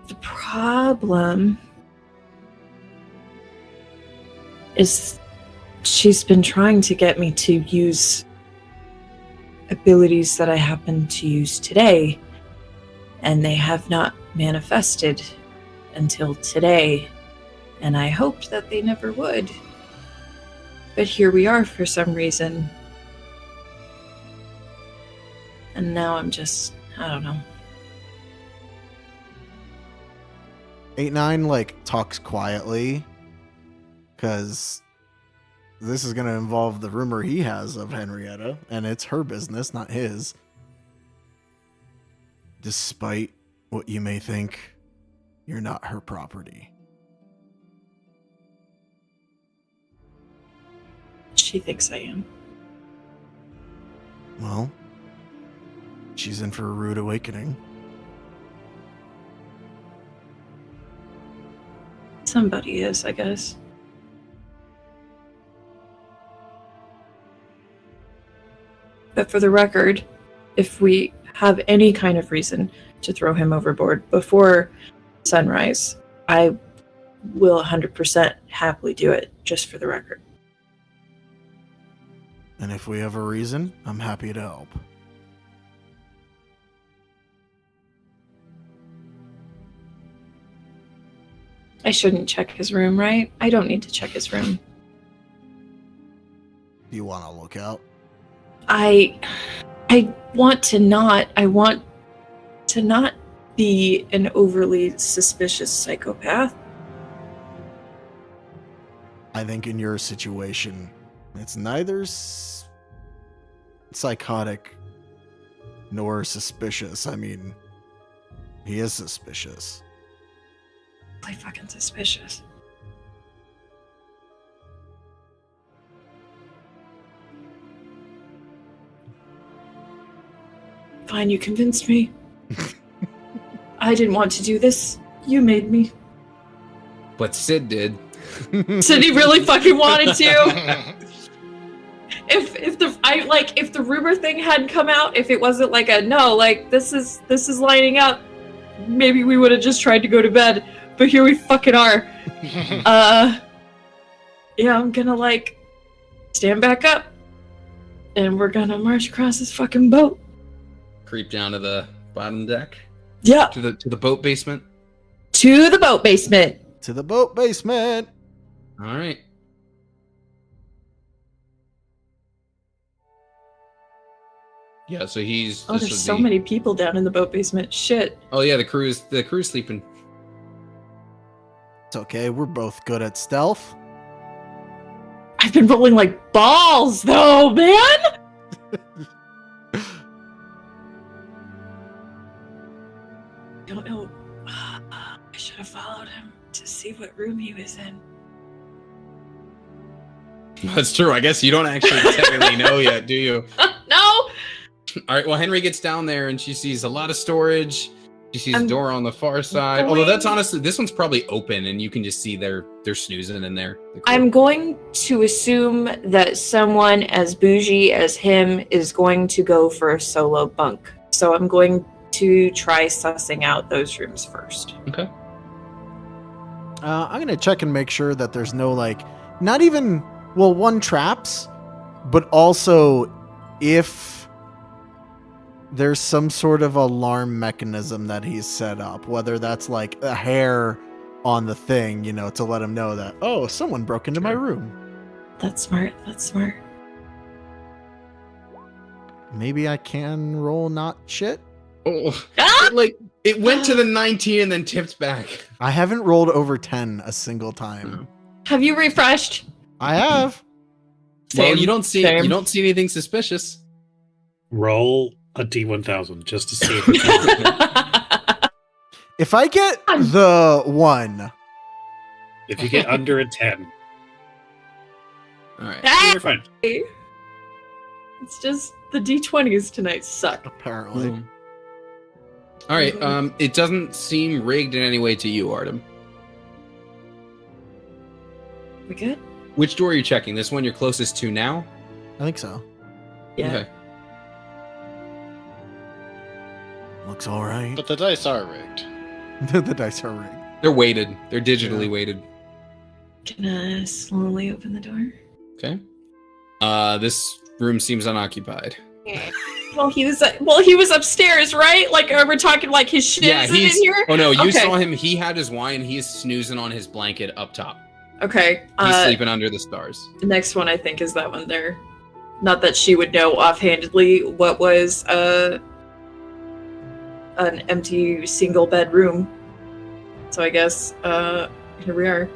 The problem is she's been trying to get me to use abilities that I happen to use today, and they have not manifested until today, and I hoped that they never would. But here we are for some reason. And now I'm just, I don't know. 8-9 talks quietly, because this is going to involve the rumor he has of Henrietta, and it's her business, not his. Despite what you may think, you're not her property. She thinks I am. Well, she's in for a rude awakening. Somebody is, I guess. But for the record, if we have any kind of reason to throw him overboard before sunrise, I will 100% happily do it, just for the record. And if we have a reason, I'm happy to help. I shouldn't check his room, right? I don't need to check his room. Do you want to look out? I want to not. I want to not be an overly suspicious psychopath. I think in your situation, it's neither psychotic nor suspicious. I mean, he is suspicious. Really fucking suspicious. Fine, you convinced me. I didn't want to do this. You made me. But Sid did. Sydney really fucking wanted to. If the rumor thing hadn't come out, if it wasn't like a no, like this is lining up, maybe we would have just tried to go to bed. But here we fucking are. Yeah, I'm gonna like stand back up, and we're gonna march across this fucking boat. Creep down to the bottom deck. Yeah, To the boat basement. to the boat basement. To the boat basement. All right. Yeah, so he's. Oh, this there's would so be- many people down in the boat basement. Shit. Oh yeah, the crew's sleeping. It's okay. We're both good at stealth. I've been rolling like balls, though, man. Don't know. I should have followed him to see what room he was in. That's true. I guess you don't actually technically know yet, do you? No. All right. Well, Henry gets down there and she sees a lot of storage. She sees a I'm door on the far side. going- Although that's honestly, this one's probably open and you can just see they're snoozing in there. The crew. I'm going to assume that someone as bougie as him is going to go for a solo bunk. So I'm going to try sussing out those rooms first. Okay. I'm going to check and make sure that there's no, like, not even, well, one, traps, but also if there's some sort of alarm mechanism that he's set up, whether that's like a hair on the thing, you know, to let him know that, oh, someone broke into my room. That's smart. That's smart. Maybe I can roll not shit. Oh, Ah! it went to the 19 and then tipped back. I haven't rolled over 10 a single time. Have you refreshed? I have. Well, Same, you don't see same. anything suspicious. Roll a D1000 just to see. If I get the 1, If you get under a 10, All right. Ah! you're fine. It's just the D20s tonight suck. apparently. All right. It doesn't seem rigged in any way to you, Artem. We good? Which door are you checking? This one you're closest to now? I think so. Yeah. Okay. Looks all right. But the dice are rigged. The dice are rigged. They're weighted. They're digitally Yeah. weighted. Gonna slowly open the door. Okay. This room seems unoccupied. Well, he was upstairs, right? Like, are we talking like his shit Yeah, is in he's. here? Oh no, you Okay. saw him. He had his wine. He's snoozing on his blanket up top. Okay. He's sleeping under the stars. The next one I think is that one there. Not that she would know offhandedly what was an empty single bedroom. So I guess here we are.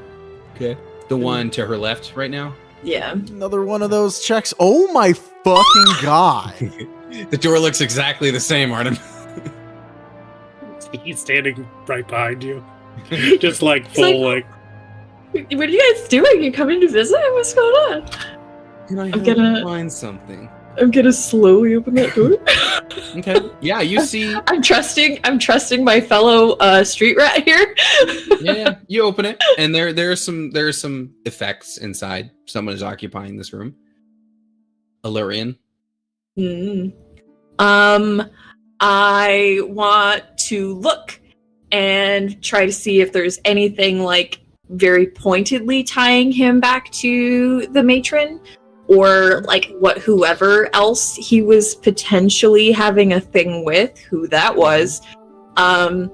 Okay. The one to her left right now. Yeah. Another one of those checks. Oh my fucking god. The door looks exactly the same, Artem. He's standing right behind you. Just like It's full, like- like, What are you guys doing? You coming to visit? What's going on? Can I I'm gonna- find something? I'm gonna slowly open that door. Okay. Yeah, you see. I'm trusting my fellow street rat here. Yeah, you open it, and there are some effects inside. Someone is occupying this room. Illyrian. Mm. I want to look and try to see if there's anything like very pointedly tying him back to the matron, or like whoever else he was potentially having a thing with, who that was, and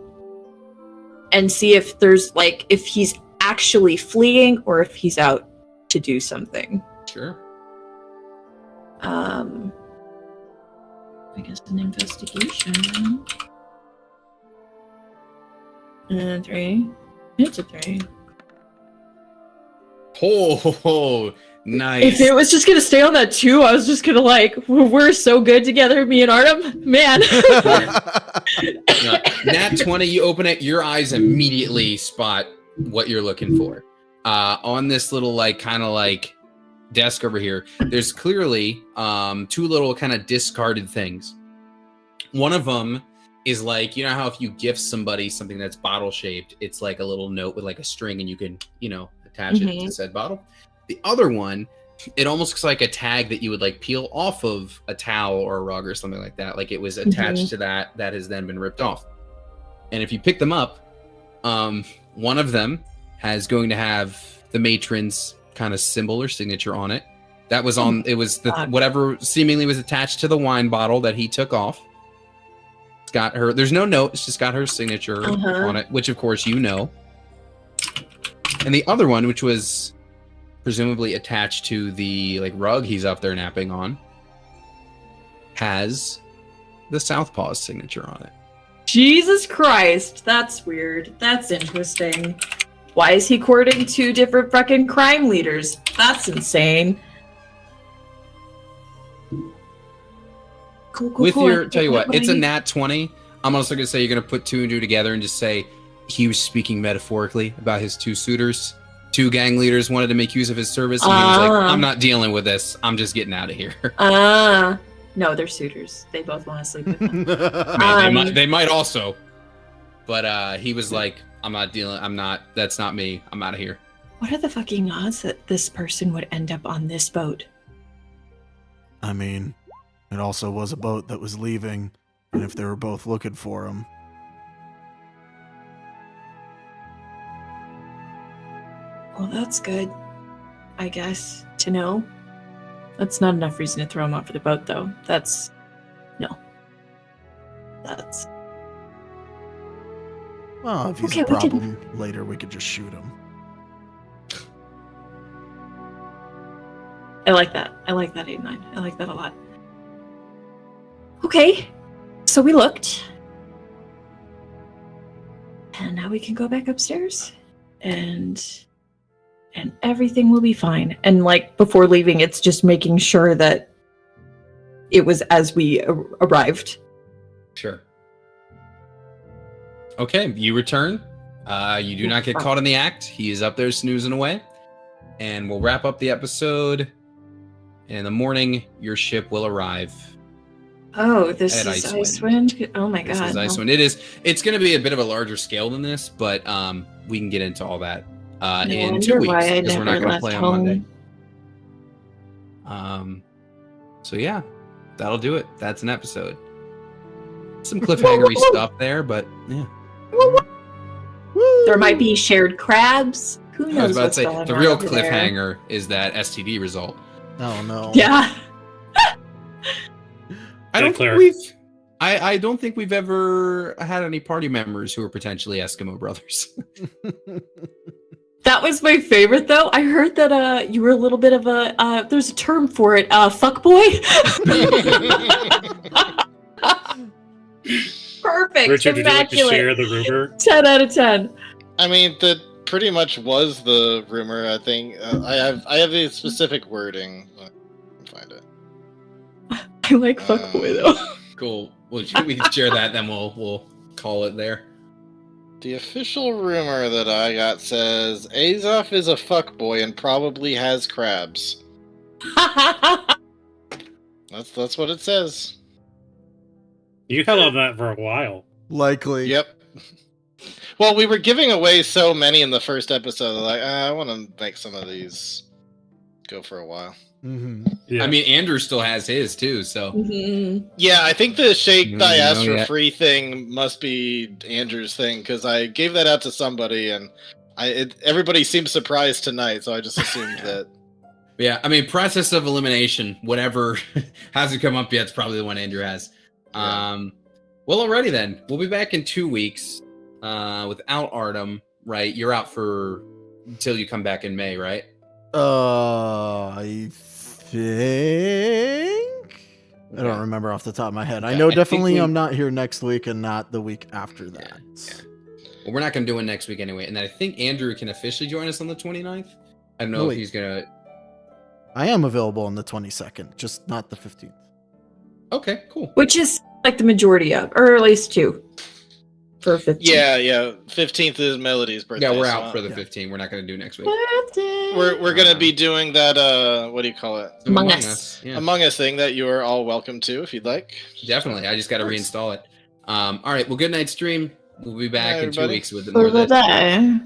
see if there's like if he's actually fleeing or if he's out to do something. Sure. I guess an investigation. And 3. It's a 3. Oh, nice. If it was just gonna stay on that 2, I was just gonna like, we're so good together, me and Artem. Man. Nat 20, you open it, your eyes immediately spot what you're looking for. On this little like kind of like desk over here, there's clearly 2 little kind of discarded things. One of them is like, you know how if you gift somebody something that's bottle shaped, it's like a little note with like a string and you can, attach it to said bottle. The other one, it almost looks like a tag that you would like peel off of a towel or a rug or something like that. Like it was attached to that has then been ripped off. And if you pick them up, one of them going to have the matron's kind of symbol or signature on it. That was on, it was the whatever seemingly was attached to the wine bottle that he took off. It's got her, there's no note, it's just got her signature on it, which of course you know. And the other one, which was presumably attached to the like rug he's up there napping on, has the Southpaw's signature on it. Jesus Christ, that's weird. That's interesting. Why is he courting 2 different fucking crime leaders? That's insane. Cool. Tell you what, it's a nat 20. I'm also going to say you're going to put 2 and 2 together and just say he was speaking metaphorically about his 2 suitors. 2 gang leaders wanted to make use of his service, and he was like, I'm not dealing with this. I'm just getting out of here. No, they're suitors. They both want to sleep with him. I mean, they might also. But he was like, that's not me. I'm out of here. What are the fucking odds that this person would end up on this boat? I mean, it also was a boat that was leaving, and if they were both looking for him. Well, that's good, I guess, to know. That's not enough reason to throw him off the boat, though. Well, if he's Okay, a we can- problem later, we could just shoot him. I like that. I like that 8-9. I like that a lot. Okay, so we looked. And now we can go back upstairs. And everything will be fine. And like before leaving, it's just making sure that it was as we arrived. Sure. Okay, you return. You do not get caught in the act. He is up there snoozing away. And we'll wrap up the episode. In the morning, your ship will arrive. Oh, this At is Icewind. Icewind? Oh my This god. is no. Icewind. It's going to be a bit of a larger scale than this, but we can get into all that in wonder 2 weeks why I because we're not never going to left play on home. Monday. So yeah, that'll do it. That's an episode. Some cliffhangery stuff there, but yeah. There might be shared crabs. Who knows? I was about to what's say going the on real over there. cliffhanger is that STD result. Oh no. Yeah. I don't Claire. think I don't think we've ever had any party members who are potentially Eskimo brothers. That was my favorite, though. I heard that you were a little bit of a there's a term for it, fuck boy. Perfect. Richard, would you like to immaculate. share the rumor? 10 out of 10. I mean, the pretty much was the rumor. I think I have a specific wording. I can find it. I like fuckboy though. Cool. Well, we can share that, then we'll call it there. The official rumor that I got says Azoth is a fuckboy and probably has crabs. That's what it says. You held on that for a while. Likely. Yep. Well, we were giving away so many in the first episode. Like, I want to make some of these go for a while. Mm-hmm. Yeah. I mean, Andrew still has his too, so Mhm. Yeah, I think the shake You I don't asked know for yet. free thing must be Andrew's thing because I gave that out to somebody and everybody seemed surprised tonight, so I just assumed that. yeah. I mean, process of elimination, whatever hasn't come up yet, it's probably the one Andrew has. Yeah. Well, alrighty then. We'll be back in 2 weeks without Artem. Right? You're out for until you come back in May, right? I think I don't Okay. remember off the top of my head. I Yeah, know I think definitely we- I'm not here next week and not the week after that. Well, we're not going to do it next week anyway. And then I think Andrew can officially join us on the 29th. I don't know No, if wait. he's going to. I am available on the 22nd, just not the 15th. Okay, cool. Which is like the majority of, or at least 2 for 15. Yeah. 15th is Melody's birthday. Yeah, we're so out for the yeah. 15. We're not going to do next week. We're gonna be doing that. What do you call it? Among Us. Yeah, Among Us thing that you are all welcome to if you'd like. definitely. I just got to reinstall it. All right. Well, good night, stream. We'll be back Bye, in 2 everybody. weeks with more of this. day.